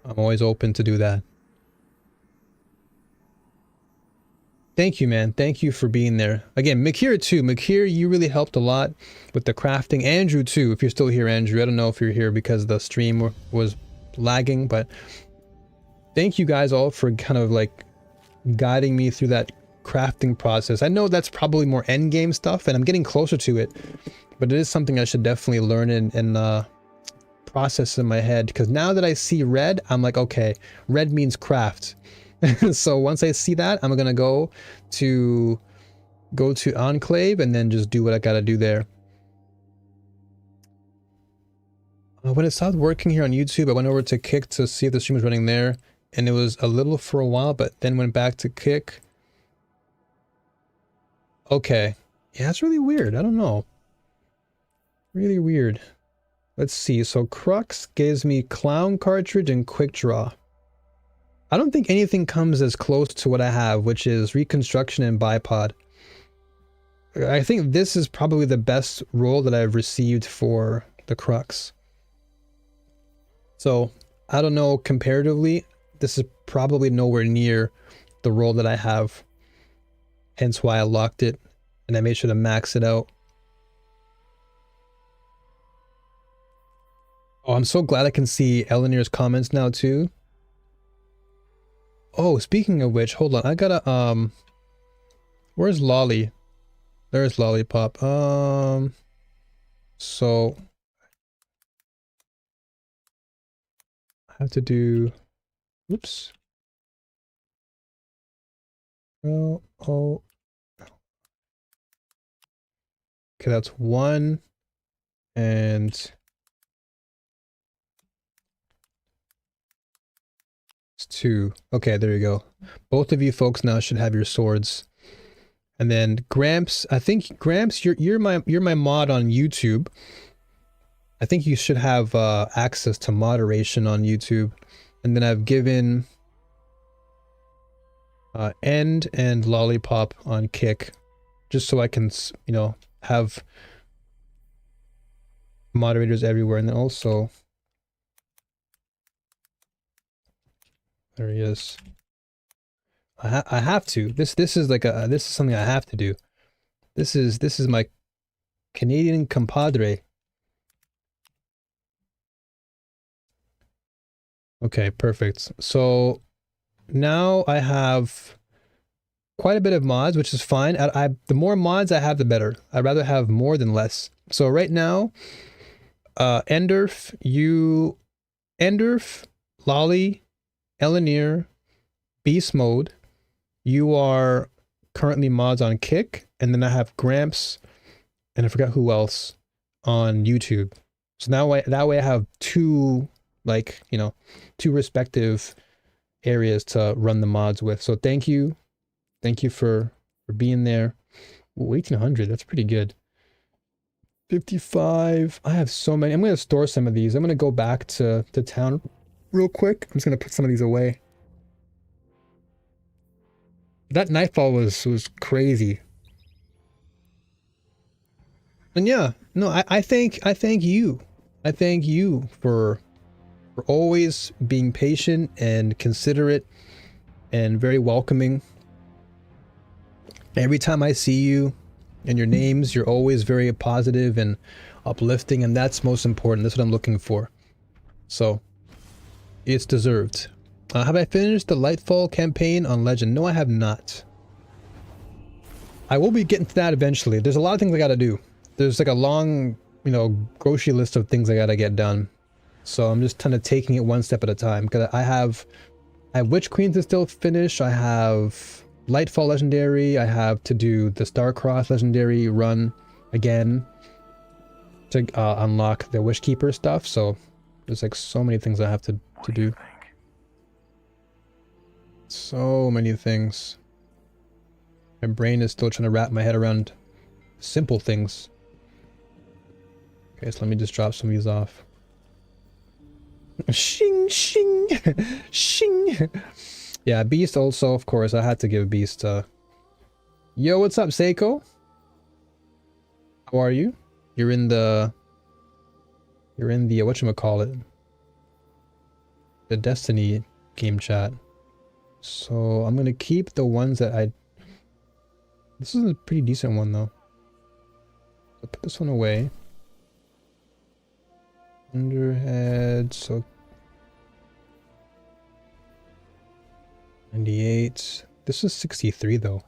I'm always open to do that. Thank you, man. Thank you for being there. Again, Makir too. Makir, you really helped a lot with the crafting. Andrew too, if you're still here, Andrew. I don't know if you're here because the stream was lagging, but thank you guys all for kind of like guiding me through that crafting process. I know that's probably more end game stuff and I'm getting closer to it, but it is something I should definitely learn and process in my head, because now that I see red, I'm like, okay, red means craft. So once I see that, I'm gonna go to Enclave and then just do what I gotta do there. When it stopped working here on YouTube, I went over to Kick to see if the stream was running there, and it was a little for a while, but then went back to Kick. Okay. Yeah, it's really weird. I don't know. Really weird. Let's see. So Crux gives me Clown Cartridge and Quick Draw. I don't think anything comes as close to what I have, which is Reconstruction and Bipod. I think this is probably the best roll that I've received for the Crux. So, I don't know, comparatively, this is probably nowhere near the roll that I have. Hence why I locked it, and I made sure to max it out. Oh, I'm so glad I can see Eleanor's comments now too. Oh, speaking of which, hold on, I gotta, where's Lolly? There's Lollipop. So I have to do, oops. Oh, oh. Okay, that's one, and it's two. Okay, there you go. Both of you folks now should have your swords. And then Gramps, I think Gramps, you're my mod on YouTube. I think you should have access to moderation on YouTube. And then I've given End and Lollipop on Kick, just so I can, you know, have moderators everywhere. And then also, there he is. I have to. This is like this is something I have to do. This is my Canadian compadre. Okay, perfect. So now I have quite a bit of mods, which is fine. The more mods I have, the better. I'd rather have more than less. So right now, Enderf, Lolly, Eleanor, Beast Mode, you are currently mods on Kick, and then I have Gramps, and I forgot who else on YouTube. So that way I have two, like, you know, two respective areas to run the mods with. So thank you for being there. Ooh, 1800, that's pretty good. 55. I have so many. I'm gonna store some of these. I'm gonna go back to town real quick. I'm just gonna put some of these away. That nightfall was crazy. And yeah, no, I thank you. I thank you for always being patient and considerate and very welcoming. Every time I see you and your names, you're always very positive and uplifting, and that's most important. That's what I'm looking for. So, it's deserved. Have I finished the Lightfall campaign on Legend? No, I have not. I will be getting to that eventually. There's a lot of things I gotta do. There's like a long, you know, grocery list of things I gotta get done. So I'm just kind of taking it one step at a time. Because I have Witch Queen to still finish. I have Lightfall Legendary. I have to do the Starcross Legendary run again to unlock the Wishkeeper stuff. So there's like so many things I have to do. So many things. My brain is still trying to wrap my head around simple things. Okay, so let me just drop some of these off. Shing, shing, shing. Yeah, Beast also, of course. I had to give Beast Yo, what's up, Seiko? How are you? You're in the whatchamacallit? The Destiny game chat. So I'm gonna keep the ones that this is a pretty decent one though. I'll put this one away. Underhead, so 98. This is 63 though.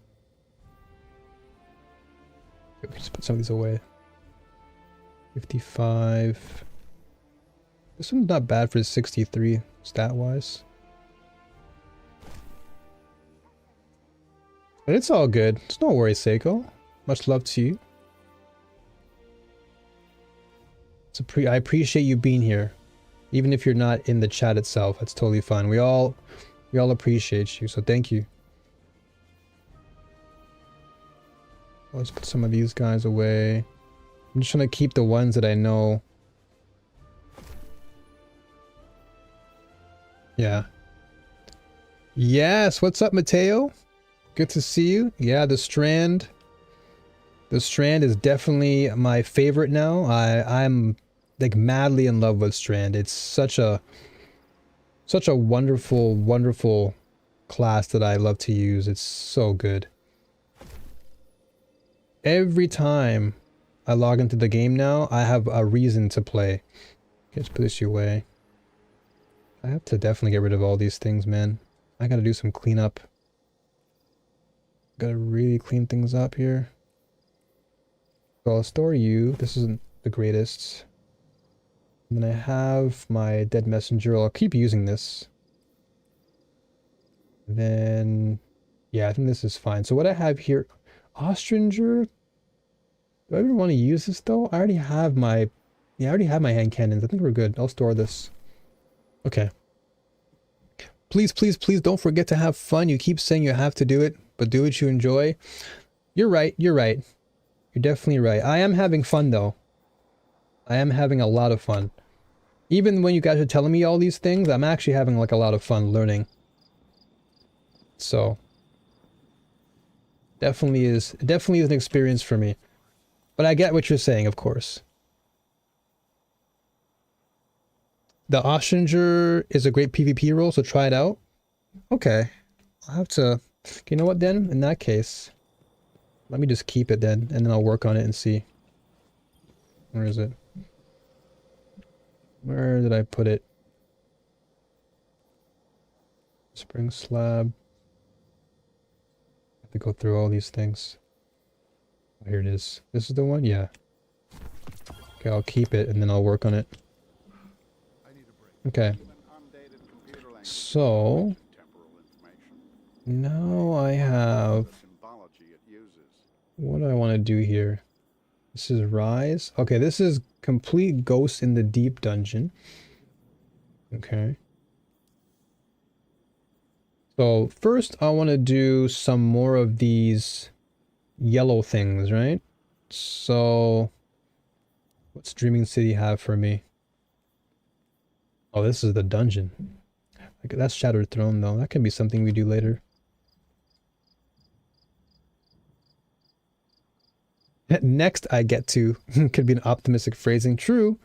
Okay, just put some of these away. 55. This one's not bad for 63 stat wise. But it's all good. It's no worries, Seiko. Much love to you. I appreciate you being here. Even if you're not in the chat itself, that's totally fine. We all appreciate you, so thank you. Let's put some of these guys away. I'm just trying to keep the ones that I know Yeah. Yes, what's up, Mateo? Good to see you. Yeah, the Strand. The Strand is definitely my favorite now. I'm like madly in love with Strand. It's such a wonderful, wonderful class that I love to use. It's so good. Every time I log into the game now, I have a reason to play. Okay, let's put this away. I have to definitely get rid of all these things, man. I gotta do some cleanup. Gotta really clean things up here. So I'll store you. This isn't the greatest. And then I have my dead messenger. I'll keep using this. And then, yeah, I think this is fine. So what I have here, Ostringer. Do I even want to use this though? I already have my, yeah, I already have my hand cannons. I think we're good. I'll store this. Okay. Please, please, please don't forget to have fun. You keep saying you have to do it, but do what you enjoy. You're right. You're right. You're definitely right. I am having fun though. I am having a lot of fun. Even when you guys are telling me all these things, I'm actually having like a lot of fun learning. So definitely is an experience for me. But I get what you're saying, of course. The Ostringer is a great PvP role, so try it out. Okay. I'll have to... You know what then? In that case, let me just keep it then, and then I'll work on it and see. Where is it? Where did I put it? Spring slab. I have to go through all these things. Oh, here it is. This is the one? Yeah. Okay, I'll keep it and then I'll work on it. Okay. So now I have... What do I want to do here? This is Rise. Okay, this is complete Ghost in the Deep dungeon. Okay. So first I want to do some more of these yellow things, right? So what's Dreaming City have for me? Oh, this is the dungeon. Like, that's Shattered Throne though. That can be something we do later. Next I get to could be an optimistic phrasing. True.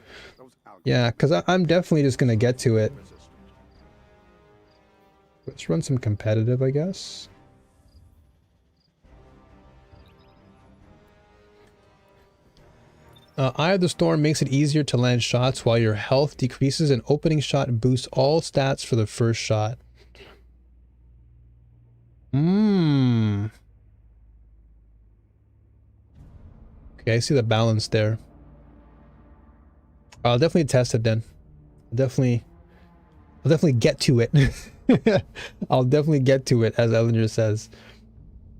Yeah, because I'm definitely just gonna get to it. Let's run some competitive, I guess. Eye of the Storm makes it easier to land shots while your health decreases, and opening shot boosts all stats for the first shot. Okay, I see the balance there. I'll definitely test it then. I'll definitely get to it. I'll definitely get to it, as Ellinger says.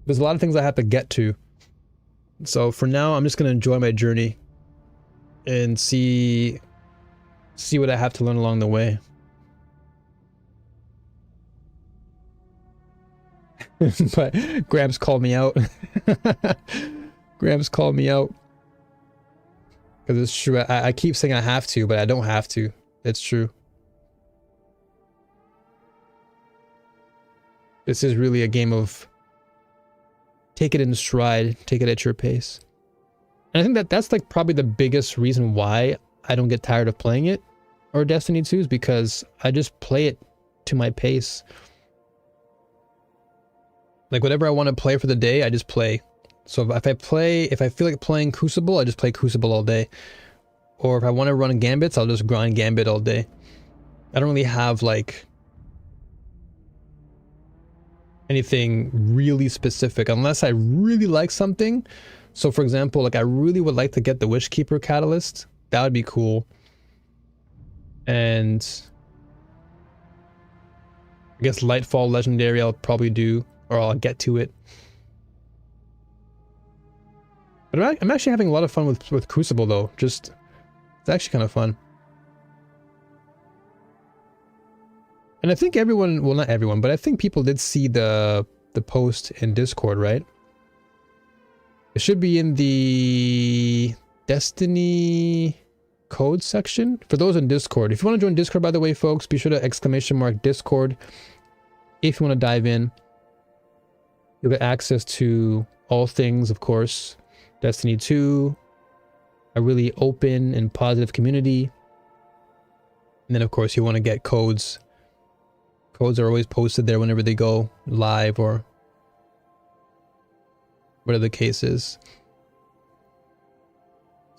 There's a lot of things I have to get to. So for now, I'm just going to enjoy my journey and see what I have to learn along the way. But Gramps called me out. Gramps called me out. Because it's true. I keep saying I have to, but I don't have to. It's true. This is really a game of take it in stride, take it at your pace. And I think that's like probably the biggest reason why I don't get tired of playing it, or Destiny 2, is because I just play it to my pace. Like whatever I want to play for the day, I just play. So if I feel like playing Crucible, I just play Crucible all day. Or if I want to run Gambits, I'll just grind Gambit all day. I don't really have like anything really specific unless I really like something. So for example, like I really would like to get the Wishkeeper Catalyst. That would be cool. And I guess Lightfall Legendary I'll probably do, or I'll get to it. But I'm actually having a lot of fun with Crucible though. Just, it's actually kind of fun. And I think everyone, well not everyone, but I think people did see the post in Discord, right? It should be in the Destiny code section for those in Discord. If you want to join Discord, by the way, folks, be sure to !Discord if you want to dive in. You'll get access to all things, of course. Destiny 2, a really open and positive community. And then, of course, you want to get codes. Codes are always posted there whenever they go live or whatever the case is.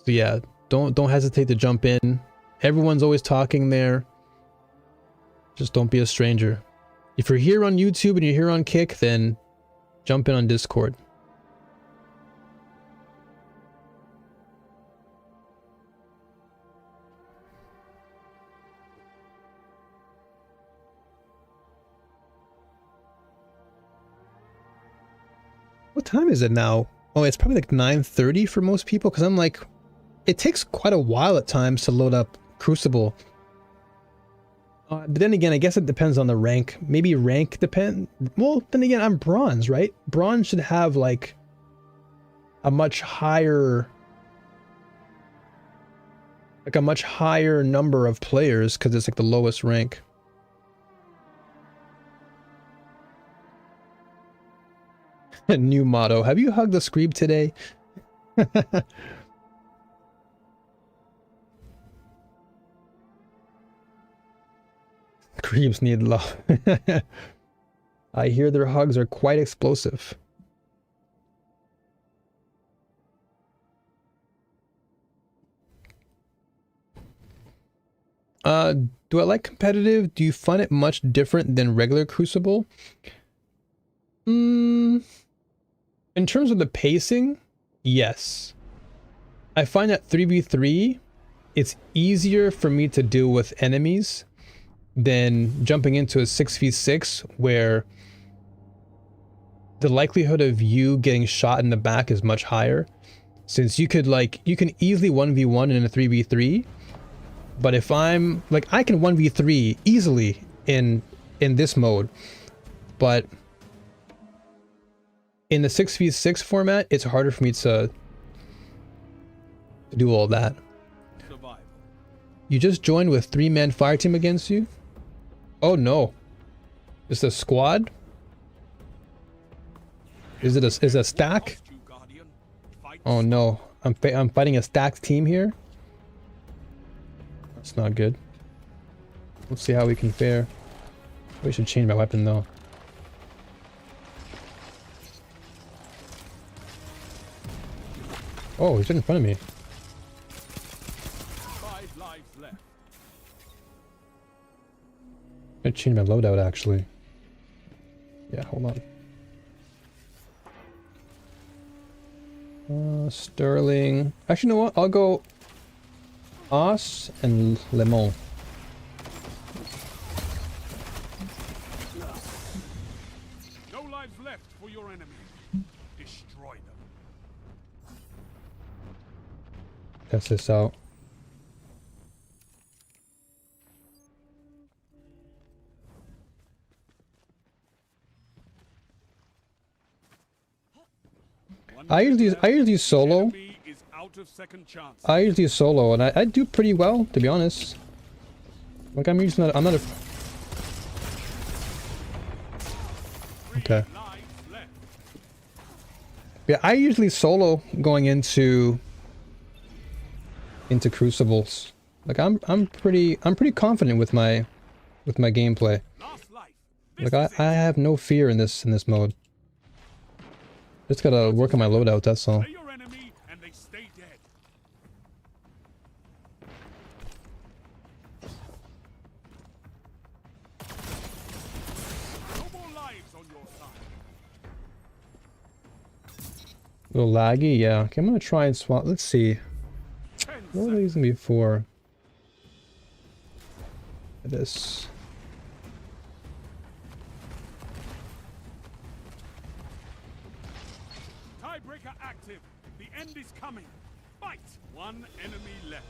So yeah, don't hesitate to jump in. Everyone's always talking there. Just don't be a stranger. If you're here on YouTube and you're here on Kick, then jump in on Discord. What time is it now? Oh, it's probably like 9:30 for most people, because I'm like, it takes quite a while at times to load up Crucible. But then again, I guess it depends on the rank. Maybe rank depend. Well, then again, I'm bronze, right? Bronze should have like a much higher, number of players because it's like the lowest rank. New motto: have you hugged the Screeb today? Screebs need love. I hear their hugs are quite explosive. Do I like competitive? Do you find it much different than regular Crucible? In terms of the pacing, yes. I find that 3v3, it's easier for me to deal with enemies than jumping into a 6v6 where the likelihood of you getting shot in the back is much higher. Since you can easily 1v1 in a 3v3, but if I'm like, I can 1v3 easily in this mode, but in the 6v6 format, it's harder for me to do all that. Survival. You just joined with 3-man fire team against you? Oh no. Is it a squad? Is it a stack? Oh no. I'm fighting a stacked team here? That's not good. Let's see how we can fare. We should change my weapon though. Oh, he's right in front of me. 5 lives left. I changed my loadout actually. Yeah, hold on. Sterling. Actually, you know what? I'll go Os and Lemon. No lives left for your enemy. Destroy them. Test this out. I usually solo. I usually solo, and I do pretty well, to be honest. Like I'm not a. Okay. Yeah, I usually solo going into Crucibles. Like I'm pretty confident with my gameplay. Like I have no fear in this mode. Just gotta work on my loadout, that's all. A little laggy, yeah. Okay, I'm gonna try and swap. Let's see. What were I using before? This. Tiebreaker active. The end is coming. Fight. One enemy left.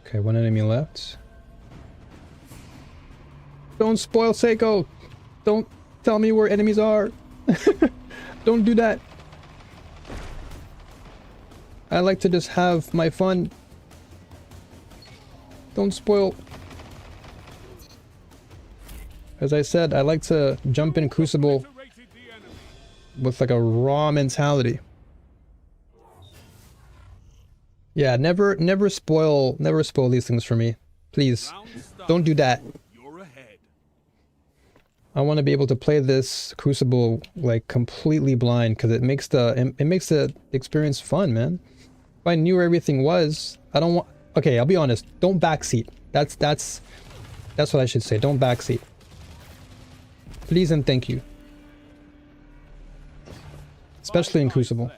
Okay, one enemy left. Don't spoil Seiko. Don't tell me where enemies are. Don't do that. I like to just have my fun. Don't spoil. As I said, I like to jump in Crucible with like a raw mentality. Yeah, never spoil these things for me. Please, don't do that. I want to be able to play this Crucible like completely blind because it makes the experience fun, man. If I knew where everything was, I don't want. Okay, I'll be honest. Don't backseat. That's what I should say. Don't backseat. Please and thank you. Especially in Crucible.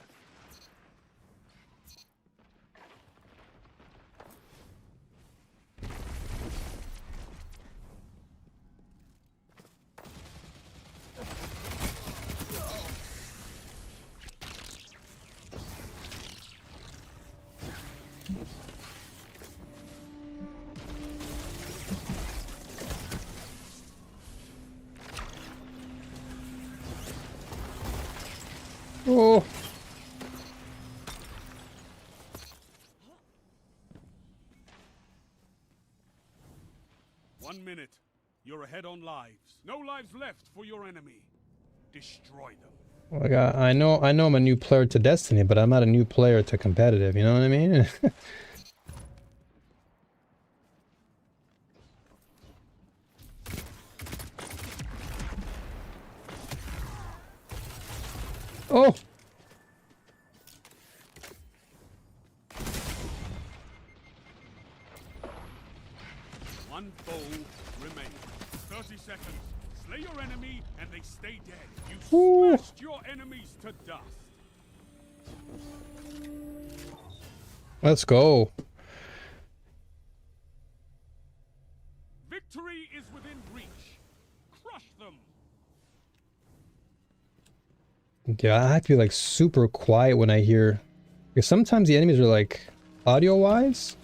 Oh. One minute. You're ahead on lives. No lives left for your enemy. Destroy them. Like I know I'm a new player to Destiny, but I'm not a new player to competitive, you know what I mean? Oh! One foe remains. 30 seconds. Slay your enemy and they stay dead. You smashed your enemies to dust. Let's go. Victory is within reach. Crush them. Yeah, I have to be like super quiet when I hear, because sometimes the enemies are like audio wise.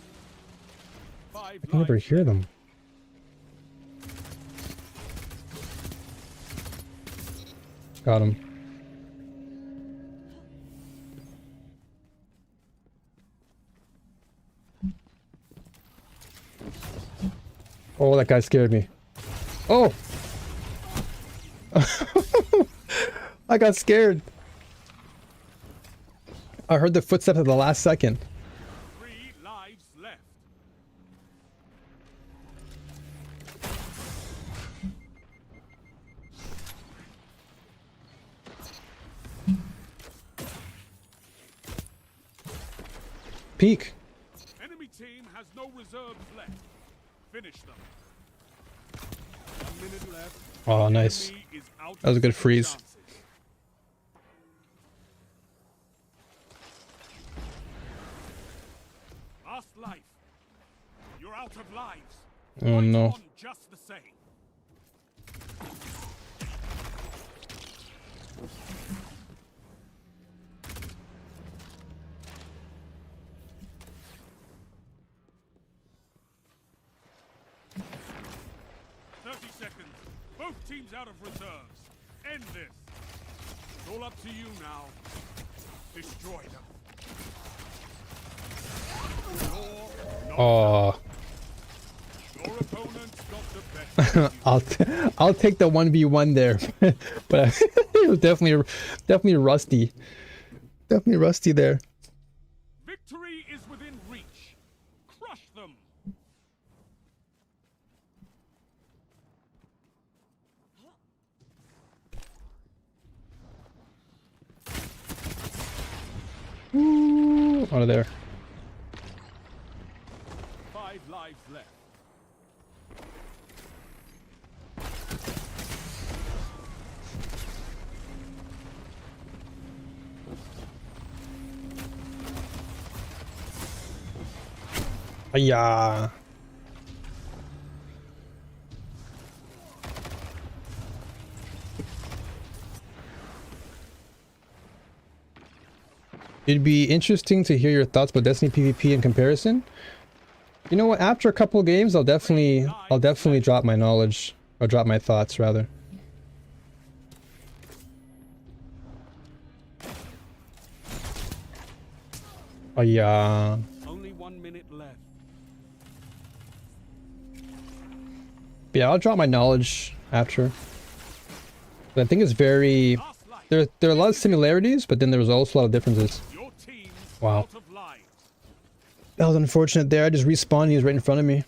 I can never hear them. Got him. Oh, that guy scared me. Oh! I got scared. I heard the footsteps at the last second. 3 lives left. Peek. Enemy team has no reserves left. Finish them. 1 minute left. Oh, nice. Enemy is out That was a good of freeze. chances. Last life. You're out of lives. Oh Fight no. on just the same. Both teams out of reserves. End this. It's all up to you now. Destroy them. Oh. Your opponent's got the best. I'll take the 1v1 there. But it was definitely rusty. Definitely rusty there. Victory is within reach. Crush them. Ooh, out of there. 5 lives left. Yeah. It'd be interesting to hear your thoughts about Destiny PvP in comparison. You know what? After a couple games, I'll definitely drop my knowledge, or drop my thoughts rather. Oh yeah. Only 1 minute left. Yeah, I'll drop my knowledge after. But I think it's very... Last light. There are a lot of similarities, but then there's also a lot of differences. Your team's Wow. out of lives. That was unfortunate there. I just respawned and he was right in front of me.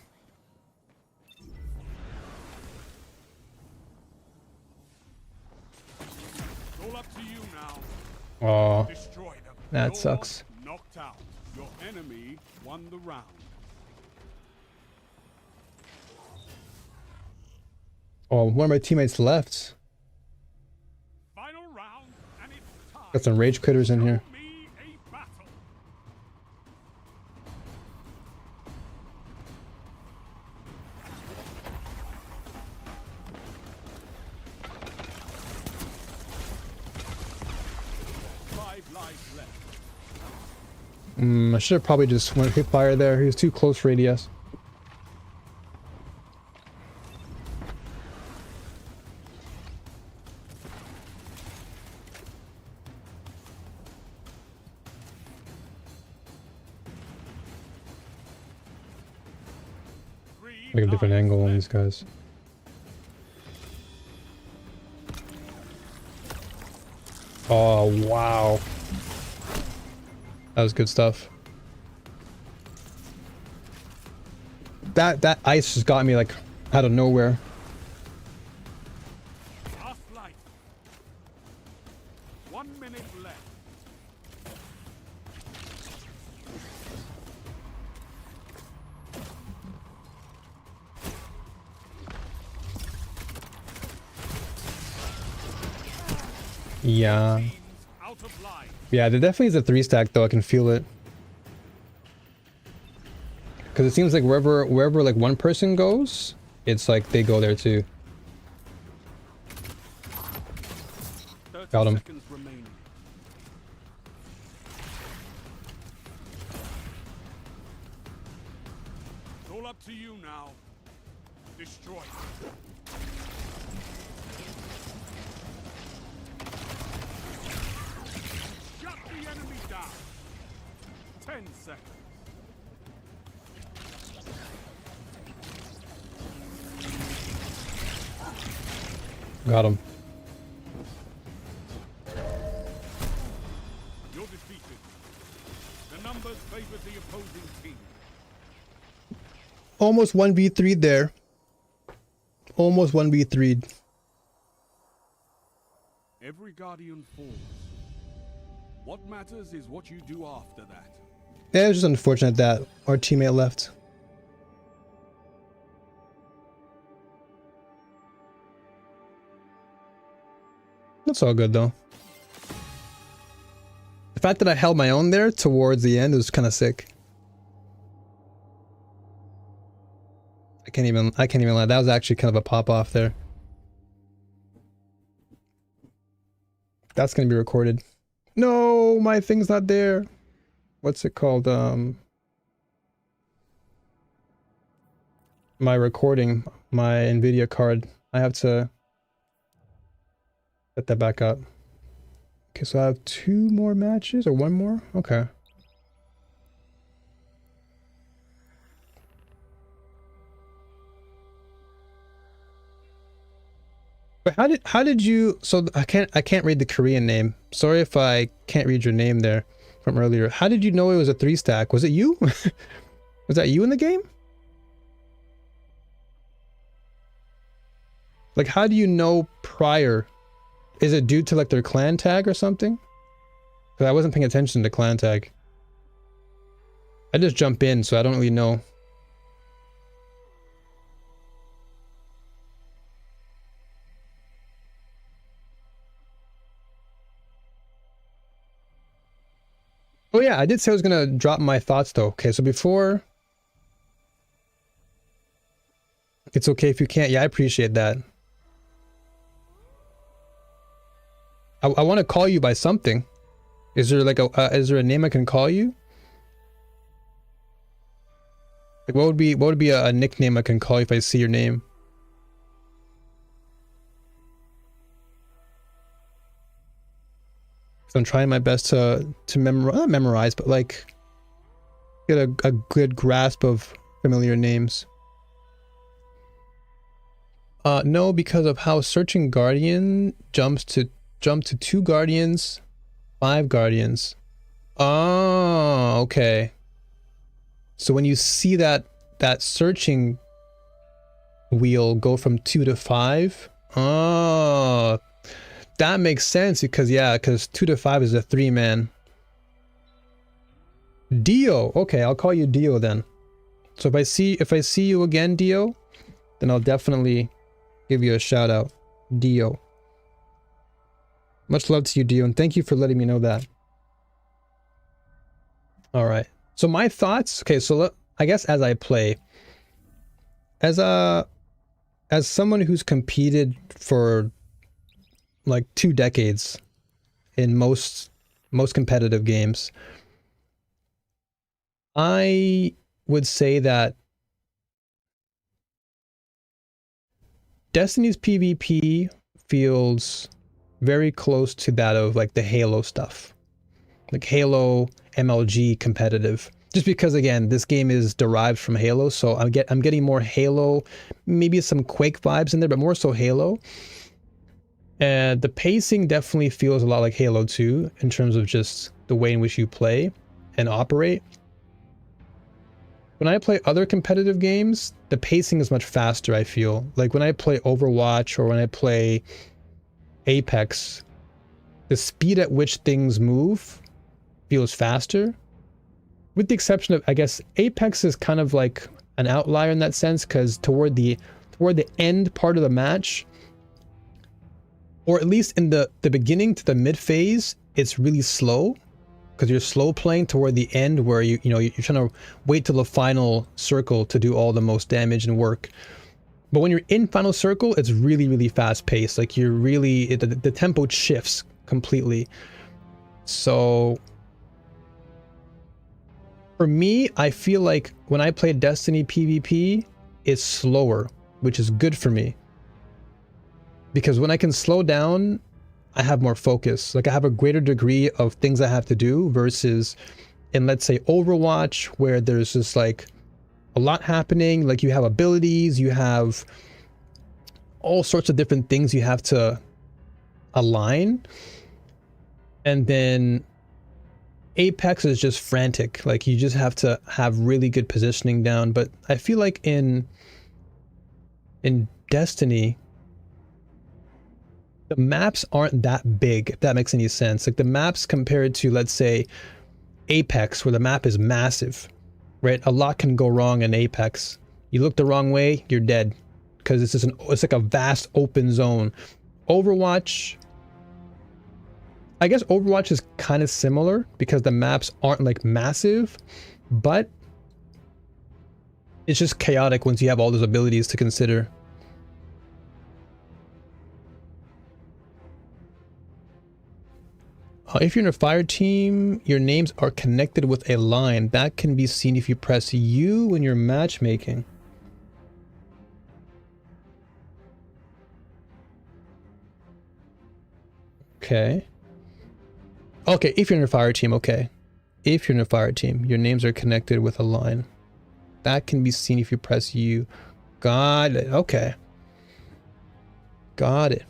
It's all up to you now. Oh, Destroy them. that You're sucks. knocked out. Your enemy won the round. Oh, one of my teammates left. Final round, and it's time. Got some rage critters in here. Show me a battle. Five lives left. I should have probably just went hit fire there. He was too close for ADS. Make a different angle on these guys. Oh, wow. That was good stuff. That ice just got me like out of nowhere. Last light. 1 minute left. Yeah. Teams out of lives. Yeah, there definitely is a 3-stack though. I can feel it. Because it seems like wherever like one person goes, it's like they go there too. 30 Got him. seconds remaining. It's all up to you now. Destroy it. Shut the enemy down. 10 seconds. Got him. You're defeated. The numbers favor the opposing team. Almost 1v3 there. Almost 1v3. Every guardian falls. What matters is what you do after that. Yeah, it was just unfortunate that our teammate left. That's all good though. The fact that I held my own there towards the end was kind of sick. I can't even lie. That was actually kind of a pop off there. That's gonna be recorded. No, my thing's not there. What's it called? My recording, my NVIDIA card. I have to set that back up. Okay, so I have 2 more matches or 1 more? Okay. But how did you, so I can't read the Korean name. Sorry if I can't read your name there from earlier. How did you know it was a 3-stack? Was it you? Was that you in the game? Like, how do you know prior? Is it due to like their clan tag or something? Because I wasn't paying attention to clan tag. I just jump in, so I don't really know. Oh yeah, I did say I was gonna drop my thoughts though. Okay, so before... It's okay if you can't. Yeah, I appreciate that. I want to call you by something. Is there like is there a name I can call you? Like what would be a nickname I can call you if I see your name? So I'm trying my best to memorize, not memorize, but like get a good grasp of familiar names. No, because of how searching guardian jump to 2 guardians, 5 guardians. Oh, okay. So when you see that searching wheel go from 2 to 5, oh, that makes sense because yeah, because 2 to 5 is a 3-man. Dio, okay, I'll call you Dio then. So if I see you again, Dio, then I'll definitely give you a shout out, Dio. Much love to you, Dio, and thank you for letting me know that. All right. So my thoughts. Okay, so I guess as I play, as someone who's competed for like 2 decades in most competitive games, I would say that Destiny's PvP feels very close to that of like the Halo stuff, like Halo MLG competitive. Just because again, this game is derived from Halo, so I'm getting more Halo, maybe some Quake vibes in there, but more so Halo. And the pacing definitely feels a lot like Halo 2 in terms of just the way in which you play and operate. When I play other competitive games, the pacing is much faster, I feel. Like when I play Overwatch or when I play Apex, the speed at which things move feels faster. With the exception of, I guess, Apex is kind of like an outlier in that sense, because toward the end part of the match, or at least in the beginning to the mid phase, it's really slow. Because you're slow playing toward the end where you're trying to wait till the final circle to do all the most damage and work. But when you're in final circle, it's really, really fast paced. Like you're really, the tempo shifts completely. So for me, I feel like when I play Destiny PvP, it's slower, which is good for me. Because when I can slow down, I have more focus. Like I have a greater degree of things I have to do versus in, let's say, Overwatch, where there's just like a lot happening. Like you have abilities, you have all sorts of different things you have to align. And then Apex is just frantic. Like you just have to have really good positioning down. But I feel like in Destiny, the maps aren't that big, if that makes any sense. Like the maps compared to, let's say, Apex, where the map is massive, right? A lot can go wrong in Apex. You look the wrong way, you're dead, because it's like a vast open zone. Overwatch, I guess Overwatch is kind of similar because the maps aren't like massive, but it's just chaotic once you have all those abilities to consider. If you're in a fire team, your names are connected with a line. That can be seen if you press U when you're matchmaking. Okay. Okay, if you're in a fire team, okay. If you're in a fire team, your names are connected with a line. That can be seen if you press U. Got it. Okay. Got it.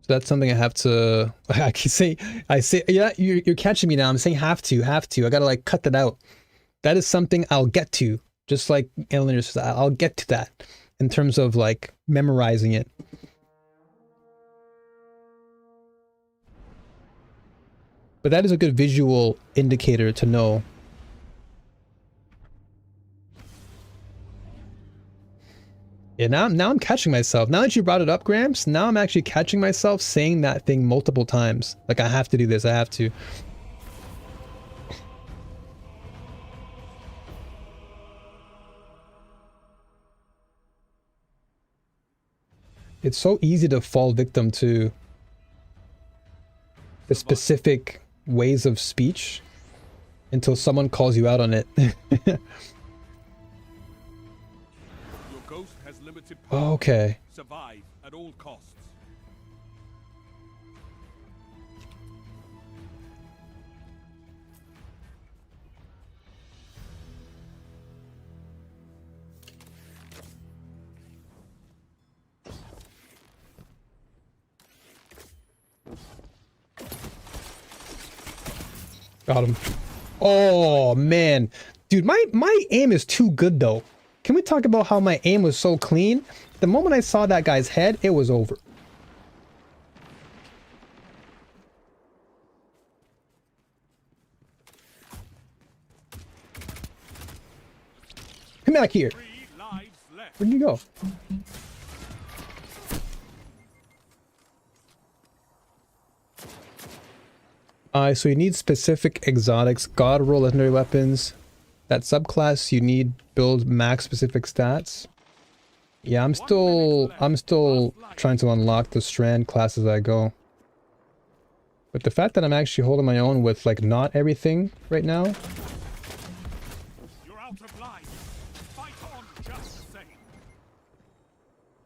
So that's something I have to, I say, yeah, you're catching me now. I'm saying have to. I gotta like cut that out. That is something I'll get to. Just like Eleanor says, I'll get to that in terms of like memorizing it. But that is a good visual indicator to know. Yeah, now I'm catching myself. Now that you brought it up, Gramps, now I'm actually catching myself saying that thing multiple times. Like, I have to do this, I have to. It's so easy to fall victim to the specific ways of speech until someone calls you out on it. Okay. Survive at all costs. Got him. Oh man, dude, my aim is too good though. Can we talk about how my aim was so clean? The moment I saw that guy's head, it was over. Come back here. 3 lives left. Where'd you go? So you need specific exotics, god roll legendary weapons. That subclass you need build max specific stats. Yeah, I'm still trying to unlock the strand class as I go. But the fact that I'm actually holding my own with like not everything right now. You're out of life. Fight on just the same.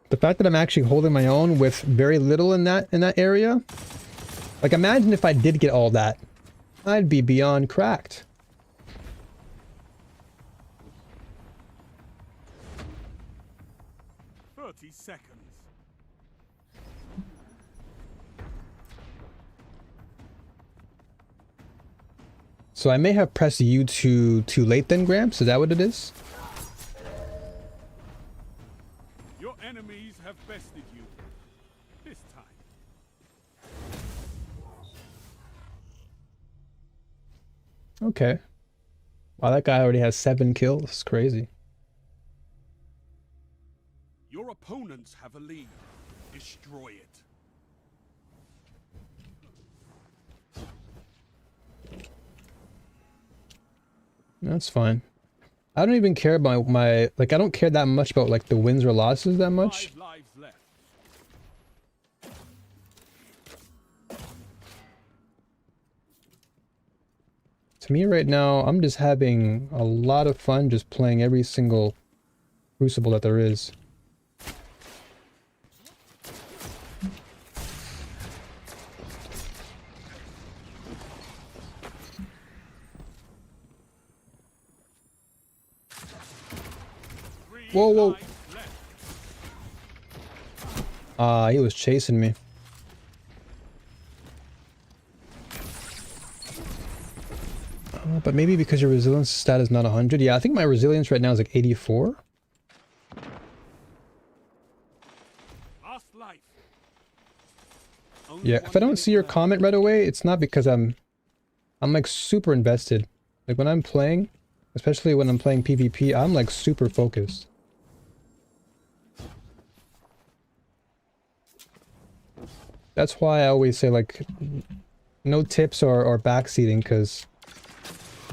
The fact that I'm actually holding my own with very little in that area. Like imagine if I did get all that. I'd be beyond cracked. 30 seconds. So I may have pressed U too late then, Gramps? Is that what it is? Your enemies have bested you. This time. Okay. Wow, that guy already has 7 kills. It's crazy. Your opponents have a lead. Destroy it. That's fine. I don't even care about my like I don't care that much about like the wins or losses that much. 5 lives left. To me right now, I'm just having a lot of fun just playing every single crucible that there is. Whoa, whoa. He was chasing me. But maybe because your resilience stat is not 100. Yeah, I think my resilience right now is like 84. Last life. Yeah, if I don't see your comment right away, it's not because I'm like super invested. Like when I'm playing, especially when I'm playing PvP, I'm like super focused. That's why I always say like no tips or backseating, because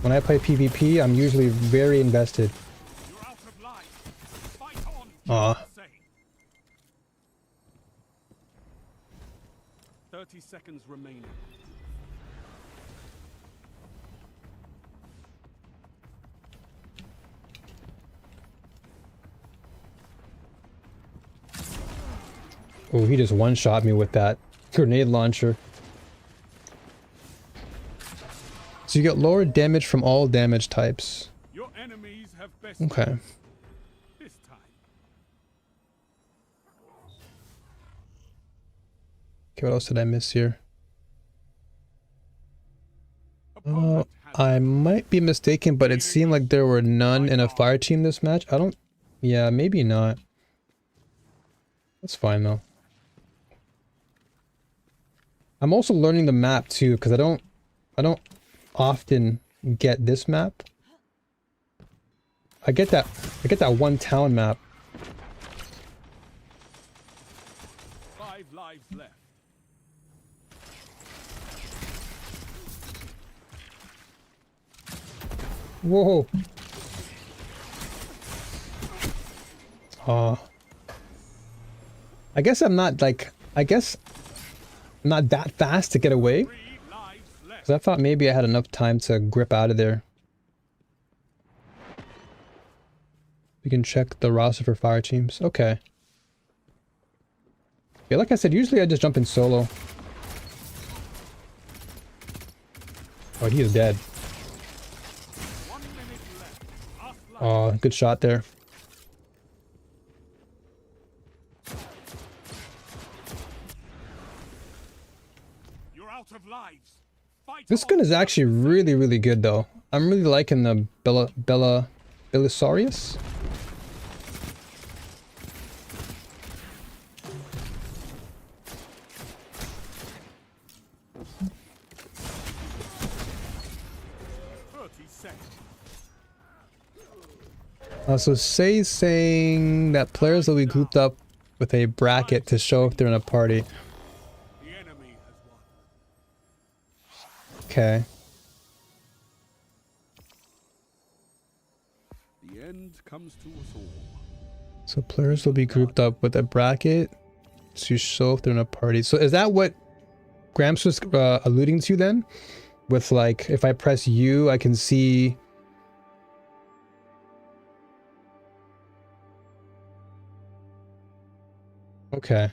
when I play PvP, I'm usually very invested. You're out of life. Fight on. Aw. Just the same. 30 seconds remaining. Oh, he just one-shot me with that grenade launcher. So you get lower damage from all damage types. Your enemies have bested Okay. you. This time. Okay, what else did I miss here? Opponent has I might be mistaken, but it seemed like there were none in a fire team this match. I don't... Yeah, maybe not. That's fine though. I'm also learning the map too, because I don't often get this map. I get that one town map. 5 lives left. Whoa. I guess I'm not like, I'm not that fast to get away. 3 lives left. Because I thought maybe I had enough time to grip out of there. We can check the roster for fire teams. Okay. Yeah, like I said, usually I just jump in solo. Oh, he is dead. 1 minute left. Last life. Oh, good shot there. You're out of lives. Fight This on. gun is actually really, really good though. I'm really liking the Belisarius. 30 seconds. So saying that players will be grouped up with a bracket to show if they're in a party. The enemy has won. Okay. The end comes to us all. So players will be grouped up with a bracket to show if they're in a party. So is that what Gramps was alluding to then? With like, if I press U, I can see... Okay.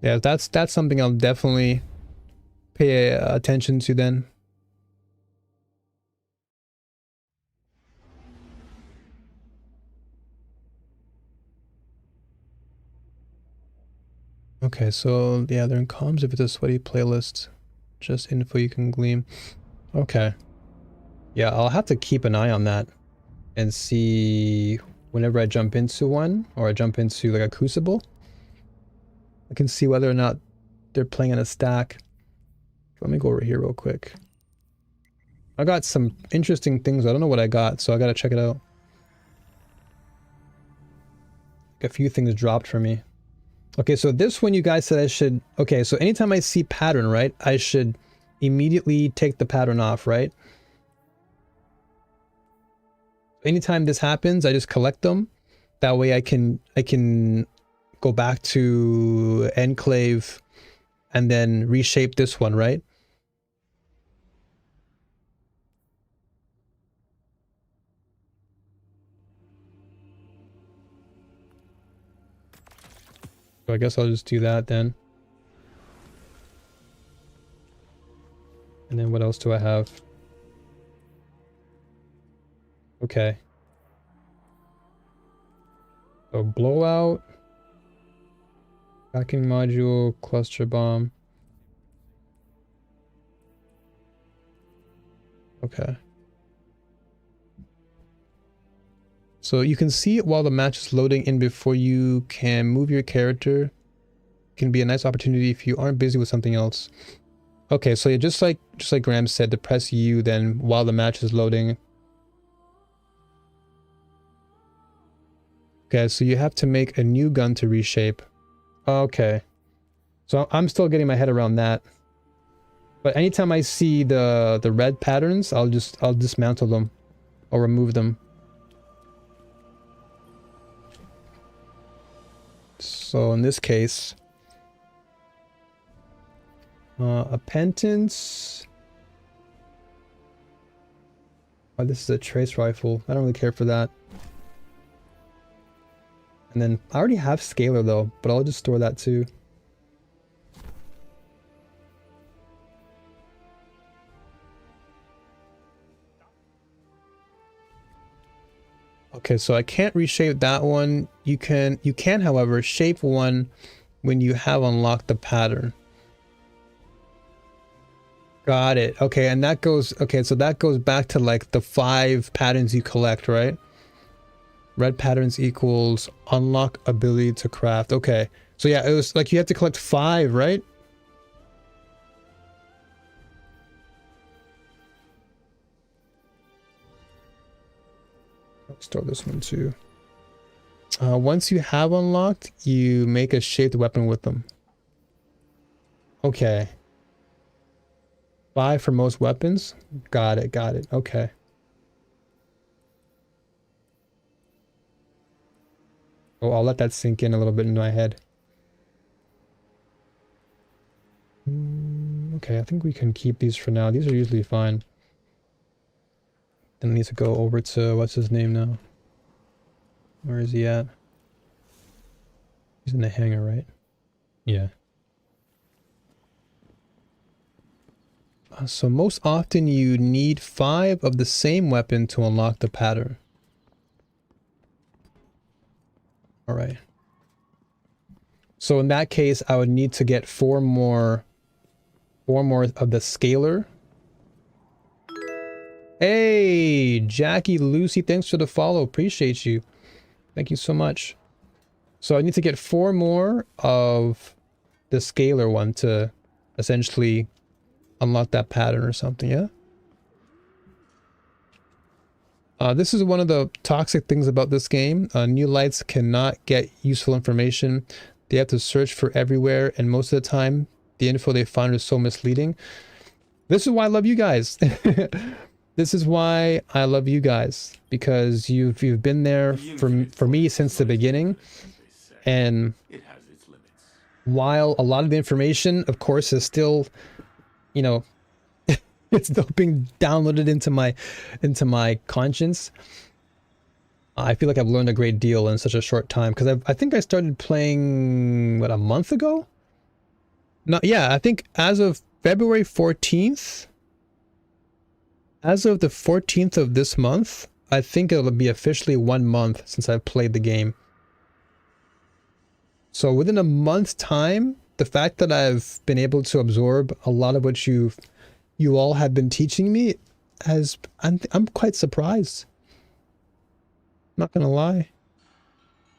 Yeah, that's something I'll definitely pay attention to then. Okay, so yeah, they're in comms if it's a sweaty playlist. Just info you can glean. Okay. Yeah, I'll have to keep an eye on that and see whenever I jump into one or I jump into like a crucible. I can see whether or not they're playing in a stack. Let me go over here real quick. I got some interesting things. I don't know what I got, so I gotta check it out. A few things dropped for me. Okay, so this one you guys said I should... Okay, so anytime I see pattern, right, I should immediately take the pattern off, right? Anytime this happens, I just collect them. That way I can go back to Enclave and then reshape this one, right? So I guess I'll just do that then. And then what else do I have? Okay. So blowout. Tracking module, cluster bomb. Okay. So you can see it while the match is loading in before you can move your character. Can be a nice opportunity if you aren't busy with something else. Okay, so yeah, just like Graham said, to press U then while the match is loading. Okay, so you have to make a new gun to reshape. Okay. So I'm still getting my head around that. But anytime I see the red patterns, I'll dismantle them or remove them. So in this case, a penance. Oh, this is a trace rifle. I don't really care for that. And then I already have scalar though, but I'll just store that too. Okay, so I can't reshape that one. You can, however, shape one when you have unlocked the pattern. Got it. Okay, and that goes, okay, so that goes back to like the 5 patterns you collect, right? Red patterns equals unlock ability to craft. Okay, so yeah, it was like you have to collect 5, right? I'll store this one too. Once you have unlocked, you make a shaped weapon with them. Okay. 5 for most weapons. Got it, got it. Okay. Oh, I'll let that sink in a little bit into my head. Okay, I think we can keep these for now. These are usually fine. Then I need to go over to, what's his name now? Where is he at? He's in the hangar, right? Yeah. So most often you need 5 of the same weapon to unlock the pattern. Alright. So in that case, I would need to get four more of the scalar. Hey, Jackie Lucy, thanks for the follow. Appreciate you. Thank you so much. So I need to get 4 more of the scalar one to essentially unlock that pattern or something, yeah? This is one of the toxic things about this game. New lights cannot get useful information. They have to search for everywhere, and most of the time, the info they find is so misleading. This is why I love you guys. This is why I love you guys, because you've been there for me since the beginning. And while a lot of the information, of course, is still, you know, it's still being downloaded into my conscience, I feel like I've learned a great deal in such a short time, because I think I started playing, what, a month ago? No, yeah, I think as of February 14th, as of the 14th of this month, I think it'll be officially 1 month since I've played the game. So within a month's time, the fact that I've been able to absorb a lot of what you all have been teaching me I'm quite surprised. Not gonna lie.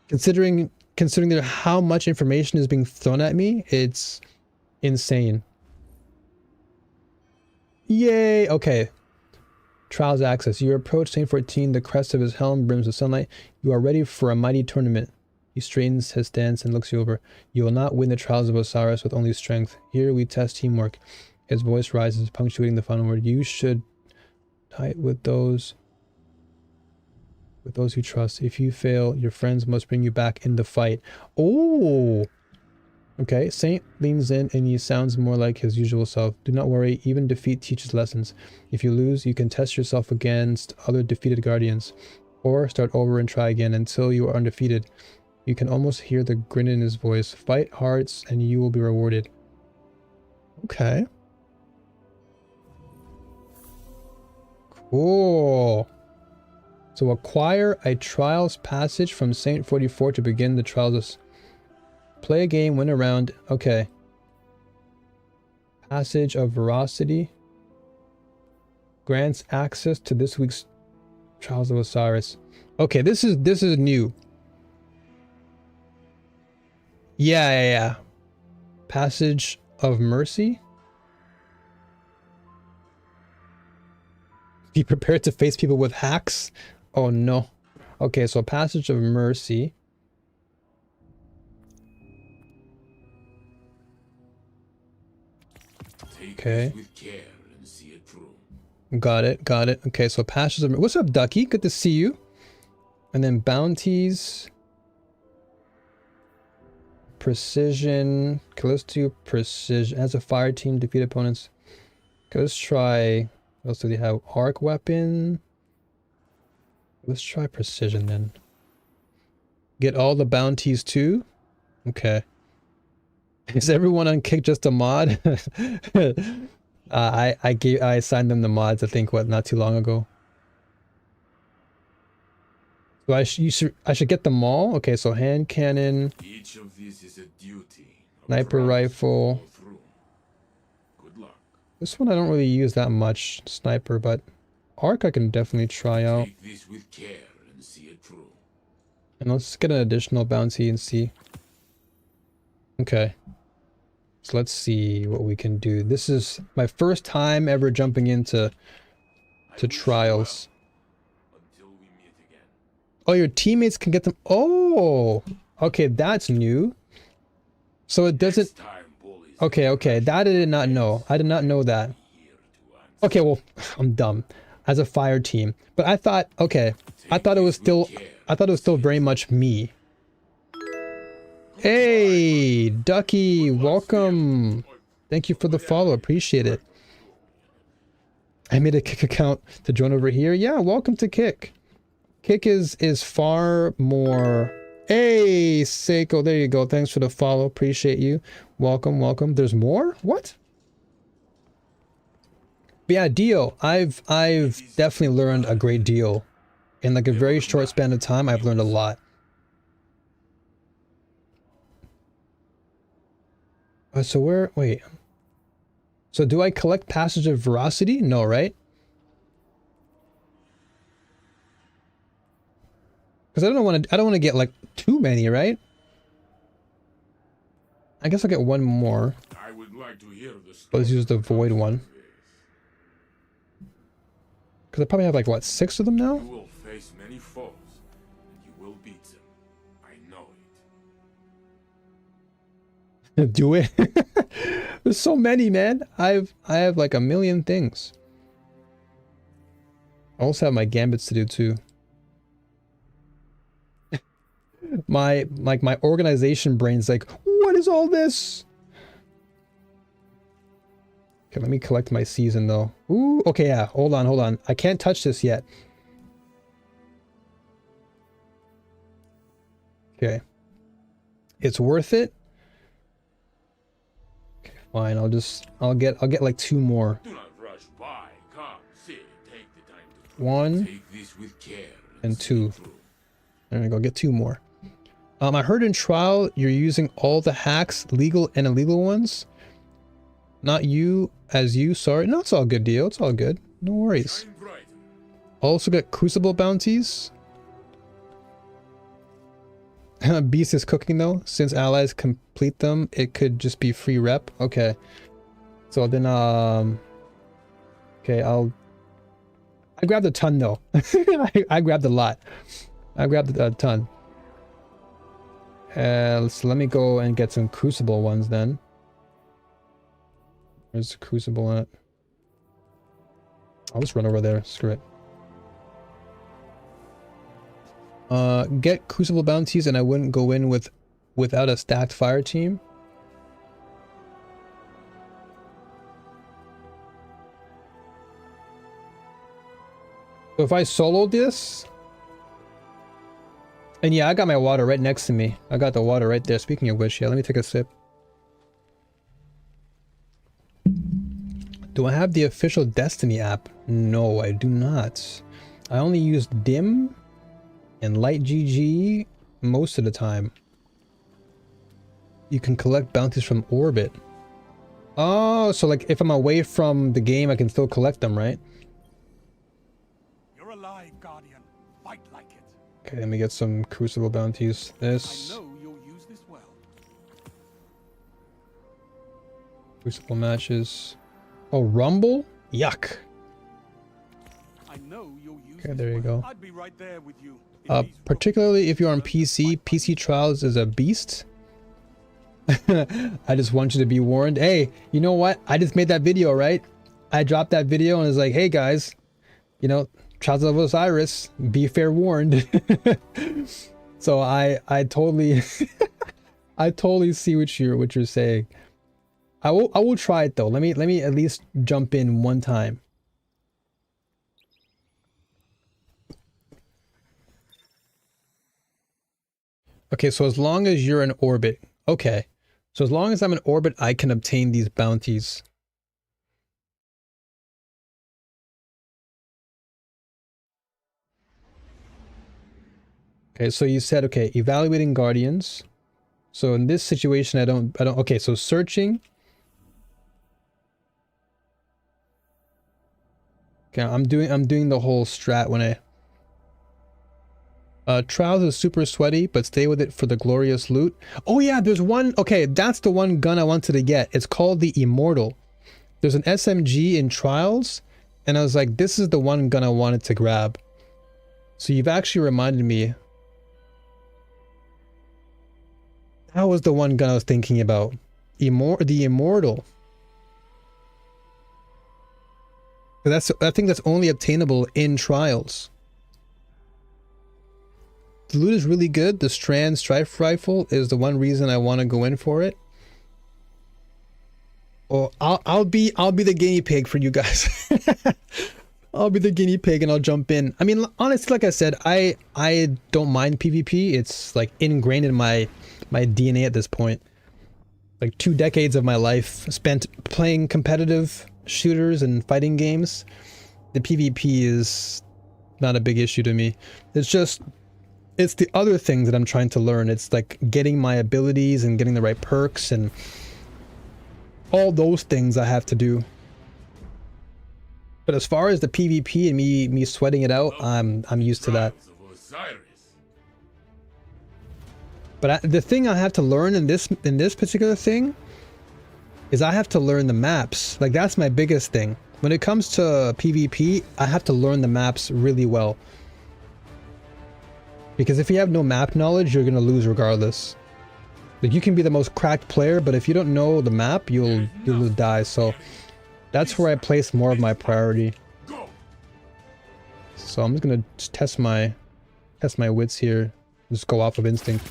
Considering how much information is being thrown at me, it's insane. Yay! Okay. Trials access. You approach Saint 14, the crest of his helm brims with sunlight. You are ready for a mighty tournament. He straightens his stance and looks you over. You will not win the trials of Osiris with only strength. Here we test teamwork. His voice rises, punctuating the final word. You should fight with those who trust. If you fail, your friends must bring you back in the fight. Oh! Okay, Saint leans in and he sounds more like his usual self. Do not worry, even defeat teaches lessons. If you lose, you can test yourself against other defeated guardians. Or start over and try again until you are undefeated. You can almost hear the grin in his voice. Fight hearts and you will be rewarded. Okay. Cool. So acquire a trials passage from Saint 44 to begin the trials. Play a game, win a round. Okay. Passage of Veracity grants access to this week's Trials of Osiris. Okay, this is new. Yeah. Passage of Mercy. Be prepared to face people with hacks. Oh no. Okay, so Passage of Mercy. Okay. Got it. Okay, so Passage of Mercy. What's up, Ducky? Good to see you. And then bounties. Precision. Okay, let's do precision. As a fire team, defeat opponents. Okay, let's try. What else do they have? Arc weapon. Let's try precision then. Get all the bounties too. Okay. Is everyone on Kick just a mod? I assigned them the mods. I think not too long ago. So I should get them all. Okay, so hand cannon. Each of these is a duty. Sniper rifle. Good luck. This one I don't really use that much, sniper, but arc I can definitely try out. Take this with care and see it through. And let's get an additional bounty and see. Okay. So let's see what we can do. This is my first time ever jumping into trials. Until we meet again. Oh, your teammates can get them. Oh, okay, that's new. So it doesn't. Okay, that I did not know. I did not know that. Okay, well, I'm dumb. As a fire team, but I thought, okay, I thought it was still very much me. Hey, Ducky, welcome. Thank you for the follow. Appreciate it. I made a Kick account to join over here. Yeah, welcome to Kick. Kick is far more. Hey, Seiko, there you go. Thanks for the follow. Appreciate you. Welcome. There's more? What? But yeah, Dio, I've definitely learned a great deal. In like a very short span of time, I've learned a lot. So where, wait. So do I collect Passage of Veracity? No, right? Because I don't want to get like too many, right? I guess I'll get one more. I would like to hear the story. Let's use the void one. Because I probably have like, what, 6 of them now? You will face many foes, and you will beat them. I know it. Do it. There's so many, man. I have like a million things. I also have my gambits to do too. My organization brain's like, what is all this? Okay, let me collect my season though. Ooh, okay, yeah. Hold on. I can't touch this yet. Okay. It's worth it. Okay, fine. I'll get like 2 more. Do not rush by. Come, sit, take the time to 1 take this with care and see 2. it through. There we go. Get 2 more. I heard in trial you're using all the hacks, legal and illegal ones. Not you as you. Sorry. No, it's all good, deal. It's all good. No worries. Shine bright. Also get crucible bounties. Beast is cooking though. Since allies complete them, it could just be free rep. Okay. So then okay, I grabbed a ton though. I grabbed a lot. I grabbed a ton. So let me go and get some crucible ones then. Where's the crucible at? I'll just run over there. Screw it. Get crucible bounties, and I wouldn't go in without a stacked fire team. So if I soloed this, and yeah, I got my water right next to me. I got the water right there. Speaking of which, yeah, let me take a sip. Do I have the official Destiny app? No, I do not. I only use Dim and Light GG most of the time. You can collect bounties from orbit. Oh, so like if I'm away from the game, I can still collect them, right? You're alive, Guardian. Fight like it. Okay, let me get some crucible bounties. This. I know you'll use this well. Crucible matches. Oh, Rumble? Yuck. I know you'll use Okay, this there you well. go. I'd be right there with you. Particularly if you're on PC, PC Trials is a beast. I just want you to be warned. Hey, you know what? I just made that video, right? I dropped that video and it's like, hey guys, you know, Trials of Osiris, be fair warned. So I totally I totally see what you're saying. I will try it though. Let me at least jump in one time. Okay, so as long as you're in orbit. Okay. So as long as I'm in orbit, I can obtain these bounties. Okay, so you said, okay, evaluating guardians. So in this situation, I don't, okay, so searching. Okay, I'm doing the whole strat when Trials is super sweaty, but stay with it for the glorious loot. Oh yeah, there's one, okay, that's the one gun I wanted to get. It's called the Immortal. There's an SMG in Trials, and I was like, this is the one gun I wanted to grab. So you've actually reminded me. That was the one gun I was thinking about. The Immortal. I think that's only obtainable in Trials. The loot is really good. The Strand Strife Rifle is the one reason I want to go in for it. Oh, I'll be the guinea pig for you guys. I'll be the guinea pig and I'll jump in. I mean, honestly, like I said, I don't mind PvP. It's like ingrained in my DNA at this point. Like 2 decades of my life spent playing competitive shooters and fighting games. The PvP is not a big issue to me. It's the other things that I'm trying to learn. It's like getting my abilities and getting the right perks and all those things I have to do. But as far as the PvP and me sweating it out, I'm used to that. But the thing I have to learn in this particular thing is I have to learn the maps. Like, that's my biggest thing. When it comes to PvP, I have to learn the maps really well. Because if you have no map knowledge, you're gonna lose regardless. Like, you can be the most cracked player, but if you don't know the map, you'll die. So that's where I place more of my priority. So I'm just gonna just test my wits here. Just go off of instinct.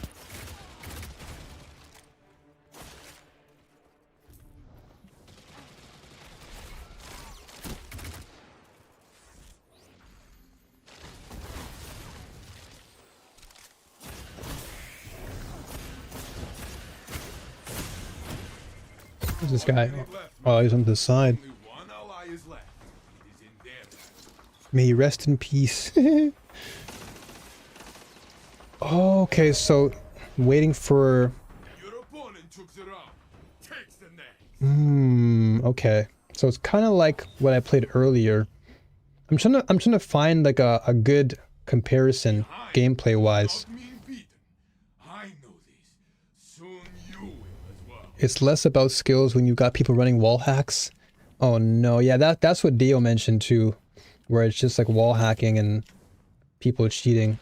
Who's this guy? Oh, he's on the side. May he rest in peace. Oh, okay, so waiting for... okay. So it's kind of like what I played earlier. I'm trying to find like a good comparison gameplay wise. It's less about skills when you got people running wall hacks. Oh no, yeah, that's what Dio mentioned too, where it's just like wall hacking and people cheating.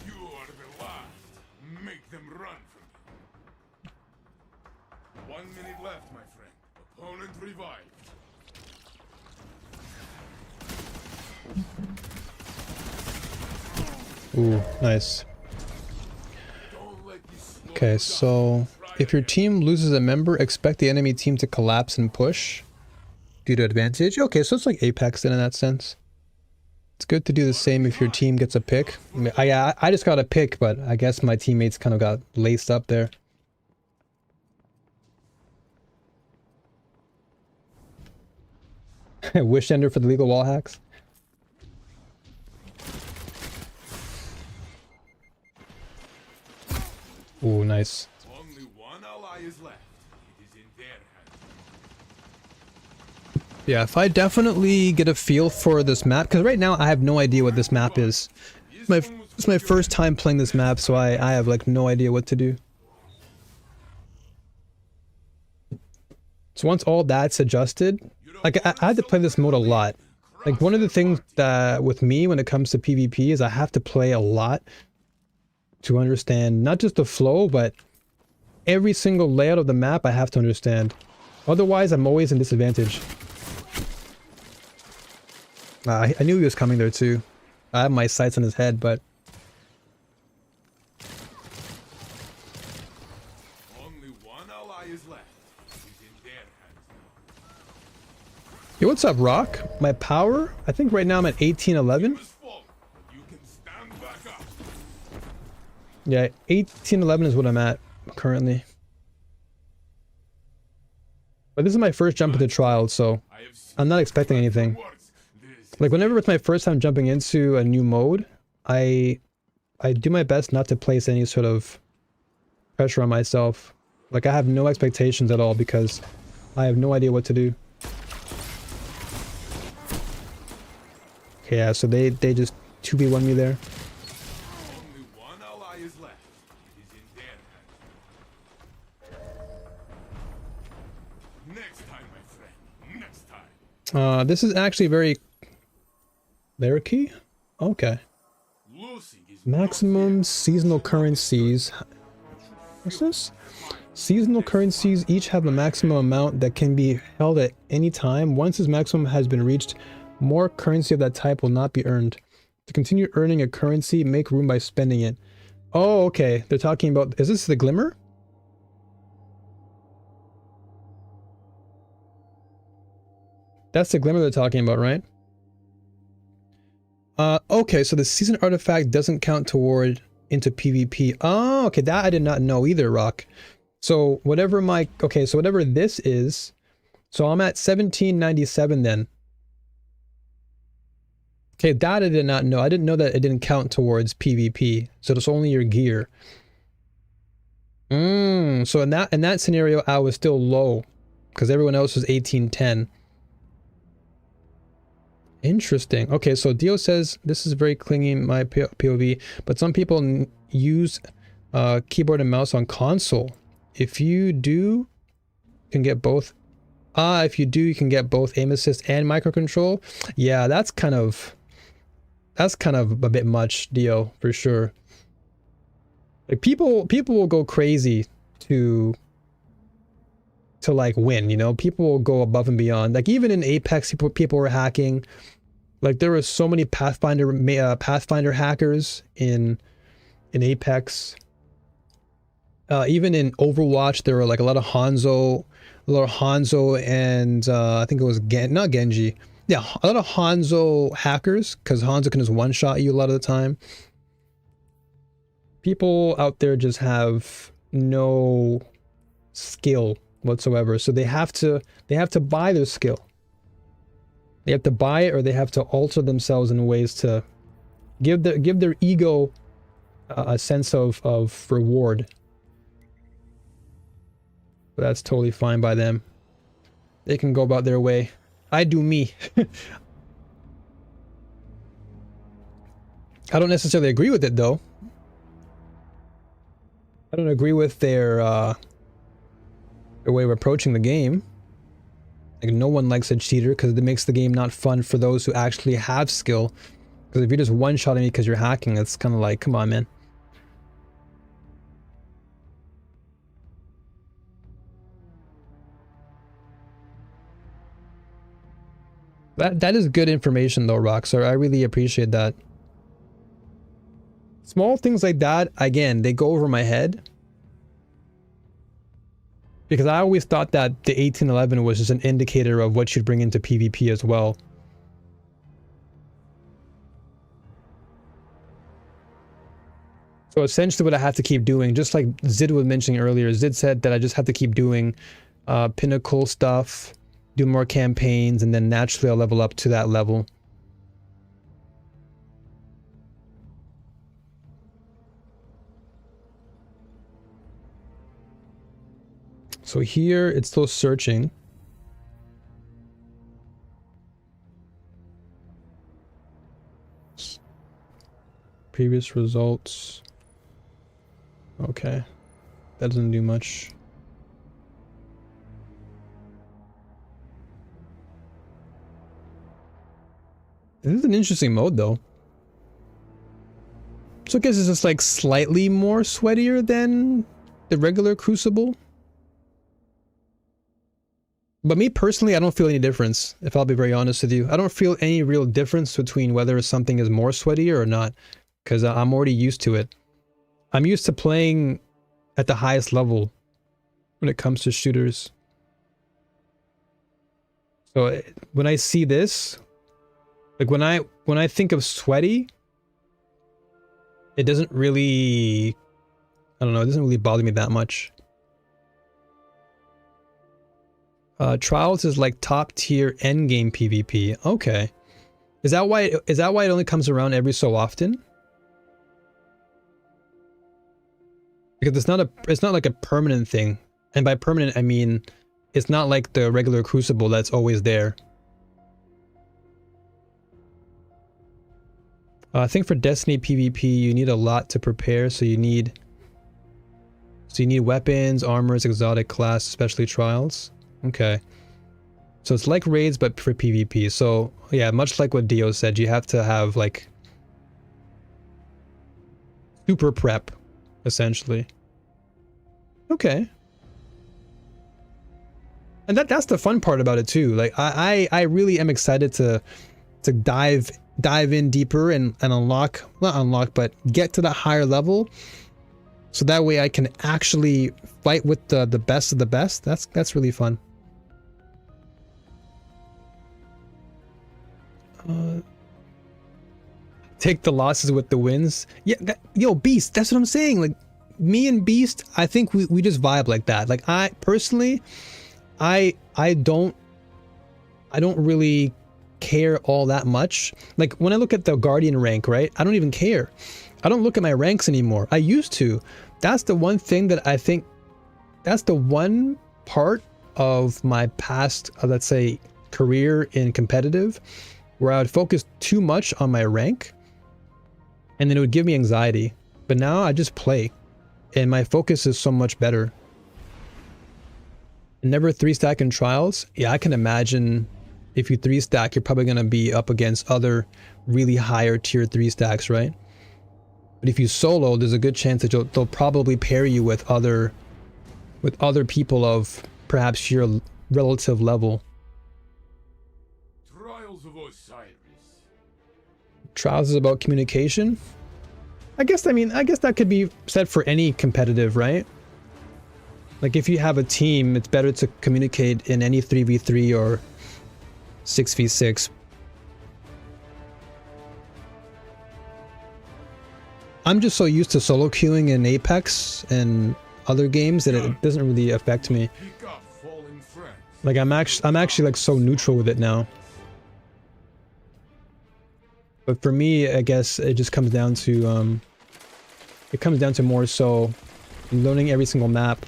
You are the last. Make them run from you. 1 minute left, my friend. Opponent revived. Ooh, nice. Okay, so if your team loses a member, expect the enemy team to collapse and push due to advantage. Okay, so it's like Apex then in that sense. It's good to do the same if your team gets a pick. I mean, I just got a pick, but I guess my teammates kind of got laced up there. Wish ender for the legal wall hacks. Ooh, nice. Only one ally is left. It is in their hands. Yeah, if I definitely get a feel for this map, because right now I have no idea what this map is. It's my first time playing this map, so I have like no idea what to do. So once all that's adjusted, like I had to play this mode a lot. Like one of the things that with me when it comes to PvP is I have to play a lot to understand not just the flow, but every single layout of the map I have to understand. Otherwise, I'm always in disadvantage. I knew he was coming there too. I have my sights on his head, but... Only one ally is left. It is in their hands. Yo, what's up, Rock? My power? I think right now I'm at 1811. You can stand back up. Yeah, 1811 is what I'm at currently. But this is my first jump into trials, so I'm not expecting anything. Like whenever it's my first time jumping into a new mode, I do my best not to place any sort of pressure on myself. Like I have no expectations at all because I have no idea what to do. Okay, yeah, so they just 2v1 me there. Only one ally is left. It is in their hands. Next time, my friend. Next time. This is actually very... There key? Okay. Losing is Maximum seasonal currencies. What's this? Seasonal currencies each have a maximum amount that can be held at any time. Once this maximum has been reached, more currency of that type will not be earned. To continue earning a currency, make room by spending it. Oh, okay. They're talking about... Is this the Glimmer? That's the Glimmer they're talking about, right? Okay, so the season artifact doesn't count toward into PvP. Oh, okay, that I did not know either, Rock. So whatever my... Okay, so whatever this is... So I'm at 1797 then. Okay, that I did not know. I didn't know that it didn't count towards PvP. So it's only your gear. So in that scenario, I was still low because everyone else was 1810. Interesting. Okay, so Dio says this is very clingy in my POV, but some people use keyboard and mouse on console. If you do, you can get both. If you do, you can get both aim assist and microcontrol. Yeah, that's kind of a bit much, Dio, for sure. Like people will go crazy to like win, you know. People will go above and beyond. Like even in Apex, people were hacking. Like there were so many Pathfinder hackers in Apex. Even in Overwatch, there were like a lot of Hanzo and I think it was not Genji. Yeah, a lot of Hanzo hackers, because Hanzo can just one-shot you a lot of the time. People out there just have no skill whatsoever, so they have to buy their skill. They have to buy it, or they have to alter themselves in ways to give their ego a sense of reward. But that's totally fine by them. They can go about their way. I do me. I don't necessarily agree with it though. I don't agree with their way of approaching the game. Like no one likes a cheater because it makes the game not fun for those who actually have skill. Because if you're just one-shotting me because you're hacking, it's kind of like, come on, man. That is good information though, Rockstar. I really appreciate that. Small things like that, again, they go over my head. Because I always thought that the 1811 was just an indicator of what you'd bring into PvP as well. So essentially what I have to keep doing, just like Zid was mentioning earlier, Zid said that I just have to keep doing pinnacle stuff, do more campaigns, and then naturally I'll level up to that level. So here it's still searching. Previous results. Okay. That doesn't do much. This is an interesting mode though. So I guess it's just like slightly more sweatier than the regular Crucible. But me personally, I don't feel any difference, if I'll be very honest with you. I don't feel any real difference between whether something is more sweatier or not, because I'm already used to it. I'm used to playing at the highest level when it comes to shooters. So when I see this, like when I think of sweaty, it doesn't really, I don't know, it doesn't really bother me that much. Trials is like top tier endgame PvP. Okay. Is that why it only comes around every so often? Because it's not like a permanent thing. And by permanent I mean it's not like the regular Crucible that's always there. I think for Destiny PvP you need a lot to prepare, so you need weapons, armors, exotic class, especially trials. Okay. So it's like raids but for PvP. So yeah, much like what Dio said, you have to have like super prep essentially. Okay. And that's the fun part about it too. Like I really am excited to dive in deeper and not unlock, but get to that higher level. So that way I can actually fight with the best of the best. That's really fun. Take the losses with the wins. Yeah, yo, Beast, that's what I'm saying. Like me and Beast, I think we just vibe like that. Like I personally, I don't really care all that much. Like when I look at the Guardian rank, right? I don't even care. I don't look at my ranks anymore. I used to. That's the one thing that I think, that's the one part of my past, let's say, career in competitive, where I would focus too much on my rank, and then it would give me anxiety. But now I just play, and my focus is so much better. Never 3-stack in trials. Yeah, I can imagine if you 3-stack, you're probably going to be up against other really higher tier 3-stacks, right? But if you solo, there's a good chance that they'll probably pair you with other people of perhaps your relative level. Trials of Osiris. Trials is about communication. I guess that could be said for any competitive, right? Like if you have a team, it's better to communicate in any 3v3 or 6v6. I'm just so used to solo queuing in Apex and other games that it doesn't really affect me. Like I'm actually like so neutral with it now. But for me, I guess it just comes down to more so learning every single map.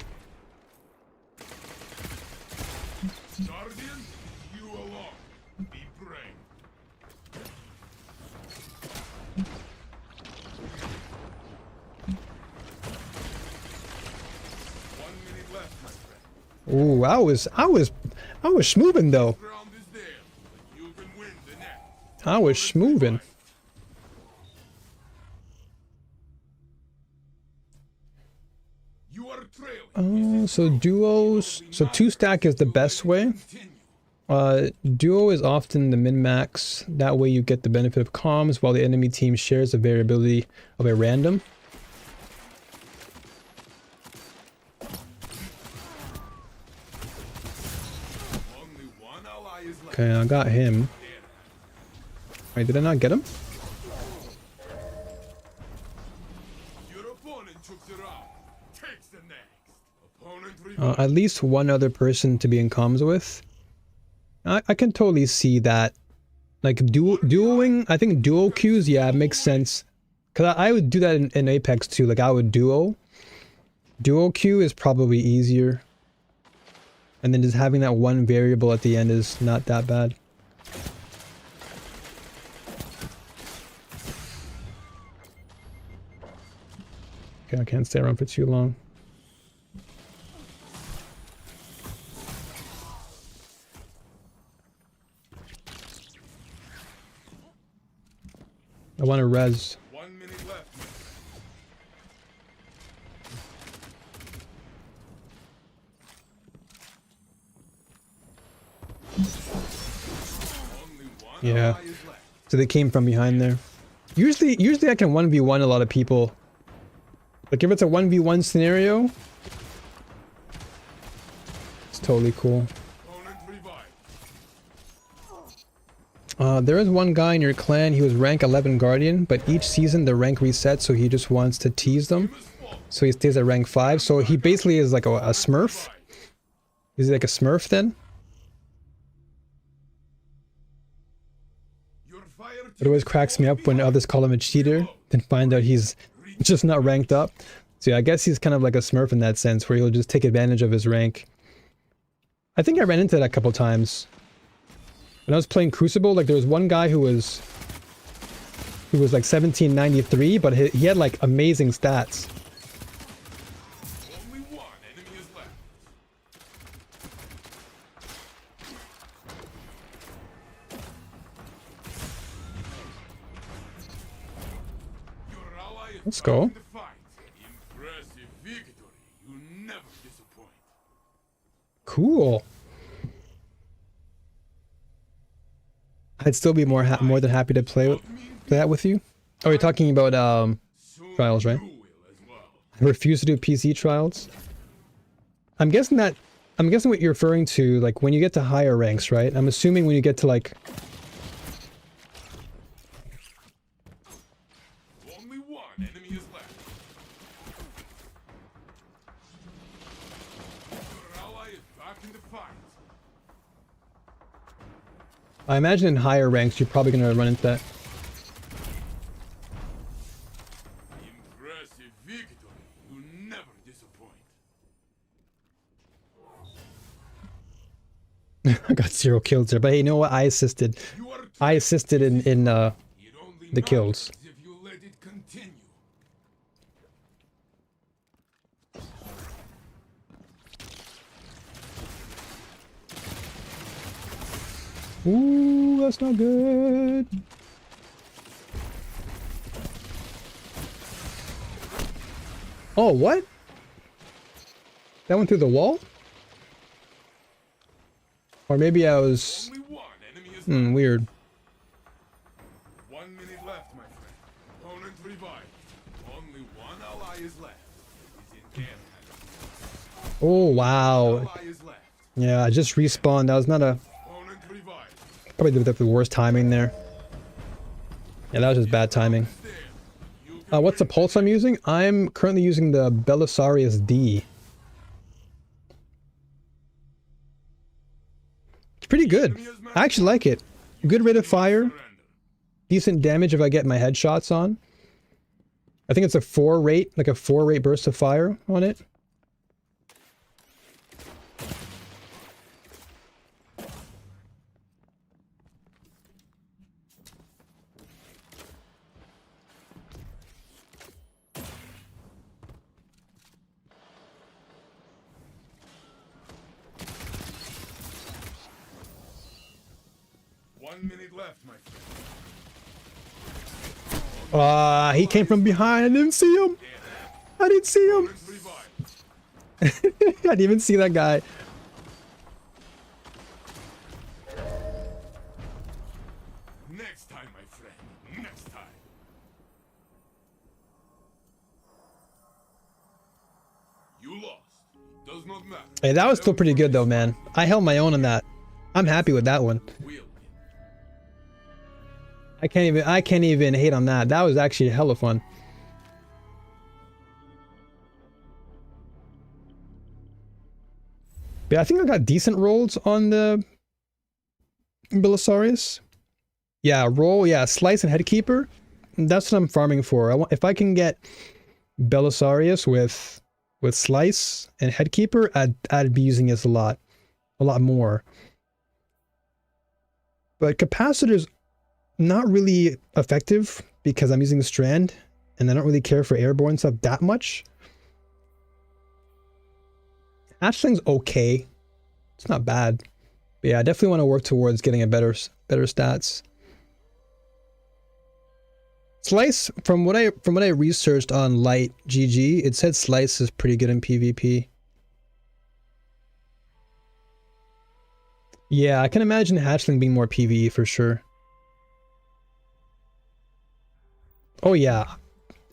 Guardian, you alone. Be brave. One minute left, my friend. Ooh, I was smoothing though. Ground is there, but you can win the next. I was smoothing. You are trailing. So duos, so 2-stack is the best way. Duo is often the min-max. That way you get the benefit of comms while the enemy team shares the variability of a random. Only one ally is left. Okay, I got him. Wait, did I not get him? Your opponent took the round. Takes the next. Opponent revives. At least one other person to be in comms with. I can totally see that. Like duoing, I think duo queues, yeah, it makes sense. Cause I would do that in Apex too. Like I would duo. Duo queue is probably easier. And then just having that one variable at the end is not that bad. Okay, I can't stay around for too long. I want to res. 1 minute left. Only one Yeah. ally is left. So they came from behind there. Usually I can 1v1 a lot of people. Like if it's a 1v1 scenario, it's totally cool. Opponent revived. There is one guy in your clan, he was rank 11 Guardian, but each season the rank resets, so he just wants to tease them. So he stays at rank 5, so he basically is like a smurf. Is he like a smurf then? Your fire It always cracks me up when others call him a cheater, then find out he's just not ranked up. So yeah, I guess he's kind of like a smurf in that sense, where he'll just take advantage of his rank. I think I ran into that a couple times. When I was playing Crucible, like there was one guy who was like 1793, but he had like amazing stats. only one enemy is left. Your ally is Let's back go. in the fight. Impressive victory. You never disappoint. Cool. I'd still be more than happy to play that with you. Oh, you're talking about Soon trials, right? you will as well. I refuse to do PC trials. I'm guessing what you're referring to, like when you get to higher ranks, right? I'm assuming when you get to like Only one enemy is left. Your ally is back in the fight. I imagine in higher ranks, you're probably gonna run into that. Impressive victory. You never disappoint. I got 0 kills there, but hey, you know what? I assisted. You are I assisted in It only the kills. matters if you let it continue. Ooh, that's not good. Oh, what? That went through the wall? Or maybe I was... Only one enemy is left. weird. 1 minute left, my friend. Opponent revived. Only one ally is left. He's in camp. Oh, wow. Ally is left. Yeah, I just respawned. That was not a... Opponent revived. Probably the worst timing there. Yeah, that was just bad timing. There. You can What's the pulse I'm using? I'm currently using the Belisarius D. It's pretty good. I actually like it. Good rate of fire. surrender. Decent damage if I get my headshots on. I think it's a 4 rate, like a 4 rate burst of fire on it. One minute left, my friend. He came from behind. I didn't see him. I didn't see him. Opponent revived. I didn't even see that guy. Next time, my friend. Next time. You lost. It does not matter. Hey, that was still pretty good though, man. I held my own on that. I'm happy with that one. We'll win. I can't even hate on that. That was actually hella fun. Yeah, I think I got decent rolls on the Belisarius. Yeah, roll, yeah, slice and headkeeper. That's what I'm farming for. If I can get Belisarius with slice and headkeeper, I'd be using this a lot more. But capacitor's not really effective because I'm using the strand and I don't really care for airborne stuff that much. Hatchling's okay. It's not bad. But yeah, I definitely want to work towards getting a better stats. Slice, from what I researched on Light GG, it said Slice is pretty good in PvP. Yeah, I can imagine Hatchling being more PvE for sure. Oh yeah.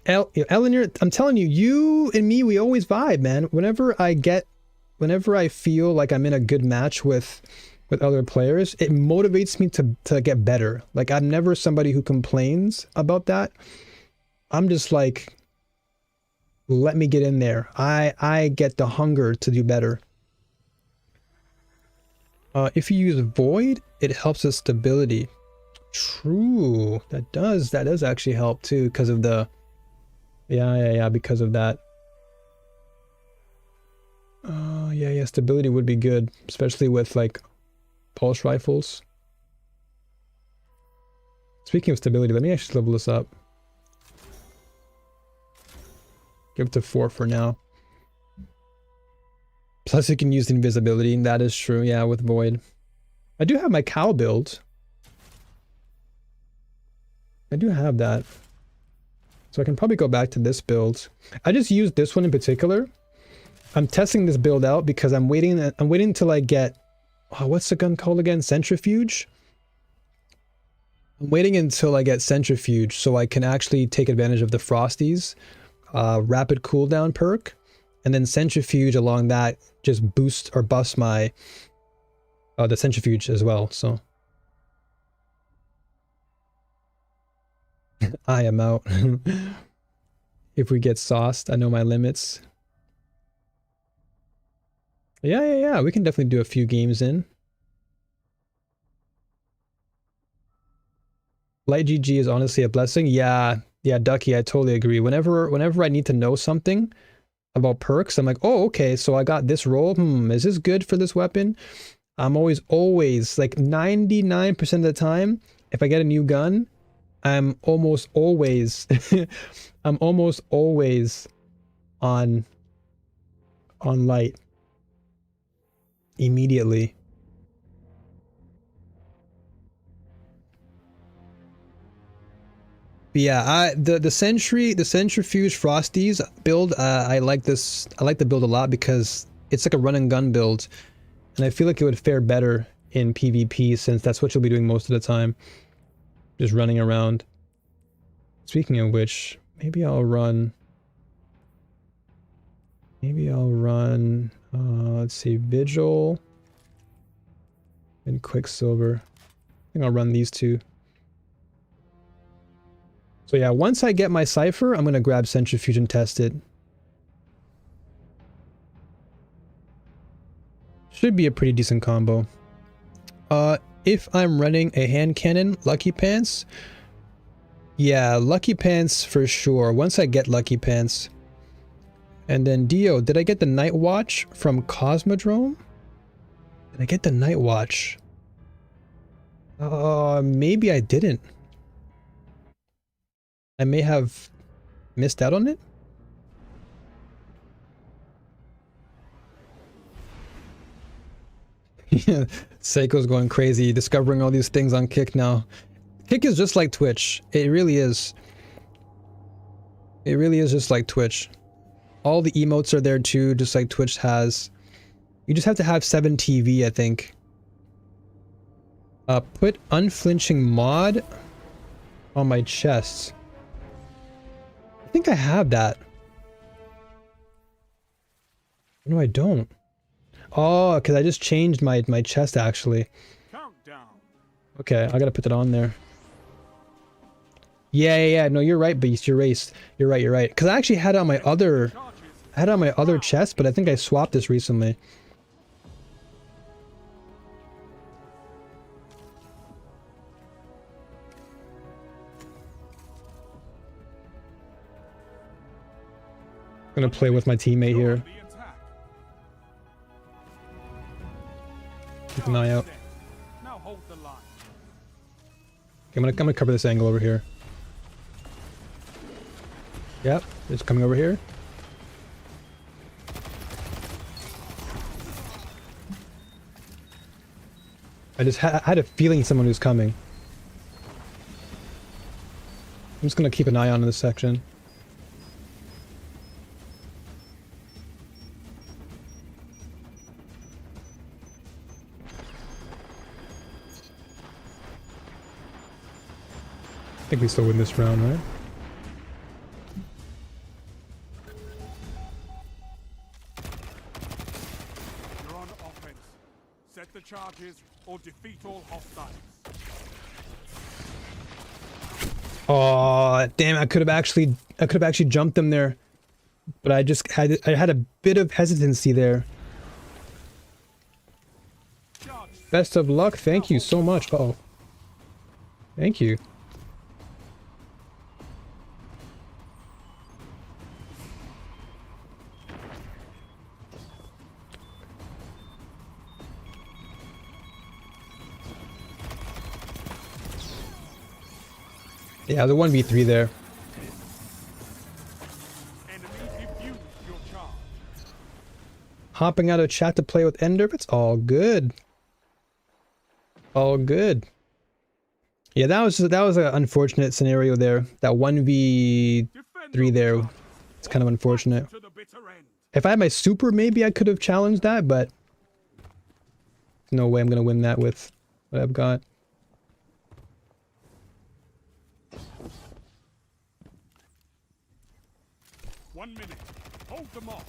Eleanor, I'm telling you, you and me, we always vibe, man. Whenever I feel like I'm in a good match with other players, it motivates me to get better. Like, I'm never somebody who complains about that. I'm just like, let me get in there. I get the hunger to do better. If you use Void, it helps with stability. True. That does actually help too, because of the... Yeah, because of that. Yeah, stability would be good, especially with, like, pulse rifles. Speaking of stability, let me actually level this up. Give it to 4 for now. Plus you can use invisibility, that is true, yeah, with Void. I do have my cow build. I do have that. So I can probably go back to this build. I just used this one in particular. I'm testing this build out because I'm waiting till I get... Oh, what's the gun called again? Centrifuge? I'm waiting until I get Centrifuge so I can actually take advantage of the Frosties rapid cooldown perk. And then Centrifuge along that just boost or buffs my... the Centrifuge as well, so... I am out. If we get sauced, I know my limits. Yeah. We can definitely do a few games in. Light GG is honestly a blessing. Yeah, yeah, Ducky, I totally agree. Whenever I need to know something about perks, I'm like, oh, okay, so I got this roll. Is this good for this weapon? I'm always like 99% of the time, if I get a new gun, I'm almost always I'm almost always on light immediately. But yeah, the centrifuge frosties build, I like the build a lot because it's like a run and gun build, and I feel like it would fare better in PvP since that's what you'll be doing most of the time, just running around. Speaking of which, maybe I'll run, let's see, Vigil and Quicksilver. I think I'll run these two. So yeah, once I get my Cypher, I'm going to grab Centrifuge and test it. Should be a pretty decent combo. If I'm running a hand cannon, Lucky Pants. Yeah, Lucky Pants for sure. Once I get Lucky Pants. And then Dio, did I get the Night Watch from Cosmodrome? Did I get the Night Watch? Maybe I didn't. I may have missed out on it. Yeah, Seiko's going crazy, discovering all these things on Kick now. Kick is just like Twitch. It really is. It really is just like Twitch. All the emotes are there too, just like Twitch has. You just have to have 7 TV, I think. Put unflinching mod on my chest. I think I have that. No, I don't. Oh, because I just changed my chest actually. Countdown. Okay, I gotta put that on there. Yeah. No, you're right, Beast. You're right. You're right. Because I actually had it on my other, chest, but I think I swapped this recently. I'm gonna play with my teammate here. Keep an eye out. Now hold the line. Okay, I'm gonna cover this angle over here. Yep, it's coming over here. I just had a feeling someone was coming. I'm just gonna keep an eye on this section. I think we still win this round, right? You're on offense. Set the charges or defeat all hostiles. Oh, damn, I could have actually jumped them there. But I had a bit of hesitancy there. Best of luck. Thank you so much. Uh-oh. Thank you. Yeah, the 1v3 there. Hopping out of chat to play with Ender, it's all good. All good. Yeah, that was an unfortunate scenario there. That 1v3 there. It's kind of unfortunate. If I had my super, maybe I could have challenged that, but no way I'm gonna win that with what I've got. One minute. Hold them off.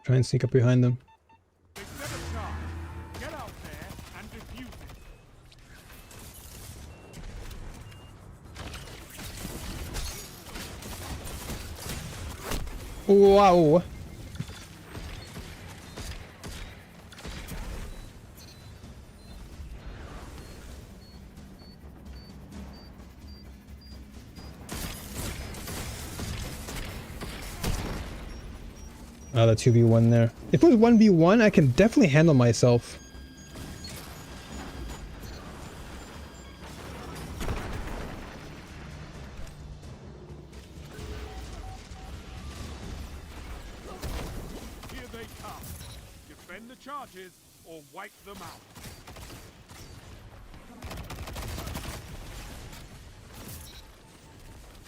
Try and sneak up behind them. They set a charge. Get out there and defuse it. Wow. The 2v1 there. If it was 1v1, I can definitely handle myself. Here they come. Defend the charges or wipe them out.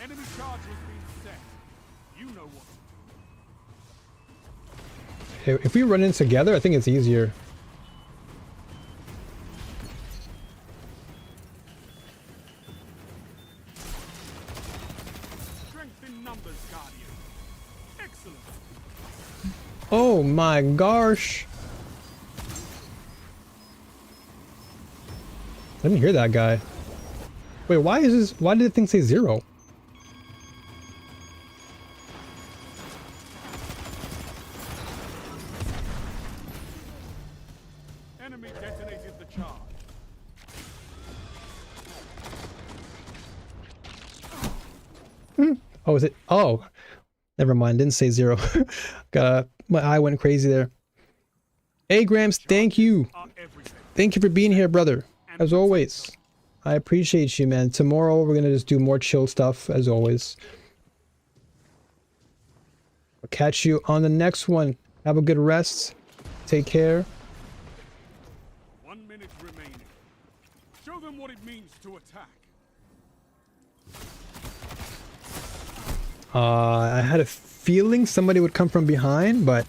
Enemy charge has been set. You know what to do. If we run in together, I think it's easier. Strength in numbers, Guardian. Excellent. Oh my gosh. I didn't hear that guy. Wait, why did the thing say 0? Enemy detonated the charge. Oh, is it? Oh, never mind. Didn't say 0. My eye went crazy there. Hey, Grams, thank you. Are everything. Thank you for being here, brother. As always. I appreciate you, man. Tomorrow, we're going to just do more chill stuff, as always. I'll catch you on the next one. Have a good rest. Take care. 1 minute remaining. Show them what it means to attack. I had a feeling somebody would come from behind, but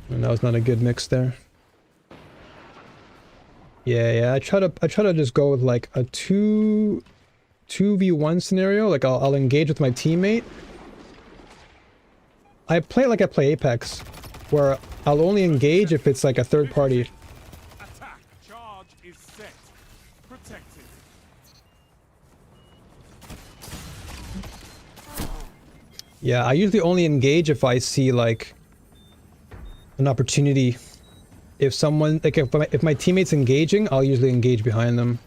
and that was not a good mix there. Yeah. I try to just go with like a 2v1 scenario. Like I'll engage with my teammate. I play like I play Apex, where I'll only engage if it's like a third party. Attack. Charge is set. Protected. Yeah, I usually only engage if I see like an opportunity. If someone, like if my teammate's engaging, I'll usually engage behind them.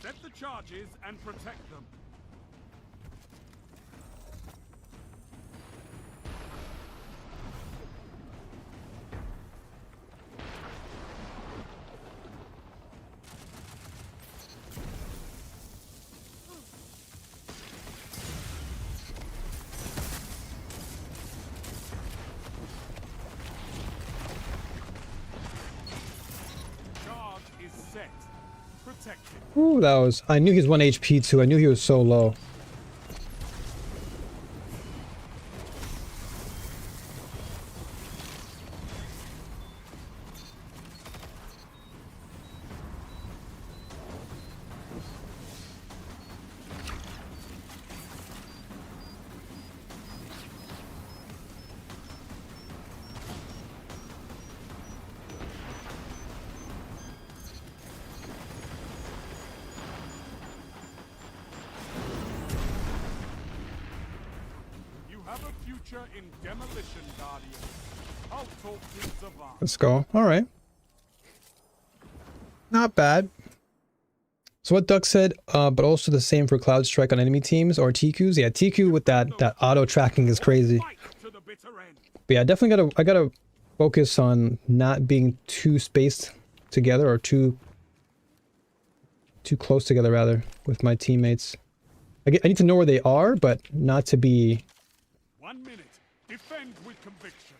Set the charges and protect them. Charge is set. Protected. Ooh, that was... I knew he was 1 HP too. I knew he was so low. You have a future in demolition, Guardian. I'll talk to Savant. Let's go. All right. Not bad. So what Duck said, but also the same for Cloud Strike on enemy teams or TQs. Yeah, TQ with that auto tracking is crazy. Fight to the bitter end. But yeah, I gotta focus on not being too spaced together or too close together rather with my teammates. I need to know where they are, but not to be. 1 minute. Defend with conviction.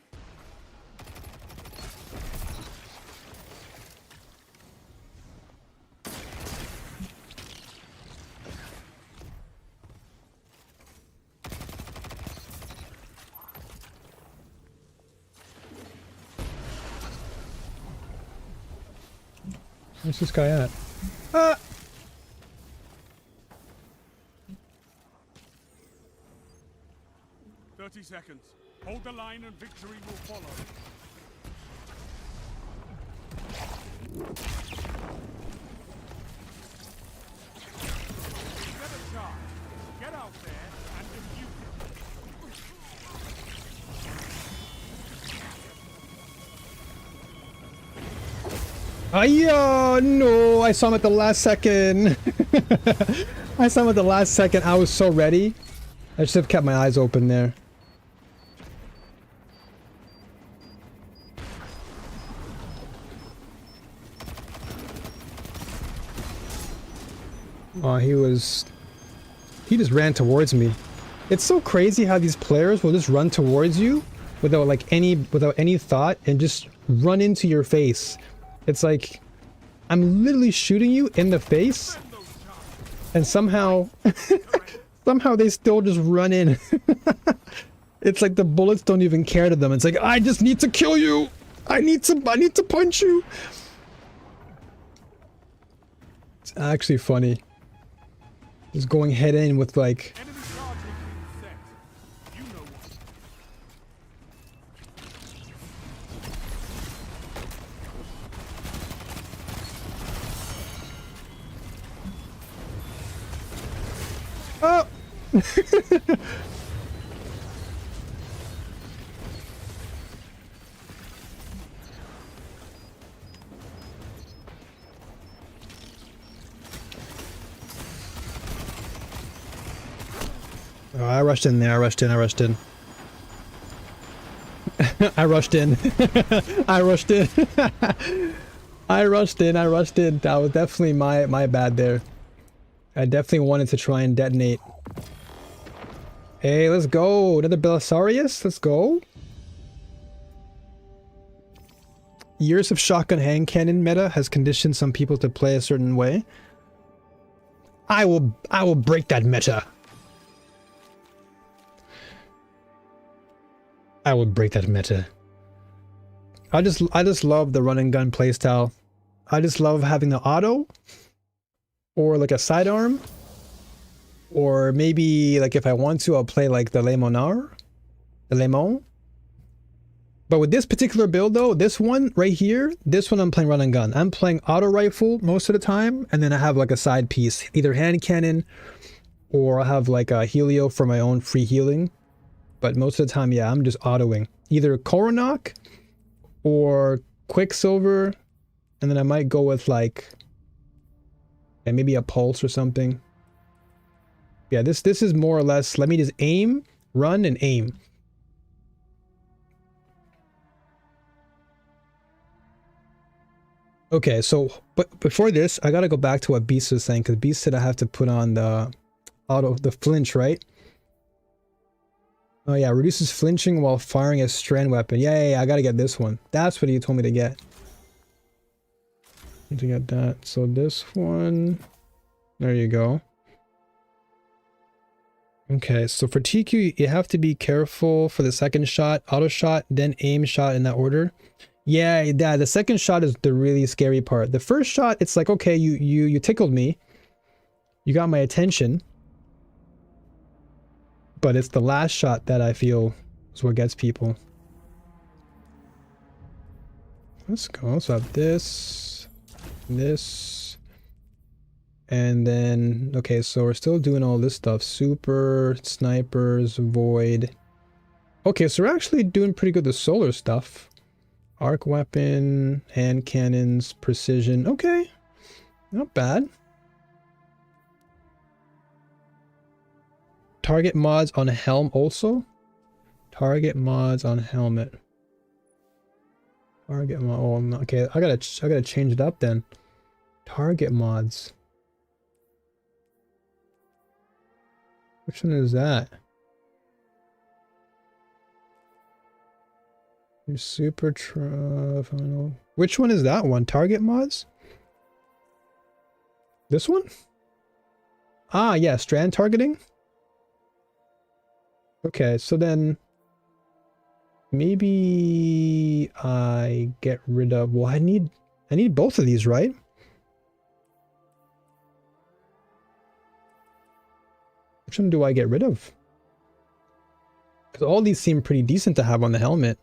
Where's this guy at? Ah! 30 seconds. Hold the line and victory will follow. Get a charge. Get out there and defuse Ayo, no, I saw him at the last second. I saw him at the last second. I was so ready. I should have kept my eyes open there. Oh, he just ran towards me. It's so crazy how these players will just run towards you without any thought and just run into your face. It's like I'm literally shooting you in the face and somehow somehow they still just run in. It's like the bullets don't even care to them. It's like, I just need to kill you. I need to punch you. It's actually funny. Just going head in with like enemy charge machine set. You know what. oh. Oh, I rushed in there. I rushed in. I rushed in. I rushed in. I rushed in. I rushed in. I rushed in. That was definitely my bad there. I definitely wanted to try and detonate. Hey, let's go. Another Belisarius. Let's go. Years of shotgun hand cannon meta has conditioned some people to play a certain way. I will break that meta. I would break that meta. I just love the run and gun playstyle. I just love having the auto, or like a sidearm, or maybe like if I want to, I'll play like the Le Monard, the Le Mans. But with this particular build though, this one right here, this one I'm playing run and gun. I'm playing auto rifle most of the time, and then I have like a side piece, either hand cannon, or I have like a helio for my own free healing. But most of the time, yeah, I'm just autoing. Either Coronach or Quicksilver. And then I might go with like, yeah, maybe a Pulse or something. Yeah, this is more or less, let me just aim, run, and aim. Okay, so, but before this, I gotta go back to what Beast was saying, because Beast said I have to put on the flinch, right? Oh yeah, reduces flinching while firing a strand weapon. Yeah, I gotta get this one. That's what he told me to get. Need to get that. So this one, there you go. Okay, so for TQ, you have to be careful for the second shot, auto shot, then aim shot in that order. Yeah, the second shot is the really scary part. The first shot, it's like, okay, you tickled me. You got my attention. But it's the last shot that I feel is what gets people. Let's go. Let's have this, and then, okay, so we're still doing all this stuff. Super, snipers, void. Okay, so we're actually doing pretty good with the solar stuff. Arc weapon, hand cannons, precision. Okay, not bad. Target mods on helm also. Target mods on helmet. Target mod. Oh, okay. I gotta change it up then. Target mods. Which one is that? Your super final. Which one is that one? Target mods? This one? Ah, yeah. Strand targeting. Okay, so then maybe I get rid of, well, I need both of these, right? Which one do I get rid of? Because all these seem pretty decent to have on the helmet.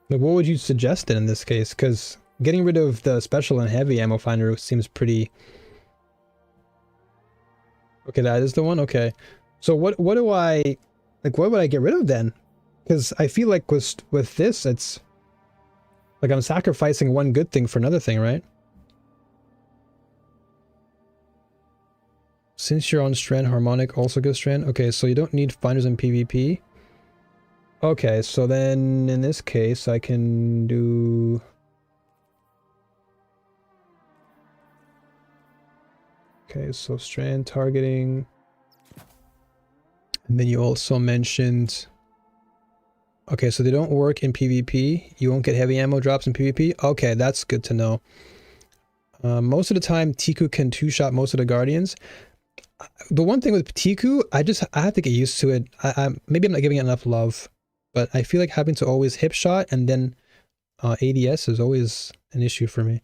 Like, what would you suggest in this case? Because getting rid of the special and heavy ammo finder seems pretty... Okay, that is the one? Okay. So what do I... Like, what would I get rid of then? Because I feel like with this, it's... Like, I'm sacrificing one good thing for another thing, right? Since you're on Strand, Harmonic also gives Strand. Okay, so you don't need finders in PvP. Okay, so then in this case, I can do... Okay, so Strand targeting. And then you also mentioned... Okay, so they don't work in PvP. You won't get heavy ammo drops in PvP. Okay, that's good to know. Most of the time, Tiku can two-shot most of the Guardians. The one thing with Tiku, I have to get used to it. Maybe I'm not giving it enough love, but I feel like having to always hip shot and then ADS is always an issue for me.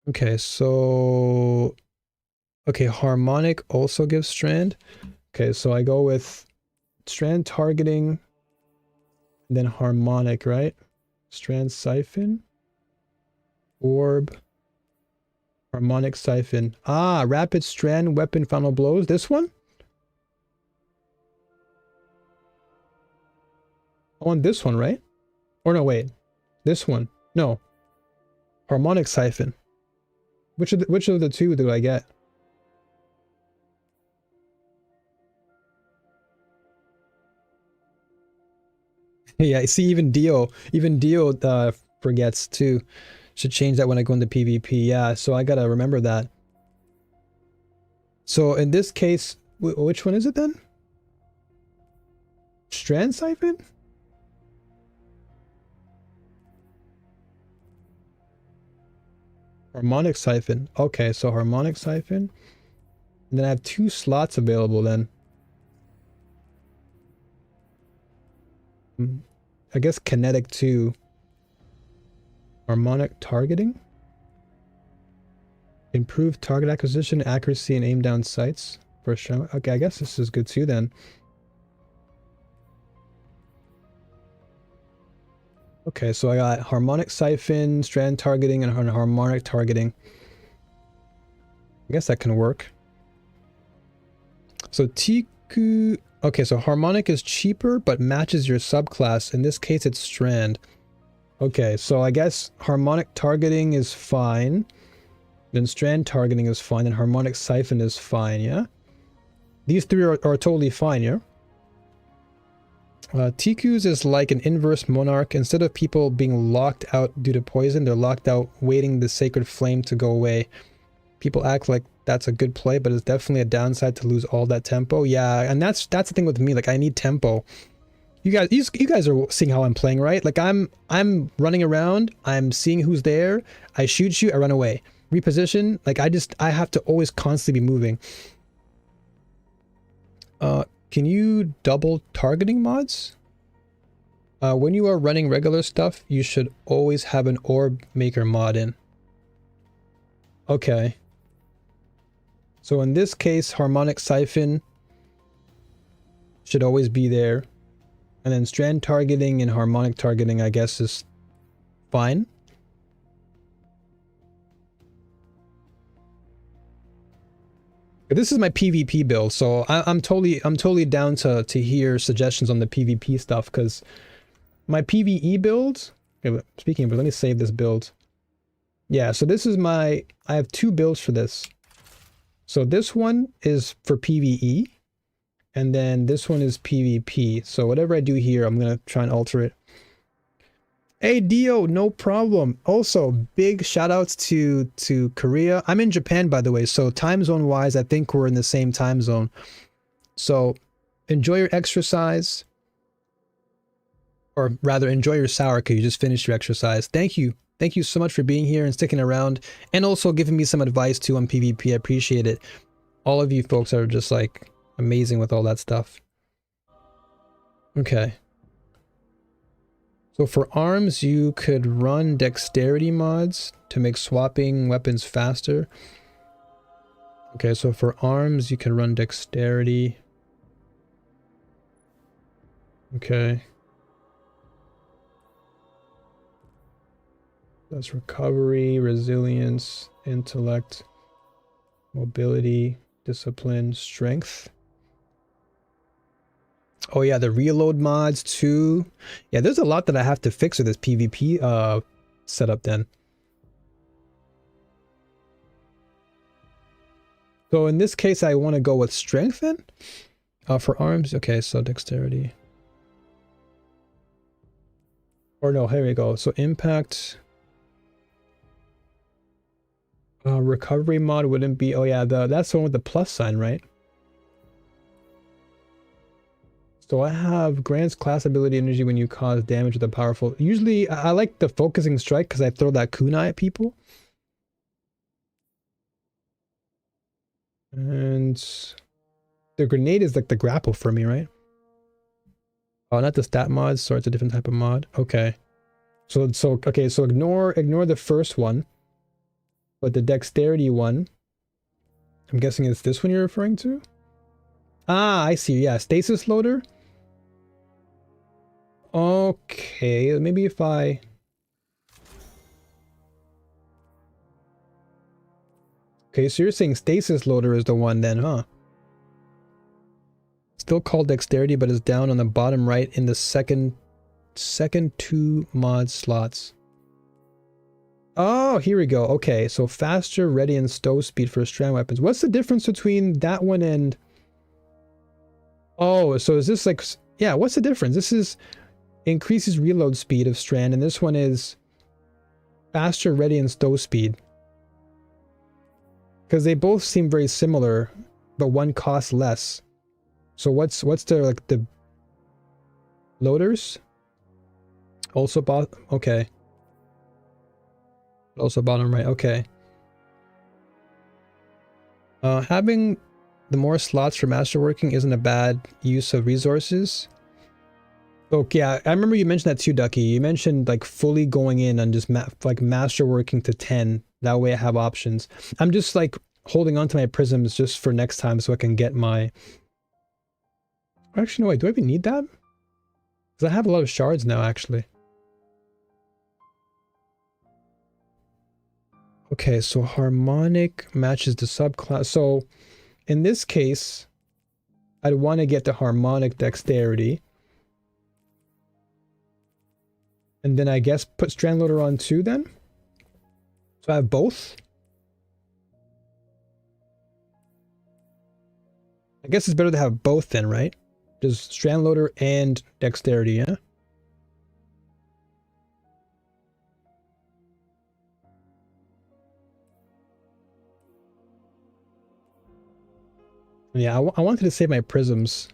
Okay, so... Okay, Harmonic also gives Strand. Okay, so I go with Strand targeting, then Harmonic, right? Strand Siphon, Orb, Harmonic Siphon. Ah, Rapid Strand Weapon Final Blows. This one? I want this one, right? Or no, wait. This one. No. Harmonic Siphon. Which of the two do I get? Yeah, I see even Dio forgets too. Should change that when I go into PvP. Yeah, so I gotta remember that. So in this case, which one is it then? Strand Siphon? Harmonic Siphon. Okay, so Harmonic Siphon. And then I have 2 slots available then. I guess Kinetic 2. Harmonic Targeting. Improved target acquisition, accuracy, and aim down sights. For sure. Okay, I guess this is good too then. Okay, so I got Harmonic Siphon, Strand Targeting, and Harmonic Targeting. I guess that can work. So Tiku... Okay, so Harmonic is cheaper, but matches your subclass. In this case, it's Strand. Okay, so I guess Harmonic Targeting is fine. Then Strand Targeting is fine, and Harmonic Siphon is fine, yeah? These 3 are totally fine, yeah? Tiku's is like an inverse Monarch. Instead of people being locked out due to poison, they're locked out waiting the Sacred Flame to go away. People act like that's a good play, but it's definitely a downside to lose all that tempo. Yeah, and that's the thing with me. Like, I need tempo. You guys are seeing how I'm playing, right? Like, I'm running around. I'm seeing who's there. I shoot you. I run away. Reposition. Like, I have to always constantly be moving. Can you double targeting mods? When you are running regular stuff, you should always have an orb maker mod in. Okay. So in this case, Harmonic Siphon should always be there. And then Strand Targeting and Harmonic Targeting, I guess, is fine. This is my PvP build, so I'm totally down to hear suggestions on the PvP stuff, because my PvE build... Okay, speaking of, let me save this build. Yeah, so this is I have 2 builds for this. So this one is for PvE, and then this one is PvP. So whatever I do here, I'm going to try and alter it. Hey Dio, no problem. Also, big shout outs to Korea. I'm in Japan, by the way, so time zone wise, I think we're in the same time zone. So enjoy your exercise, or rather enjoy your sour because you just finished your exercise. Thank you. Thank you so much for being here and sticking around, and also giving me some advice too on PvP. I appreciate it. All of you folks are just like amazing with all that stuff. Okay. So for arms, you could run dexterity mods to make swapping weapons faster. Okay, so for arms, you can run dexterity. Okay. That's recovery, resilience, intellect, mobility, discipline, strength. Oh yeah, the reload mods too. Yeah, there's a lot that I have to fix with this PvP setup then. So in this case, I want to go with strength then? For arms, okay, so dexterity. Or no, here we go. So impact. Recovery mod wouldn't be, oh yeah, that's the one with the plus sign, right? So I have grants class ability energy when you cause damage with a powerful. Usually I like the focusing strike because I throw that kunai at people. And the grenade is like the grapple for me, right? Oh, not the stat mod, so it's a different type of mod. Okay. So ignore the first one. But the dexterity one, I'm guessing it's this one you're referring to? Ah, I see. Yeah, stasis loader. Okay, maybe if I... Okay, so you're saying stasis loader is the one then, huh? Still called dexterity, but is down on the bottom right in the second two mod slots. Oh, here we go. Okay, so faster, ready, and stow speed for strand weapons. What's the difference between that one and... Oh, so is this like... Yeah, what's the difference? This is increases reload speed of strand, and this one is faster, ready, and stow speed. Because they both seem very similar, but one costs less. So what's the, like, the... Loaders? Also bought... Okay. Also bottom right, okay. Having the more slots for masterworking isn't a bad use of resources. Oh yeah, I remember you mentioned that too, Ducky. You mentioned like fully going in on just like masterworking to 10. That way I have options. I'm just like holding on to my prisms just for next time so I can get my... Actually, no, wait, do I even need that? Because I have a lot of shards now, actually. Okay, so harmonic matches the subclass. So in this case, I'd want to get the harmonic dexterity. And then I guess put Strandloader on too then? So I have both? I guess it's better to have both then, right? Just Strandloader and dexterity, yeah? Yeah, I wanted to save my prisms.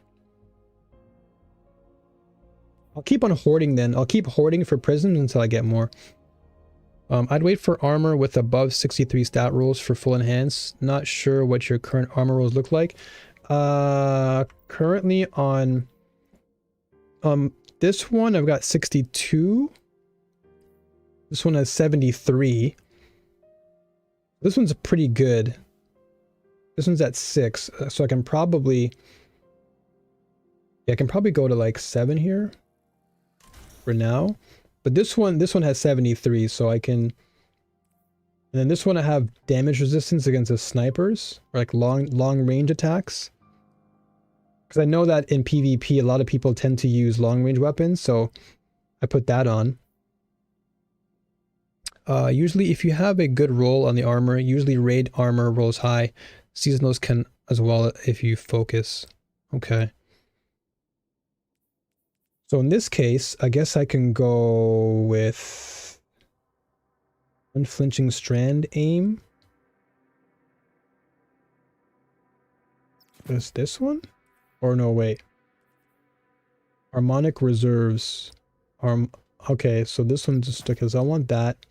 I'll keep on hoarding then. I'll keep hoarding for prisms until I get more. I'd wait for armor with above 63 stat rolls for full enhance. Not sure what your current armor rolls look like. Currently on this one I've got 62. This one has 73. This one's pretty good. This one's at 6, so I can probably... Yeah, I can probably go to like 7 here for now. But this one has 73, so I can... And then this one I have damage resistance against the snipers, or like long range attacks. Because I know that in PvP a lot of people tend to use long range weapons, so I put that on. Usually if you have a good roll on the armor, usually raid armor rolls high. Seasonals can as well if you focus. Okay. So in this case, I guess I can go with unflinching strand aim. Is this one? Or no, wait. Harmonic reserves. Okay, so this one just because I want that.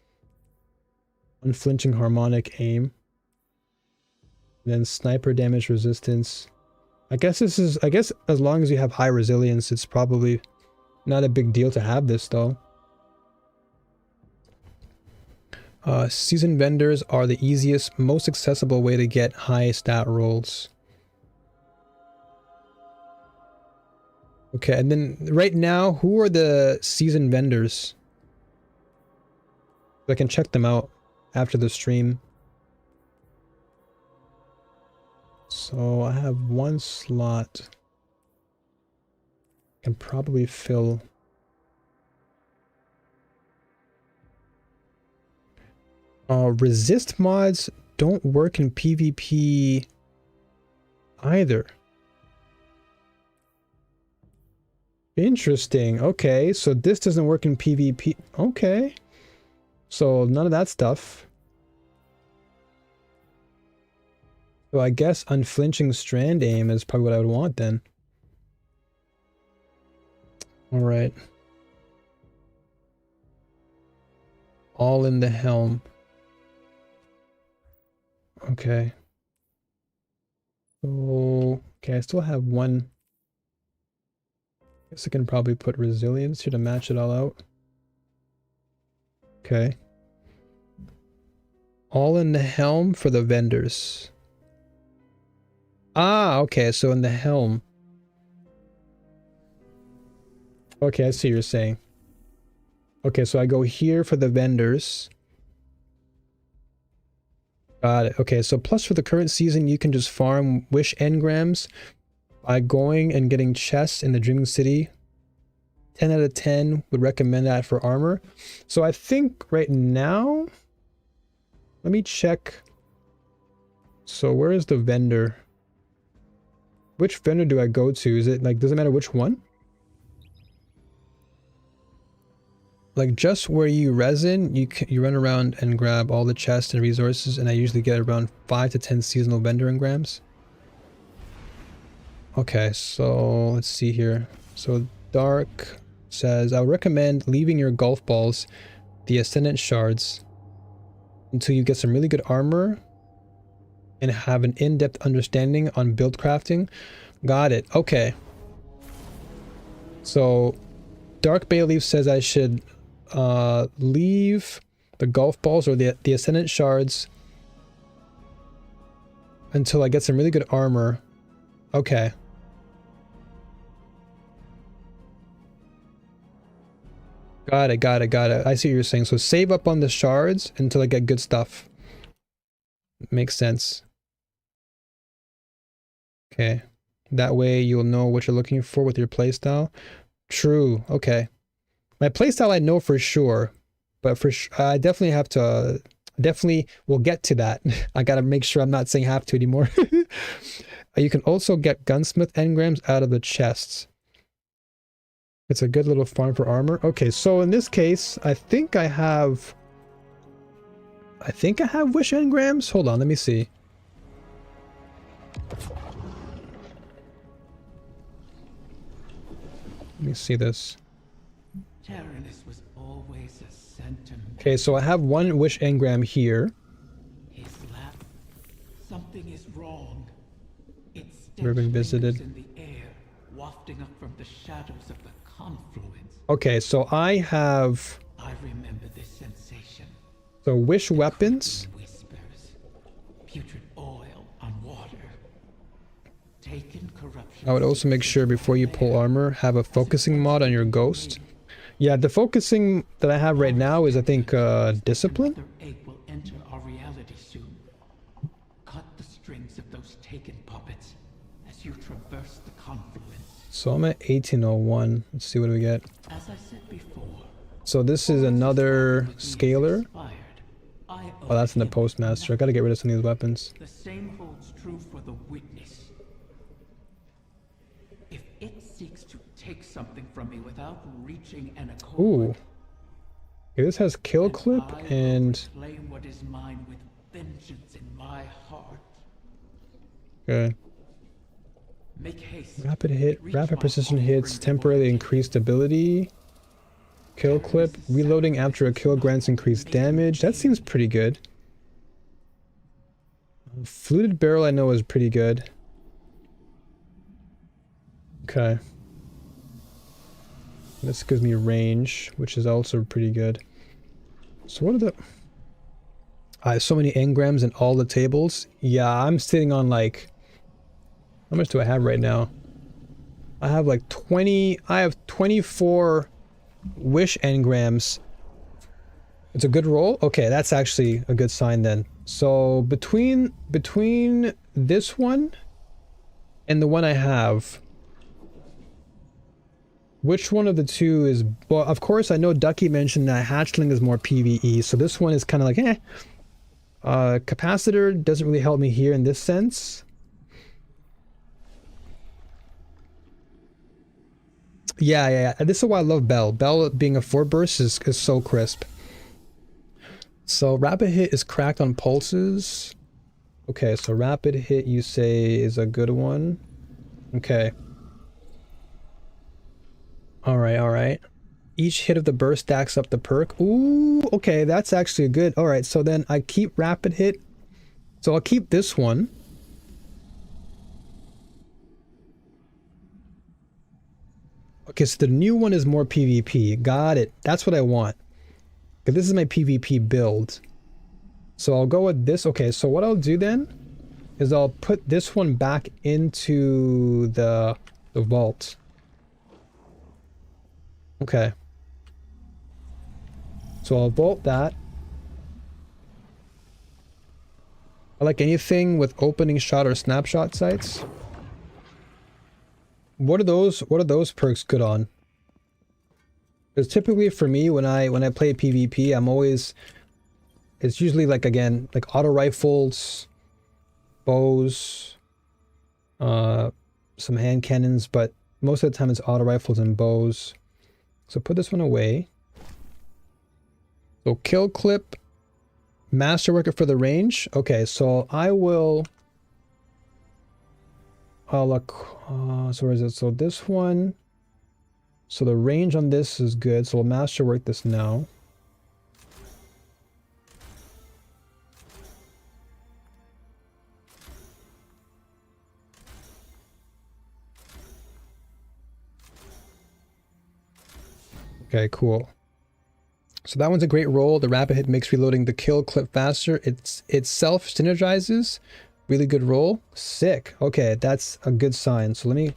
Unflinching harmonic aim. And then sniper damage resistance. I guess as long as you have high resilience, it's probably not a big deal to have this though. Seasoned vendors are the easiest, most accessible way to get high stat rolls. Okay, and then right now, who are the seasoned vendors? I can check them out after the stream. So I have one slot. Can probably fill. Resist mods don't work in PvP either. Interesting. Okay, so this doesn't work in PvP. Okay. So none of that stuff. So I guess unflinching strand aim is probably what I would want then. Alright. All in the helm. Okay. So, okay, I still have one. Guess I can probably put resilience here to match it all out. Okay. All in the helm for the vendors. Ah, okay, so in the helm. Okay, I see what you're saying. Okay, so I go here for the vendors. Got it. Okay, so plus for the current season, you can just farm wish engrams by going and getting chests in the Dreaming City. 10 out of 10 would recommend that for armor. So I think right now, let me check. So where is the vendor? Which vendor do I go to? Is it like, doesn't matter which one? Like just where you resin, you run around and grab all the chests and resources, and I usually get around 5 to 10 seasonal vendor engrams. Okay, so let's see here. So Dark says, I would recommend leaving your golf balls, the Ascendant Shards, until you get some really good armor and have an in-depth understanding on build crafting. Got it. Okay. So Dark Bayleaf says I should leave the golf balls or the Ascendant Shards until I get some really good armor. Okay. Got it, got it, got it. I see what you're saying. So save up on the shards until I get good stuff. Makes sense. Okay. That way you'll know what you're looking for with your playstyle. True. Okay. My playstyle I know for sure, but I definitely have to, definitely will get to that. I gotta make sure I'm not saying have to anymore. You can also get gunsmith engrams out of the chests. It's a good little farm for armor. Okay, so in this case, I think I have wish engrams. Hold on, let me see. Let me see this. Tyrannus was always a sentiment. Okay, so I have one wish engram here. His lap. Something is wrong. It's Never been visited. in the air, wafting up from the shadows of the confluence. Okay, so I have I remember this sensation. so wish weapons. Whispers. Putrid oil on water. Taken corruption. I would also make sure before you pull armor, have a focusing mod on your ghost. Yeah, the focusing that I have right now is, I think, discipline. Another egg will enter our reality soon. Cut the strings of those taken puppets as you traverse the confluence. So I'm at 1801. Let's see what we get. As I said before, So this is another scaler. I Oh, that's in the postmaster. I gotta get rid of some of these weapons. The same holds true for the witness. If it seeks to take something from me without reaching an accord, Ooh. Okay, this has kill clip I will and reclaim what is mine with vengeance in my heart. okay. Make haste. Rapid hit, Reach rapid my precision offering hits, before temporarily it increased ability. Kill clip, reloading after a kill grants increased damage. That seems pretty good. Fluted barrel I know is pretty good. Okay. This gives me range, which is also pretty good. So what are the... I have so many engrams in all the tables. Yeah, I'm sitting on like, how much do I have right now? I have like 20, I have 24 wish engrams. It's a good roll? Okay, that's actually a good sign then. So between this one and the one I have, which one of the two is... Well, of course, I know Ducky mentioned that hatchling is more PvE, so this one is kind of like, eh. Capacitor doesn't really help me here in this sense. Yeah. This is why I love Bell. Bell being a 4 burst is so crisp. So rapid hit is cracked on pulses. Okay, so rapid hit you say is a good one. Okay. Alright. Each hit of the burst stacks up the perk. Ooh, okay, that's actually good. Alright, so then I keep rapid hit. So I'll keep this one. Okay, so the new one is more PvP. Got it. That's what I want. Okay, this is my PvP build. So I'll go with this. Okay, so what I'll do then is I'll put this one back into the vault. Okay. So I'll vault that. I like anything with opening shot or snapshot sights. What are those perks good on? Because typically for me when I play PvP, I'm always, it's usually like, again, like auto rifles, bows, some hand cannons, but most of the time it's auto rifles and bows. So put this one away. So kill clip, masterworker for the range. Okay, so I'll look, so where is it? So this one, so the range on this is good. So we'll masterwork this now. Okay, cool. So that one's a great roll. The rapid hit makes reloading the kill clip faster. It self synergizes. Really good roll. Sick. Okay, that's a good sign. So let me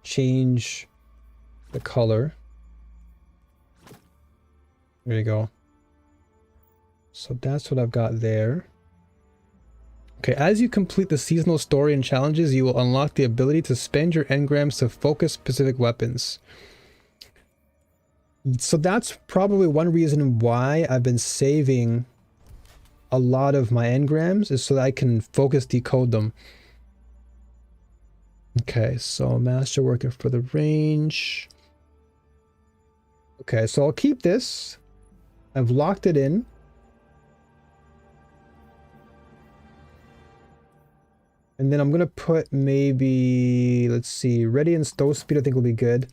change the color. There you go. So that's what I've got there. Okay, as you complete the seasonal story and challenges, you will unlock the ability to spend your engrams to focus specific weapons. So that's probably one reason why I've been saving a lot of my engrams, is so that I can focus decode them. Okay, so masterworker for the range. Okay, so I'll keep this. I've locked it in. And then I'm gonna put maybe, let's see, ready and stow speed I think will be good.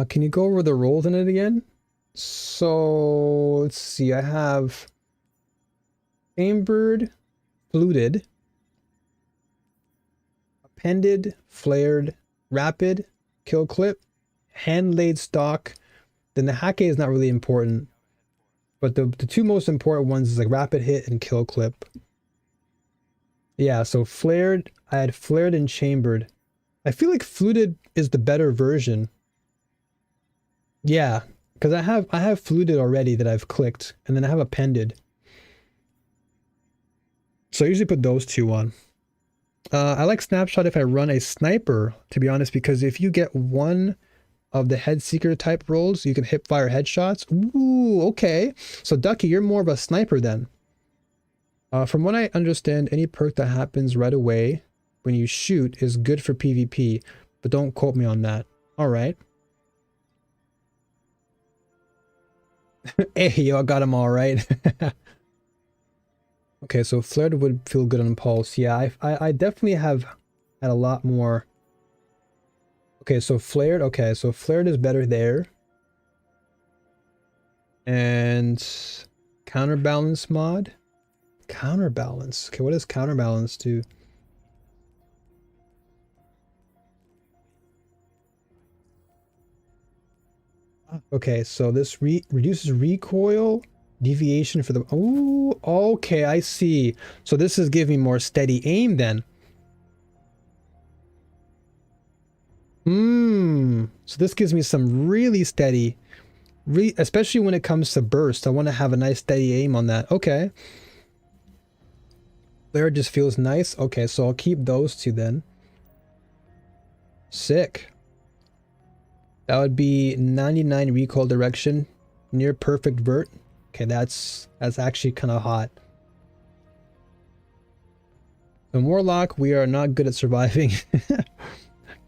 Can you go over the rolls in it again? So let's see, I have chambered, fluted, appended, flared, rapid, kill clip, hand laid stock. Then the Hake is not really important, but the two most important ones is like rapid hit and kill clip. Yeah, so flared, I had flared and chambered. I feel like fluted is the better version. Yeah, because I have fluted already that I've clicked, and then I have appended. So I usually put those two on. I like snapshot if I run a sniper, to be honest, because if you get one of the head seeker type rolls, you can hip fire headshots. Ooh, okay. So Ducky, you're more of a sniper then. From what I understand, any perk that happens right away when you shoot is good for PvP, but don't quote me on that. All right. Hey, yo, I got him all right. Okay, so flared would feel good on pulse. Yeah, I definitely have had a lot more. Okay, so flared. Okay, so flared is better there. And counterbalance mod. Counterbalance. Okay, what does counterbalance do? Okay, so this reduces recoil, deviation for the... Oh, okay, I see. So this is giving more steady aim then. So this gives me some really steady, especially when it comes to burst. I want to have a nice steady aim on that. Okay. There just feels nice. Okay, so I'll keep those two then. Sick. That would be 99 recoil direction, near perfect vert. Okay, that's actually kind of hot. In Warlock, we are not good at surviving.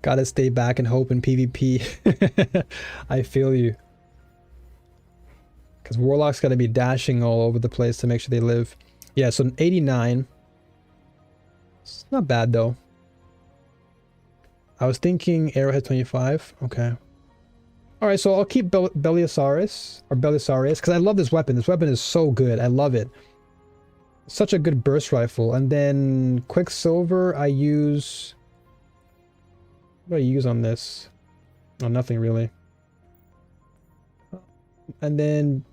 Gotta stay back and hope in PvP. I feel you. Because Warlock's gotta be dashing all over the place to make sure they live. Yeah, so 89. It's not bad though. I was thinking Arrowhead 25. Okay. Alright, so I'll keep Belisarius, because I love this weapon. This weapon is so good. I love it. Such a good burst rifle. And then Quicksilver, I use... What do I use on this? Oh, nothing really. And then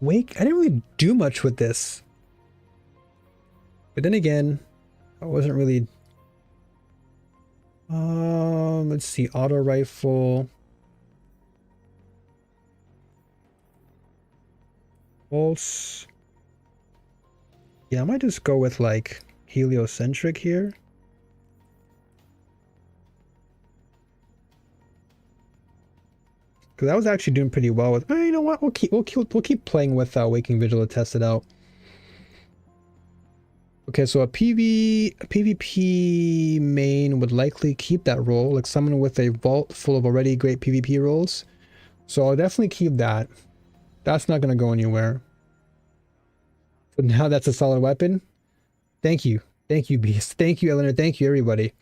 Wake, I didn't really do much with this. But then again, I wasn't really... let's see, auto rifle. Pulse. Yeah, I might just go with like heliocentric here. Because I was actually doing pretty well with. You know what? We'll keep playing with Waking Vigil to test it out. Okay, so a PvP main would likely keep that role, like someone with a vault full of already great PvP roles. So I'll definitely keep that. That's not gonna go anywhere. So now that's a solid weapon. Thank you, Beast. Thank you, Eleanor. Thank you, everybody.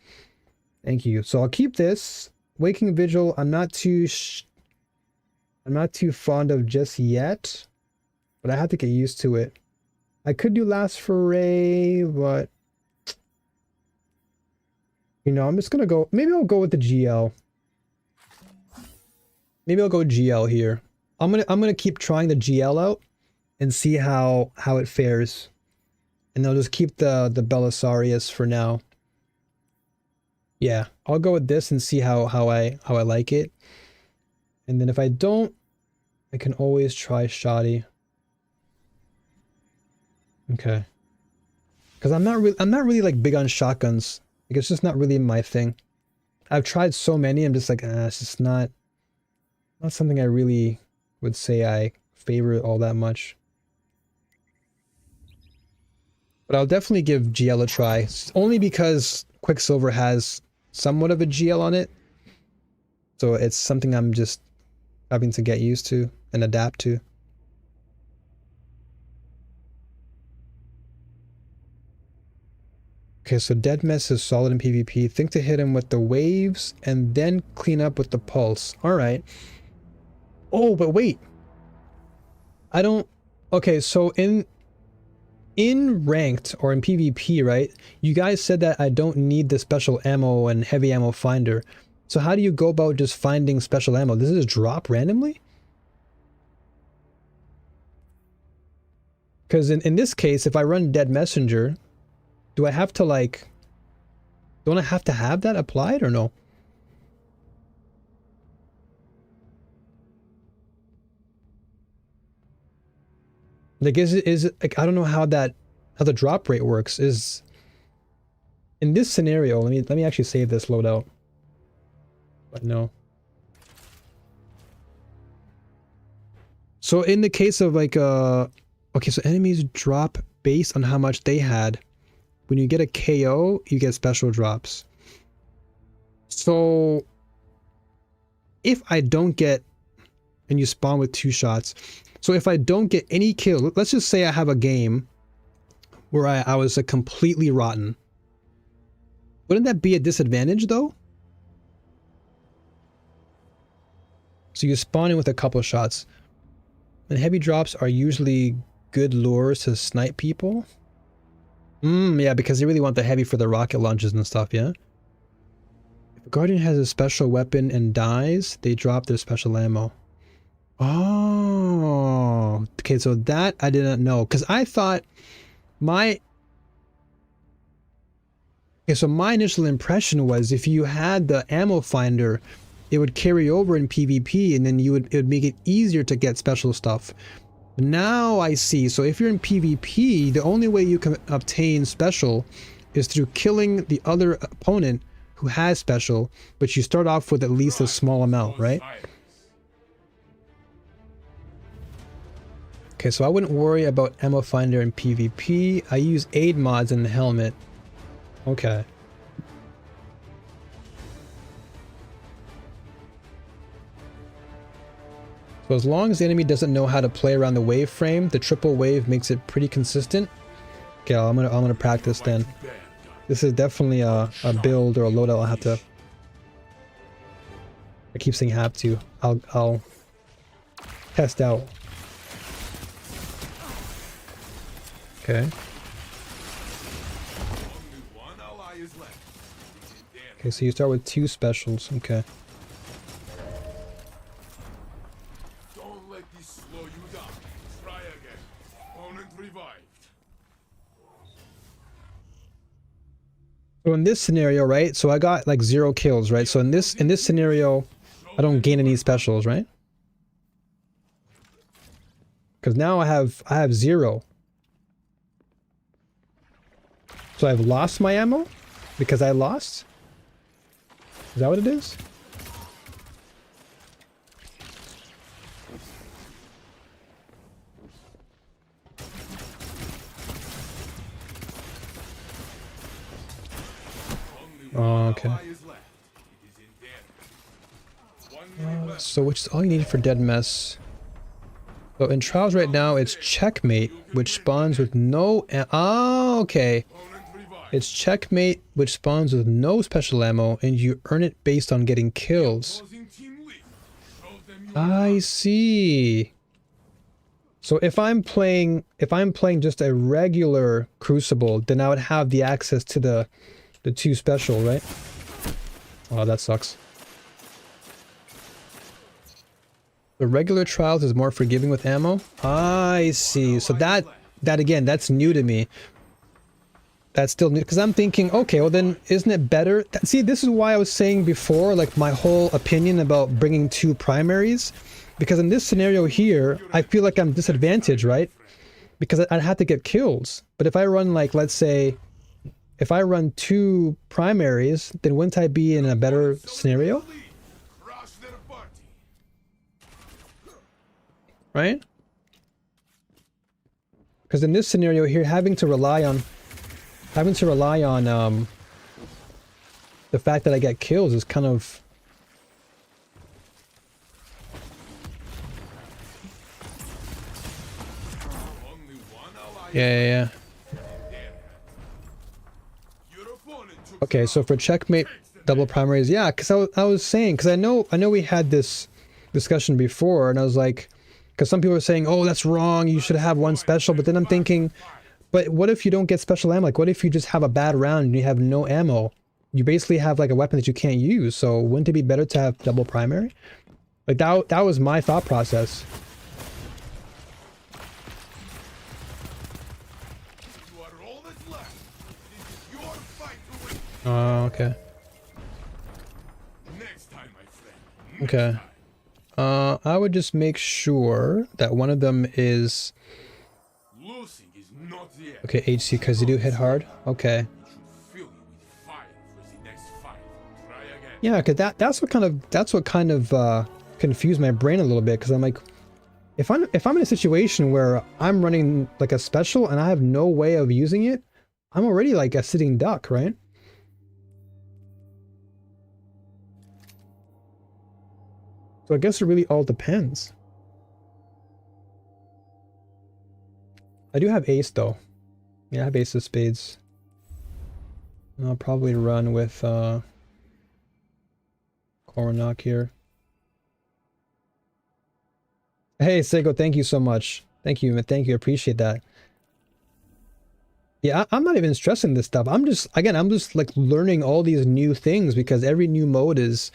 Thank you. So I'll keep this. Waking Vigil. I'm not too fond of just yet, but I have to get used to it. I could do Last Foray, but you know, I'm just gonna go. Maybe I'll go with the GL. Maybe I'll go GL here. I'm gonna keep trying the GL out and see how it fares, and I'll just keep the Belisarius for now. Yeah, I'll go with this and see how I like it. And then if I don't, I can always try Shoddy. Okay. Because I'm not really like big on shotguns. Like it's just not really my thing. I've tried so many, I'm just like, it's just not something I really would say I favor all that much. But I'll definitely give GL a try. Only because Quicksilver has somewhat of a GL on it. So it's something I'm just having to get used to and adapt to. Okay, so Dead Mess is solid in PvP. Think to hit him with the waves and then clean up with the pulse. Alright. Oh, but wait. I don't... Okay, so in ranked or in PvP, right? You guys said that I don't need the special ammo and heavy ammo finder. So how do you go about just finding special ammo? Does it just drop randomly? Because in this case, if I run Dead Messenger, do I have to like... Don't I have to have that applied or no? Like is it like I don't know how the drop rate works. Is in this scenario, let me actually save this loadout. But no. So in the case of like okay, so enemies drop based on how much they had. When you get a KO, you get special drops. So if I don't get, and you spawn with 2 shots. So if I don't get any kill, let's just say I have a game where I was completely rotten. Wouldn't that be a disadvantage though? So you spawn in with a couple shots. And heavy drops are usually good lures to snipe people. Yeah, because they really want the heavy for the rocket launches and stuff, yeah? If a guardian has a special weapon and dies, they drop their special ammo. Oh, okay, so that I didn't know, because I thought my okay, so my initial impression was if you had the ammo finder, it would carry over in PvP, and then it would make it easier to get special stuff. Now I see. So if you're in PvP, the only way you can obtain special is through killing the other opponent who has special, but you start off with at least a small amount, right? Okay, so I wouldn't worry about ammo finder in PvP. I use aid mods in the helmet. Okay. So as long as the enemy doesn't know how to play around the wave frame, the triple wave makes it pretty consistent. Okay, I'm gonna practice then. This is definitely a build or a loadout I'll have to. I keep saying have to. I'll test out. Okay. Okay, so you start with 2 specials. Okay. Don't let this slow you down. Try again. Opponent revived. So in this scenario, right? So I got like 0 kills, right? So in this scenario, I don't gain any specials, right? Because now I have 0. So I've lost my ammo because I lost. Is that what it is? Oh, okay. So which is all you need for dead mess. So in trials right now, it's checkmate, which spawns with no. Oh, okay. It's checkmate, which spawns with no special ammo, and you earn it based on getting kills. I see. So if I'm playing just a regular Crucible, then I would have the access to the 2 special, right? Oh, that sucks. The regular trials is more forgiving with ammo. I see. So that again, that's new to me. That's still new, because I'm thinking, okay, well then, isn't it better? See, this is why I was saying before, like my whole opinion about bringing 2 primaries, because in this scenario here, I feel like I'm disadvantaged, right? Because I'd have to get kills. But if I run, like, let's say, if I run 2 primaries, then wouldn't I be in a better scenario? Right? Because in this scenario here, having to rely on the fact that I get kills is kind of. Yeah. Okay, so for checkmate double primaries, yeah, because I was saying, because I know we had this discussion before, and I was like, because some people are saying, oh, that's wrong, you should have 1 special, but then I'm thinking, but what if you don't get special ammo? Like, what if you just have a bad round and you have no ammo? You basically have like a weapon that you can't use, so wouldn't it be better to have double primary? Like, that was my thought process. Oh, okay. Okay. I would just make sure that one of them is... Okay, HC, because you do hit hard. Okay. Yeah, because that's what kind of confused my brain a little bit, because I'm like, if I'm in a situation where I'm running like a special and I have no way of using it, I'm already like a sitting duck, right? So I guess it really all depends. I do have ace though. Yeah, I have ace of spades. I'll probably run with Coronac here. Hey Sego, thank you so much. Thank you, thank you, appreciate that. Yeah, I'm not even stressing this stuff. I'm just like learning all these new things, because every new mode is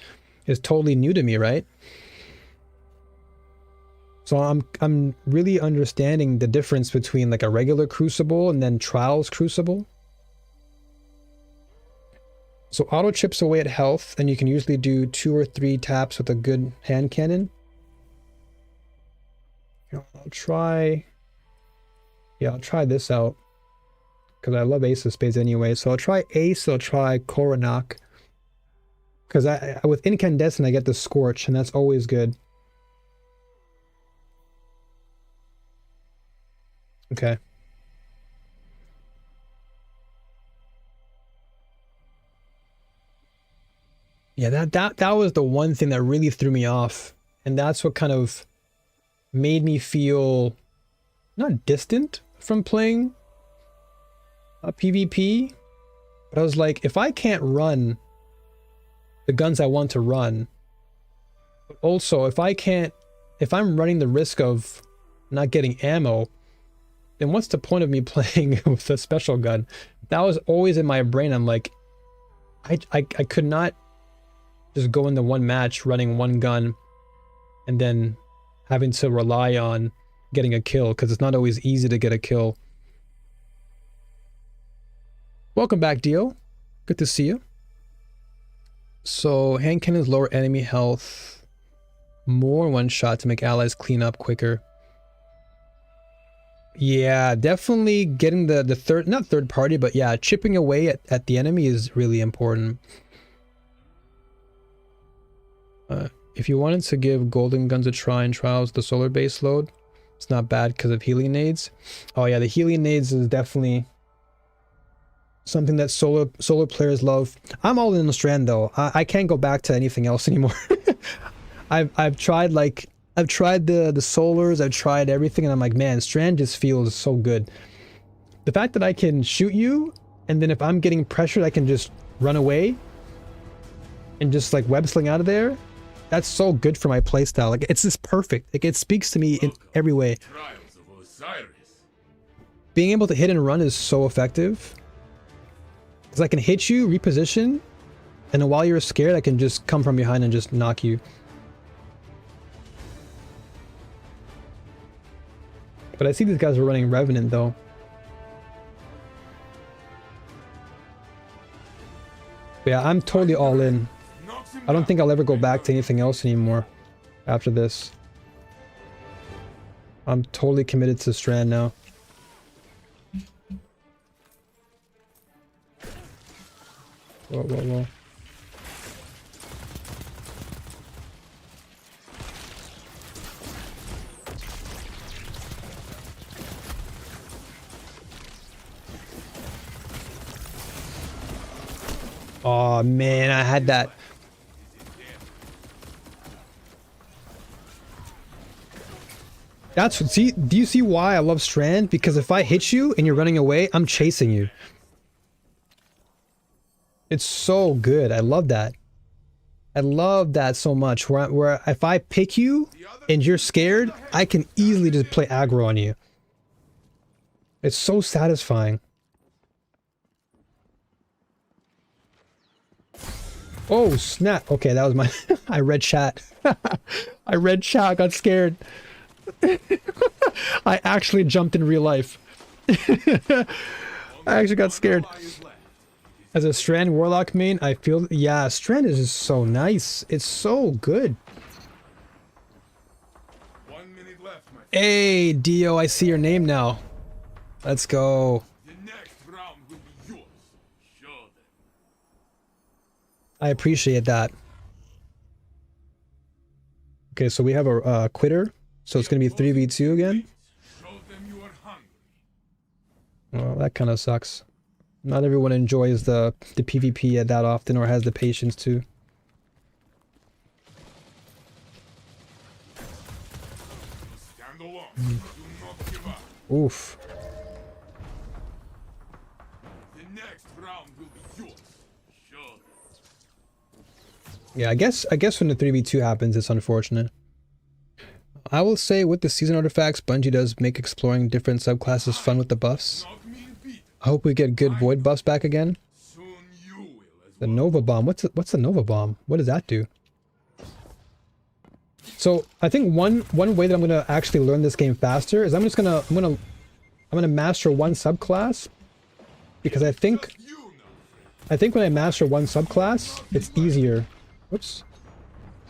totally new to me, right? So I'm really understanding the difference between like a regular crucible and then Trials crucible. So auto chips away at health, and you can usually do 2 or 3 taps with a good hand cannon. I'll try this out because I love Ace of Spades anyway. So I'll try Ace. I'll try Coronac because I with Incandescent I get the Scorch, and that's always good. Okay. Yeah, that was the one thing that really threw me off, and that's what kind of made me feel not distant from playing a PvP, but I was like, if I can't run the guns I want to run, but also if I'm running the risk of not getting ammo, then what's the point of me playing with a special gun? That was always in my brain. I'm like, I could not just go into one match running one gun and then having to rely on getting a kill, because it's not always easy to get a kill. Welcome back, Dio. Good to see you. So hand cannons lower enemy health more one shot to make allies clean up quicker. Yeah, definitely getting the not third party, but yeah, chipping away at the enemy is really important. If you wanted to give golden guns a try in Trials, the solar base load, it's not bad because of healing nades. Oh yeah, the healing nades is definitely something that solar players love. I'm all in the Strand though. I can't go back to anything else anymore. I've tried the solars, I've tried everything, and I'm like, man, Strand just feels so good. The fact that I can shoot you, and then if I'm getting pressured, I can just run away and just like web sling out of there. That's so good for my playstyle. Like, it's just perfect. Like, it speaks to me in every way. Being able to hit and run is so effective. Because I can hit you, reposition, and then while you're scared, I can just come from behind and just knock you. But I see these guys are running Revenant though. But yeah, I'm totally all in. I don't think I'll ever go back to anything else anymore after this. I'm totally committed to Strand now. Whoa, whoa, whoa. Oh man, I had that. See, do you see why I love Strand? Because if I hit you and you're running away, I'm chasing you. It's so good. I love that. I love that so much. Where if I pick you and you're scared, I can easily just play aggro on you. It's so satisfying. Oh, snap. Okay, that was my... I read chat. I read chat. I got scared. I actually jumped in real life. I actually got scared. As a Strand Warlock main, I feel... Yeah, Strand is just so nice. It's so good. 1 minute left, my friend. Hey, Dio, I see your name now. Let's go. The next round will be yours. Show them. I appreciate that. Okay, so we have a quitter. So it's going to be 3v2 again. Show them you are hungry. Well, that kind of sucks. Not everyone enjoys the PvP that often or has the patience to. Stand alone. Do not give up. Oof. The next round will be yours. Show them. Yeah, I guess when the 3v2 happens, it's unfortunate. I will say with the season artifacts, Bungie does make exploring different subclasses fun with the buffs. Knock me in beat. I hope we get good void buffs back again. Soon you will as The well. Nova Bomb. What's the Nova Bomb? What does that do? So I think one way that I'm gonna actually learn this game faster is I'm gonna master one subclass, because I think when I master one subclass, it's easier. Whoops.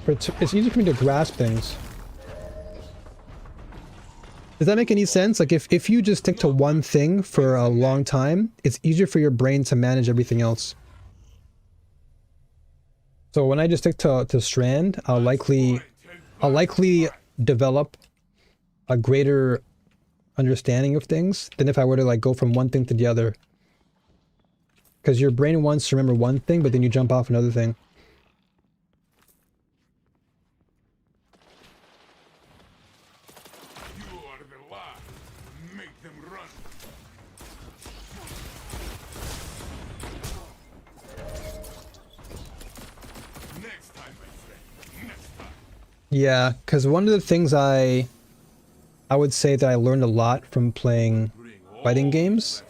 It's easier for me to grasp things. Does that make any sense? Like if you just stick to one thing for a long time, it's easier for your brain to manage everything else. So when I just stick to Strand, I'll likely develop a greater understanding of things than if I were to like go from one thing to the other. Because your brain wants to remember one thing, but then you jump off another thing. You are the last. Make them run. Next time, my friend. Next time. Yeah, because one of the things I would say that I learned a lot from playing fighting games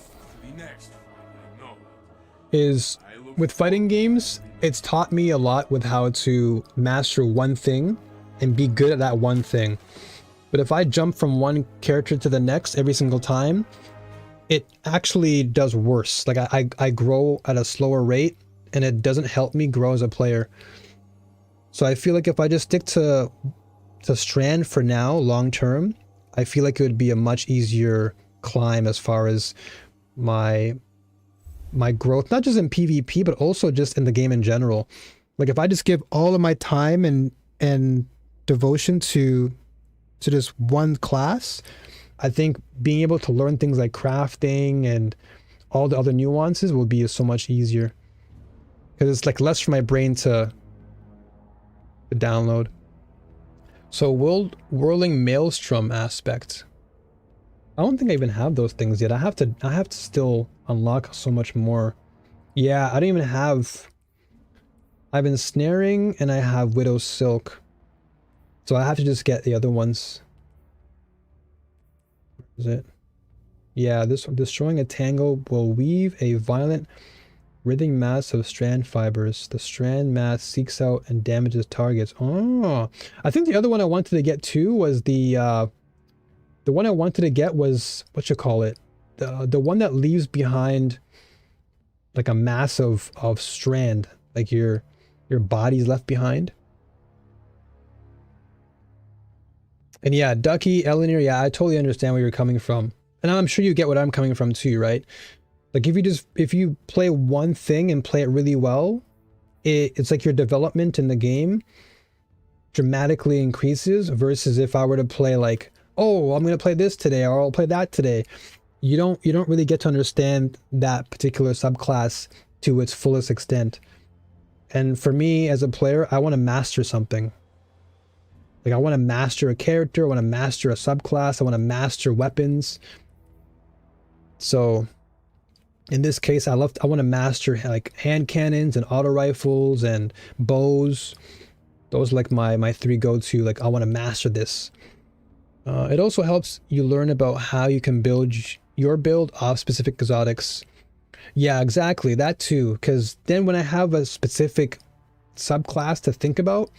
is with fighting games, it's taught me a lot with how to master one thing and be good at that one thing. But if I jump from one character to the next every single time, it actually does worse. Like I grow at a slower rate and it doesn't help me grow as a player. So I feel like if I just stick to Strand for now, long term, I feel like it would be a much easier climb as far as my growth, not just in PvP, but also just in the game in general. Like if I just give all of my time and devotion to just one class, I think being able to learn things like crafting and all the other nuances will be so much easier. Because it's like less for my brain to download. So whirling maelstrom aspect. I don't think I even have those things yet. I have to still unlock so much more. Yeah, I don't even have. I've been snaring and I have Widow's Silk. So I have to just get the other ones. Is it? Yeah, this one. Destroying a tangle will weave a violent writhing mass of strand fibers. The strand mass seeks out and damages targets. Oh, I think the other one I wanted to get too was the one I wanted to get was, what you call it? The one that leaves behind like a mass of strand, like your body's left behind. And yeah, Ducky, Eleanor, yeah, I totally understand where you're coming from. And I'm sure you get what I'm coming from too, right? Like if you play one thing and play it really well, it's like your development in the game dramatically increases versus if I were to play like, oh, I'm going to play this today or I'll play that today. You don't really get to understand that particular subclass to its fullest extent. And for me as a player, I want to master something. Like I want to master a character, I want to master a subclass, I want to master weapons. So in this case, I want to master like hand cannons and auto rifles and bows. Those are like my three go-to, like I want to master this. It also helps you learn about how you can build your build off specific exotics. Yeah, exactly, that too, because then when I have a specific subclass to think about,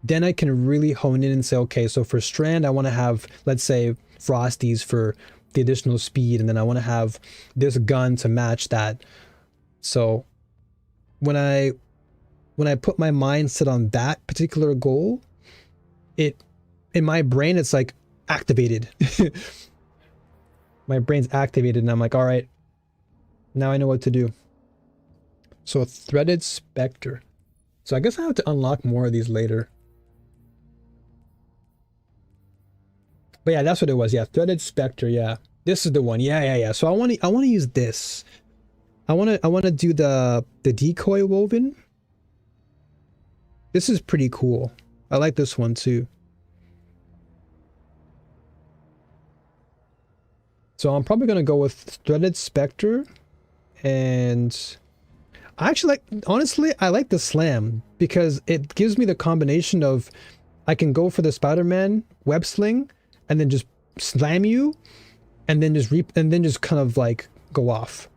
then I can really hone in and say, okay, so for Strand, I want to have, let's say, Frosties for the additional speed, and then I want to have this gun to match that. So when I put my mindset on that particular goal, in my brain, it's like activated. My brain's activated and I'm like, all right, now I know what to do. So Threaded Spectre. So I guess I have to unlock more of these later. But yeah, that's what it was. Yeah, Threaded Spectre. Yeah, this is the one. Yeah. So I want to use this. I want to do the decoy woven. This is pretty cool. I like this one too. So I'm probably going to go with Threaded Spectre, and I actually honestly, I like the slam because it gives me the combination of I can go for the Spider-Man web sling and then just slam you and then just kind of like go off.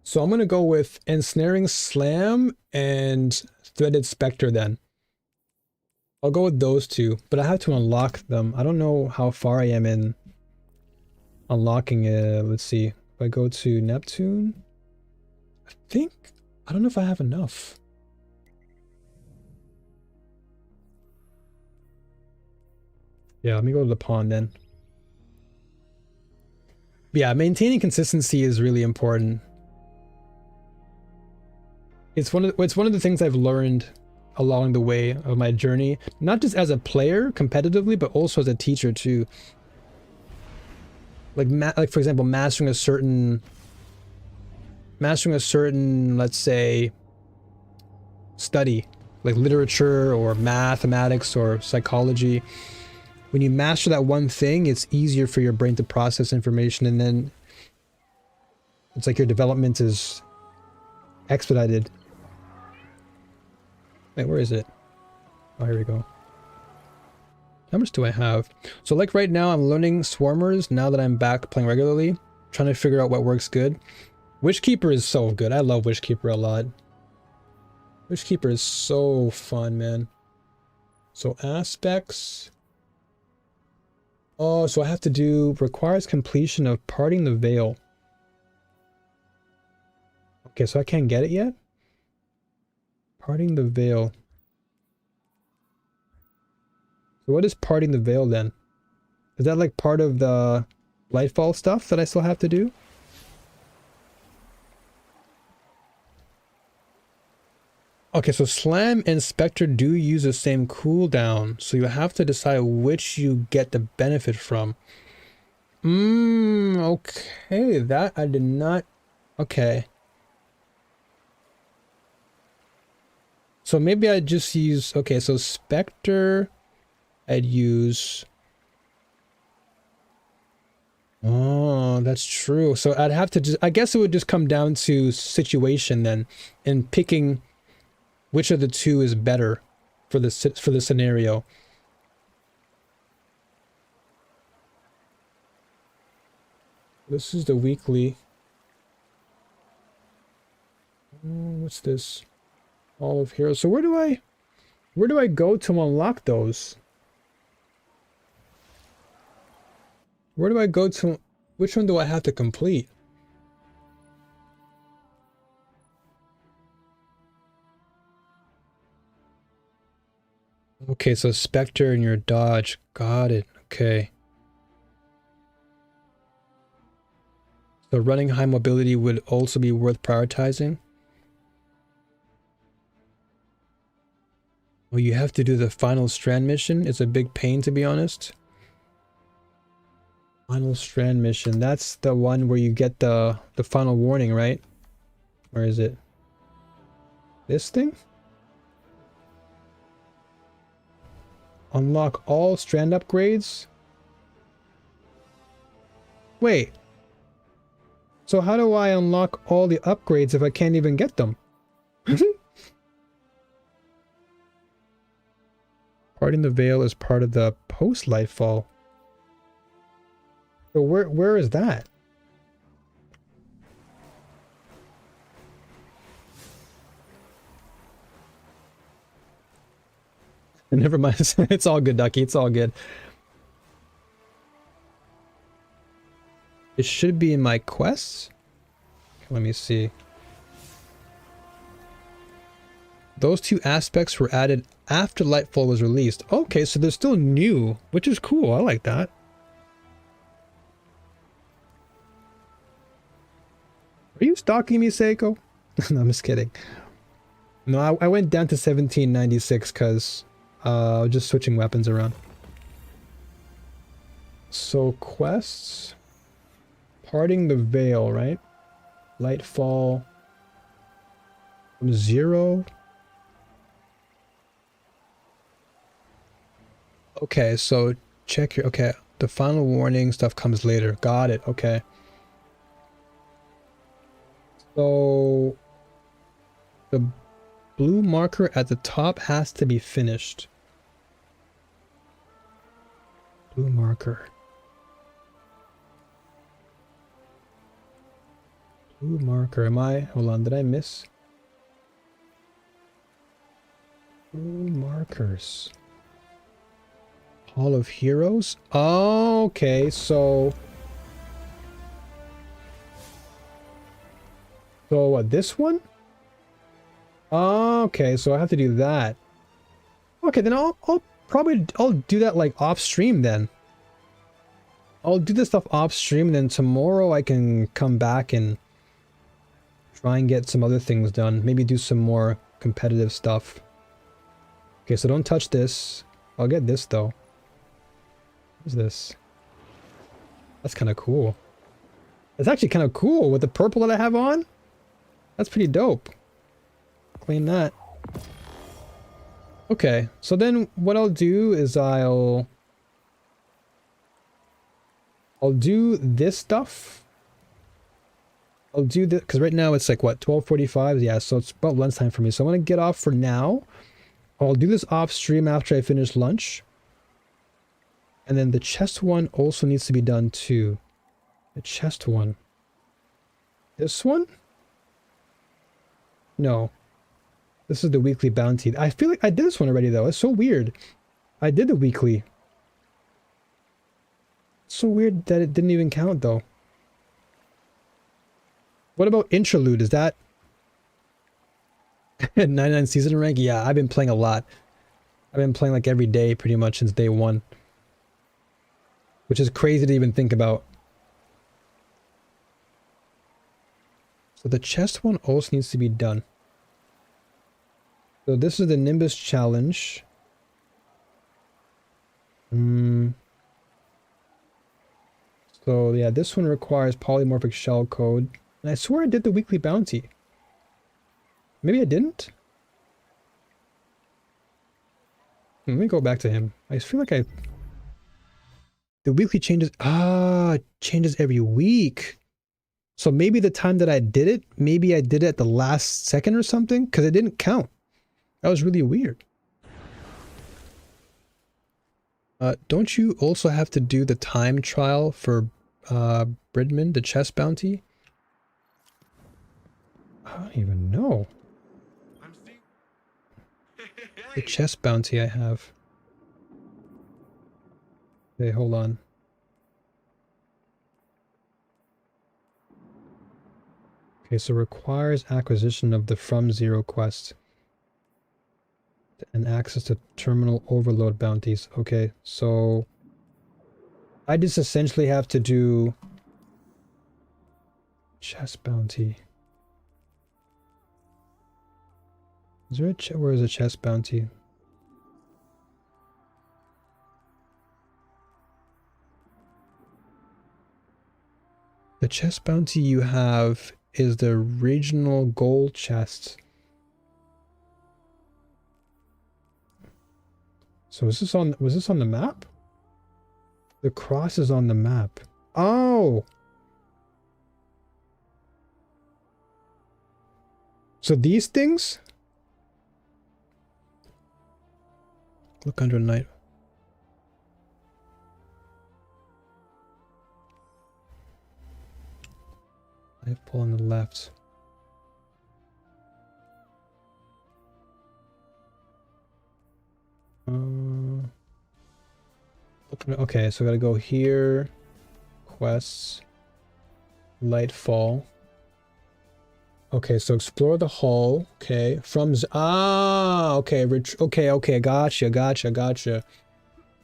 So I'm going to go with Ensnaring Slam and Threaded Spectre then. I'll go with those two, but I have to unlock them. I don't know how far I am in unlocking it. Let's see. If I go to Neptune, I think, I don't know if I have enough. Yeah, let me go to the pond then. Yeah, maintaining consistency is really important. It's one of the things I've learned along the way of my journey, not just as a player competitively, but also as a teacher too. Like for example, mastering a certain, let's say, study, like literature or mathematics or psychology. When you master that one thing, it's easier for your brain to process information, and then it's like your development is expedited. Wait, where is it? Oh, here we go. How much do I have? So like right now I'm learning Swarmers now that I'm back playing regularly, trying to figure out what works good. Witchkeeper is so good. I love Witchkeeper a lot. Witchkeeper is so fun, man. So aspects. Oh, so I have to do requires completion of parting the veil. Okay, so I can't get it yet? Parting the veil. So what is parting the veil then? Is that like part of the Lightfall stuff that I still have to do? Okay, so Slam and Spectre do use the same cooldown, so you have to decide which you get the benefit from. Okay, that I did not... Okay. So maybe I just use... Okay, so Spectre, I'd use... Oh, that's true. So I'd have to just... I guess it would just come down to situation then, and picking which of the two is better for the scenario. This is the weekly. What's this? All of Heroes. So where do I go to unlock those? Where do I go to? Which one do I have to complete? Okay, so Spectre and your dodge. Got it. Okay. So running high mobility would also be worth prioritizing. Well, you have to do the final strand mission. It's a big pain, to be honest. Final strand mission. That's the one where you get the final warning, right? Where is it? This thing? Unlock all strand upgrades? Wait. So how do I unlock all the upgrades if I can't even get them? Parting the Veil is part of the post-Lightfall. So where is that? Never mind. It's all good, Ducky. It's all good. It should be in my quests. Let me see. Those two aspects were added after Lightfall was released. Okay, so they're still new, which is cool. I like that. Are you stalking me, Seiko? No, I'm just kidding. No, I went down to 1796 because just switching weapons around. So quests, parting the veil, right? Lightfall, 0. Okay, so check your, okay, the final warning stuff comes later. Got it, okay. So the blue marker at the top has to be finished. Blue marker. Blue marker. Am I? Hold on. Did I miss? Blue markers. Hall of Heroes? Okay, so... So what, this one? Okay, so I have to do that. Okay, then I'll do that like off stream then. I'll do this stuff off stream, and then tomorrow I can come back and try and get some other things done. Maybe do some more competitive stuff. Okay, so don't touch this. I'll get this though. What's this? That's kind of cool. It's actually kind of cool with the purple that I have on. That's pretty dope. Claim that. Okay, so then what I'll do is I'll do this stuff. I'll do this because right now it's like what, 12:45? Yeah, so it's about lunchtime for me. So I'm gonna get off for now. I'll do this off stream after I finish lunch. And then the chest one also needs to be done too. The chest one. This one? No. This is the weekly bounty. I feel like I did this one already though. It's so weird. I did the weekly. It's so weird that it didn't even count though. What about interlude? Is that 99 season rank? Yeah, I've been playing a lot. I've been playing like every day pretty much since day one. Which is crazy to even think about. So the chest one also needs to be done. So this is the Nimbus challenge. So yeah, this one requires polymorphic shell code. And I swear I did the weekly bounty. Maybe I didn't? Let me go back to him. I feel like the weekly changes. Changes every week. So maybe the time that I did it, maybe I did it at the last second or something, because it didn't count. That was really weird. Don't you also have to do the time trial for Bridman, the chest bounty? I don't even know. The chest bounty I have. Okay, hold on. Okay, so requires acquisition of the From Zero quest and access to terminal overload bounties. Okay, so I just essentially have to do chest bounty. Is there a where is a chest bounty? The chest bounty you have is the regional gold chest. So is this on, was this on the map? The cross is on the map. Oh! So these things? Look under night. I pull on the left. Okay, so I gotta go here. Quests. Lightfall. Okay, so explore the hall. Okay, okay, okay, gotcha.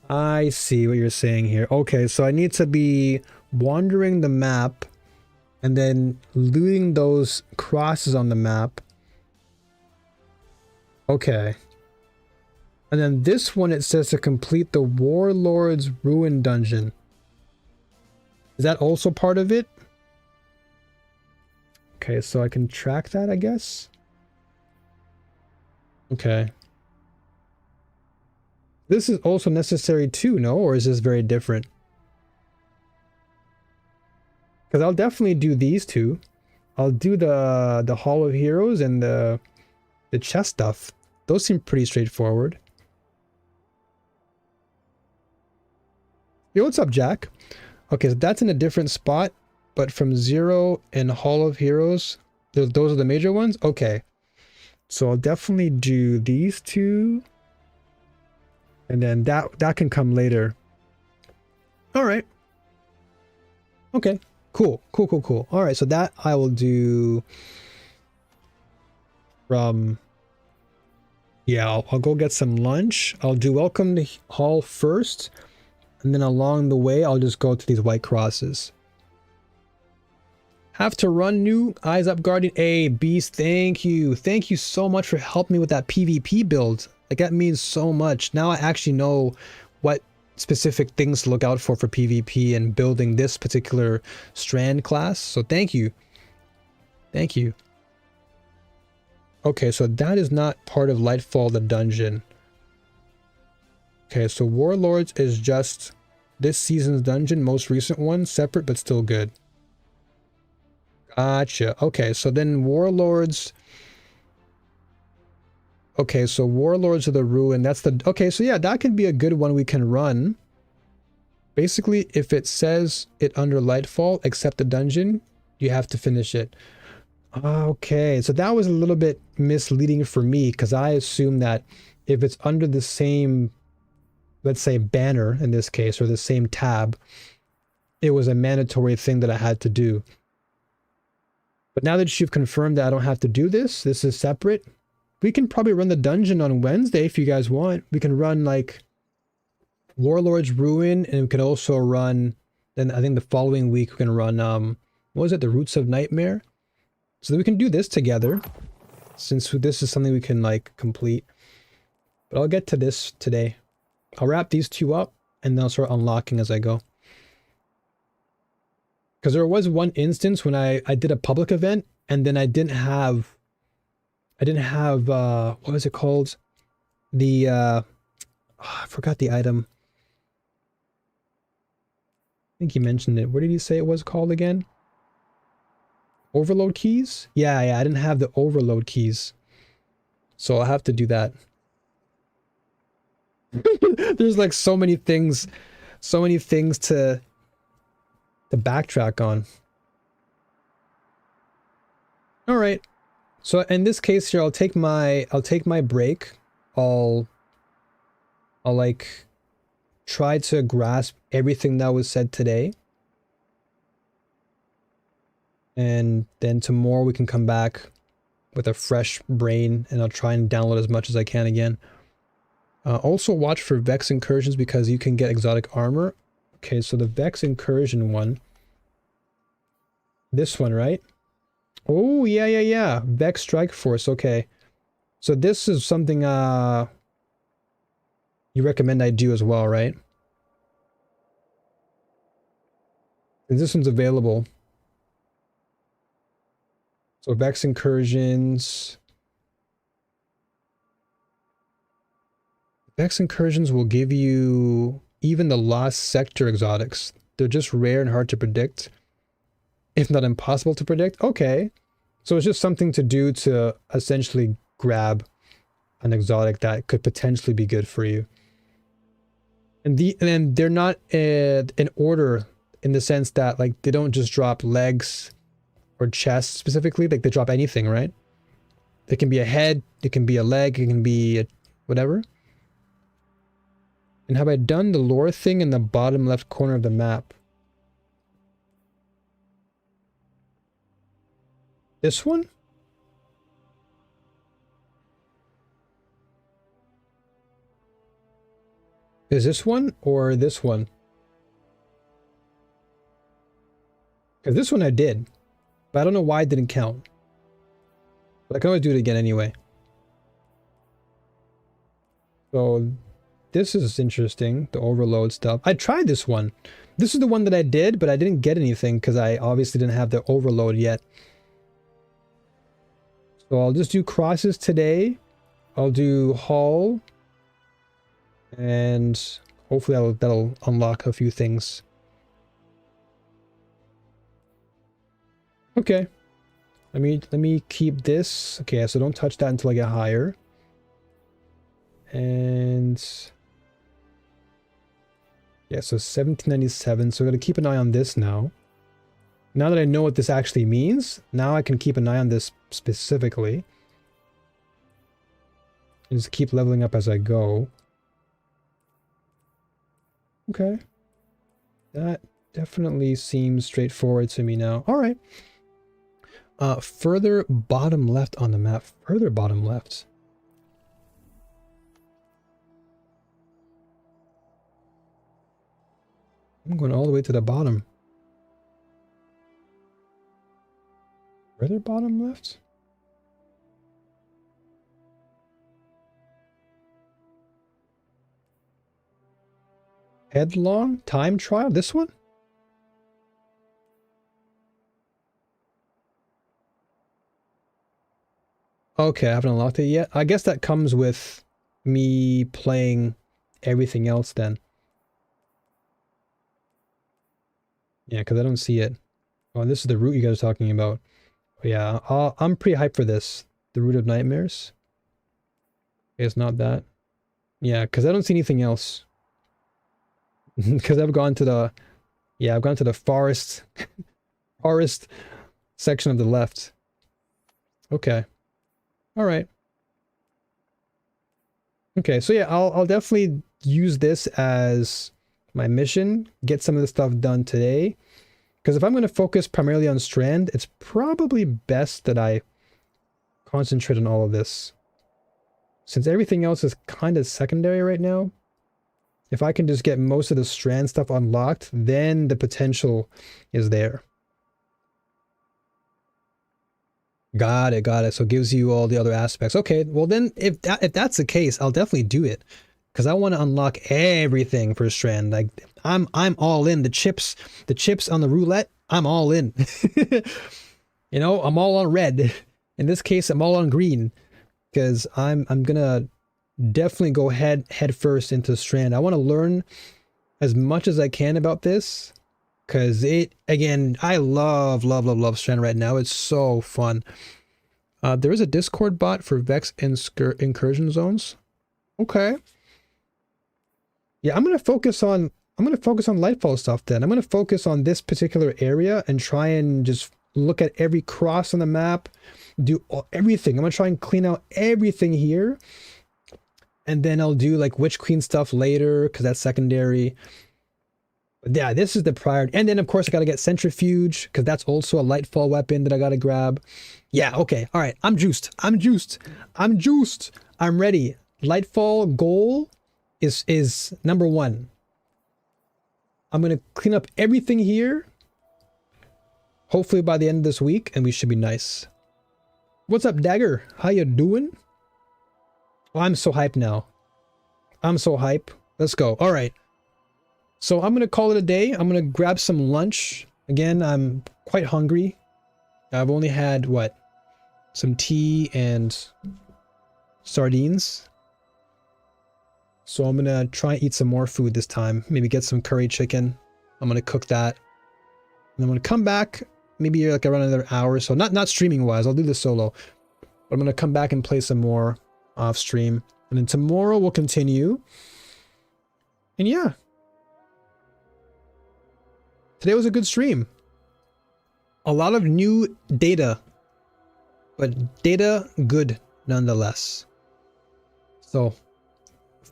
I see what you're saying here. Okay, so I need to be wandering the map and then looting those crosses on the map. Okay. And then this one, it says to complete the Warlord's Ruin Dungeon. Is that also part of it? Okay, so I can track that, I guess? Okay. This is also necessary too, no? Or is this very different? Because I'll definitely do these two. I'll do the Hall of Heroes and the chest stuff. Those seem pretty straightforward. Yo, what's up, Jack? Okay, so that's in a different spot, but from Zero and Hall of Heroes, those are the major ones? Okay. So I'll definitely do these two. And then that can come later. All right. Okay. Cool. All right. So that I will do from... Yeah, I'll go get some lunch. I'll do Welcome to Hall first. And then along the way, I'll just go to these white crosses. Have to run new Eyes Up Guardian. Hey, Beast, thank you. Thank you so much for helping me with that PvP build. Like, that means so much. Now I actually know what specific things to look out for PvP and building this particular strand class. So thank you. Thank you. Okay, so that is not part of Lightfall the dungeon. Okay, so Warlords is just this season's dungeon, most recent one, separate but still good. Gotcha. Okay, so then Warlords... Okay, so Warlords of the Ruin, that's the... Okay, so yeah, that could be a good one we can run. Basically, if it says it under Lightfall, except the dungeon, you have to finish it. Okay, so that was a little bit misleading for me, because I assumed that if it's under the same, let's say, banner in this case, or the same tab, it was a mandatory thing that I had to do. But now that you've confirmed that I don't have to do this, this is separate, we can probably run the dungeon on Wednesday if you guys want. We can run, like, Warlord's Ruin, and we can also run, then I think the following week we can run, what was it, the Roots of Nightmare? So that we can do this together, since this is something we can, like, complete. But I'll get to this today. I'll wrap these two up, and then I'll start unlocking as I go. Because there was one instance when I did a public event, and then I didn't have, what was it called? The, I forgot the item. I think you mentioned it. What did you say it was called again? Overload keys? Yeah, I didn't have the overload keys. So I'll have to do that. There's like so many things to backtrack on. All right. So in this case here, I'll take my break. I'll like try to grasp everything that was said today. And then tomorrow we can come back with a fresh brain, and I'll try and download as much as I can again. Also watch for Vex incursions, because you can get exotic armor. Okay, so the Vex incursion one. This one, right? Oh, yeah. Vex Strike Force, okay. So this is something you recommend I do as well, right? And this one's available. So Vex incursions. Vex incursions will give you even the Lost Sector exotics. They're just rare and hard to predict, if not impossible to predict. Okay, so it's just something to do to essentially grab an exotic that could potentially be good for you. And then they're not in order, in the sense that, like, they don't just drop legs or chest specifically, like they drop anything, right? It can be a head, it can be a leg, it can be a whatever. And have I done the lore thing in the bottom left corner of the map? This one? Is this one or this one? Because this one I did, but I don't know why it didn't count. But I can always do it again anyway. So this is interesting, the overload stuff. I tried this one. This is the one that I did, but I didn't get anything because I obviously didn't have the overload yet. So I'll just do crosses today. I'll do haul. And hopefully that'll unlock a few things. Okay. Let me keep this. Okay, so don't touch that until I get higher. And yeah, so 1797. So we're gonna keep an eye on this now. Now that I know what this actually means, now I can keep an eye on this specifically. And just keep leveling up as I go. Okay. That definitely seems straightforward to me now. All right. Further bottom left on the map. Further bottom left. I'm going all the way to the bottom. Further bottom left? Headlong? Time trial? This one? Okay, I haven't unlocked it yet. I guess that comes with me playing everything else then. Yeah, because I don't see it. Oh, this is the route you guys are talking about. Yeah, I'm pretty hyped for this. The Root of Nightmares. It's not that. Yeah, because I don't see anything else. Because I've gone to the... Yeah, I've gone to the forest... forest section of the left. Okay. Alright. Okay, so yeah, I'll definitely use this as my mission. Get some of the stuff done today. Because if I'm going to focus primarily on Strand, it's probably best that I concentrate on all of this. Since everything else is kind of secondary right now, if I can just get most of the Strand stuff unlocked, then the potential is there. Got it, got it. So it gives you all the other aspects. Okay, well then, if that's the case, I'll definitely do it. Because I want to unlock everything for Strand. Like, I'm all in. The chips on the roulette, I'm all in. You know, I'm all on red. In this case, I'm all on green. Because I'm gonna definitely go head first into Strand. I want to learn as much as I can about this. Because again, I love Strand right now. It's so fun. There is a Discord bot for Vex incursion zones. Okay. Yeah, I'm gonna focus on Lightfall stuff then. I'm gonna focus on this particular area and try and just look at every cross on the map, do everything. I'm gonna try and clean out everything here. And then I'll do like Witch Queen stuff later, because that's secondary. But yeah, this is the priority. And then of course I gotta get Centrifuge, because that's also a Lightfall weapon that I gotta grab. Yeah, okay. Alright, I'm juiced. I'm ready. Lightfall goal is number 1. I'm gonna clean up everything here. Hopefully by the end of this week, and we should be nice. What's up, Dagger? How you doing? Oh, I'm so hyped now. I'm so hype. Let's go. All right. So I'm gonna call it a day. I'm gonna grab some lunch. Again, I'm quite hungry. I've only had what? Some tea and sardines. So I'm gonna try and eat some more food this time. Maybe get some curry chicken. I'm gonna cook that. And I'm gonna come back maybe like around another hour or so. Not streaming wise, I'll do this solo. But I'm gonna come back and play some more off stream. And then tomorrow we'll continue. And yeah. Today was a good stream. A lot of new data. But data good nonetheless. So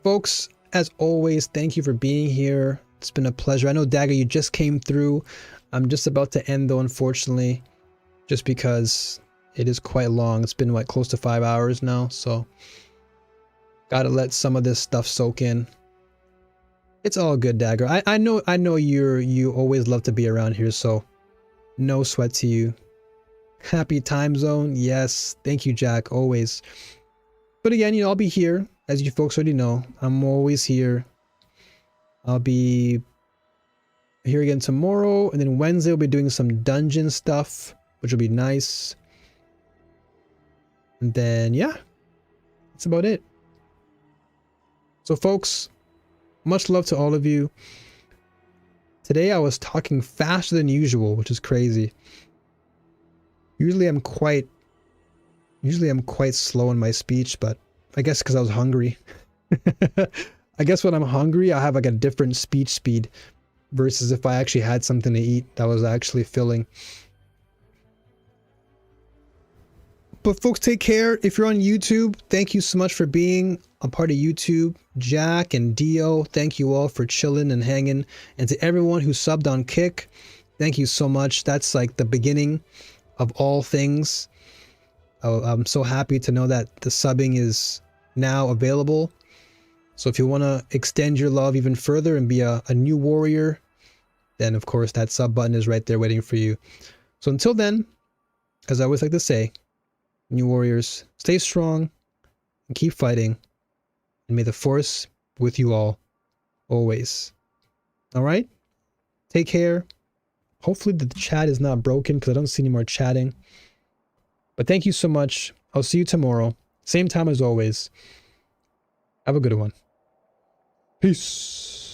folks, as always, thank you for being here. It's been a pleasure. I know, Dagger, you just came through. I'm just about to end, though, unfortunately, just because it is quite long. It's been, what, close to 5 hours now, so gotta let some of this stuff soak in. It's all good, Dagger. I know you always love to be around here, so no sweat to you. Happy time zone. Yes. Thank you, Jack. Always. But again, you know, I'll be here. As you folks already know, I'm always here. I'll be here again tomorrow, and then Wednesday we'll be doing some dungeon stuff, which will be nice. And then, yeah, that's about it. So folks, much love to all of you. Today I was talking faster than usual, which is crazy. Usually I'm quite slow in my speech, but I guess because I was hungry. I guess when I'm hungry, I have like a different speech speed versus if I actually had something to eat that was actually filling. But folks, take care. If you're on YouTube, thank you so much for being a part of YouTube. Jack and Dio, thank you all for chilling and hanging. And to everyone who subbed on Kick, thank you so much. That's like the beginning of all things. I'm so happy to know that the subbing is now available. So if you want to extend your love even further and be a new warrior, then of course that sub button is right there waiting for you. So until then, as I always like to say, new warriors, stay strong and keep fighting. And may the force be with you all, always. All right? Take care. Hopefully the chat is not broken because I don't see any more chatting. But thank you so much. I'll see you tomorrow. Same time as always. Have a good one. Peace.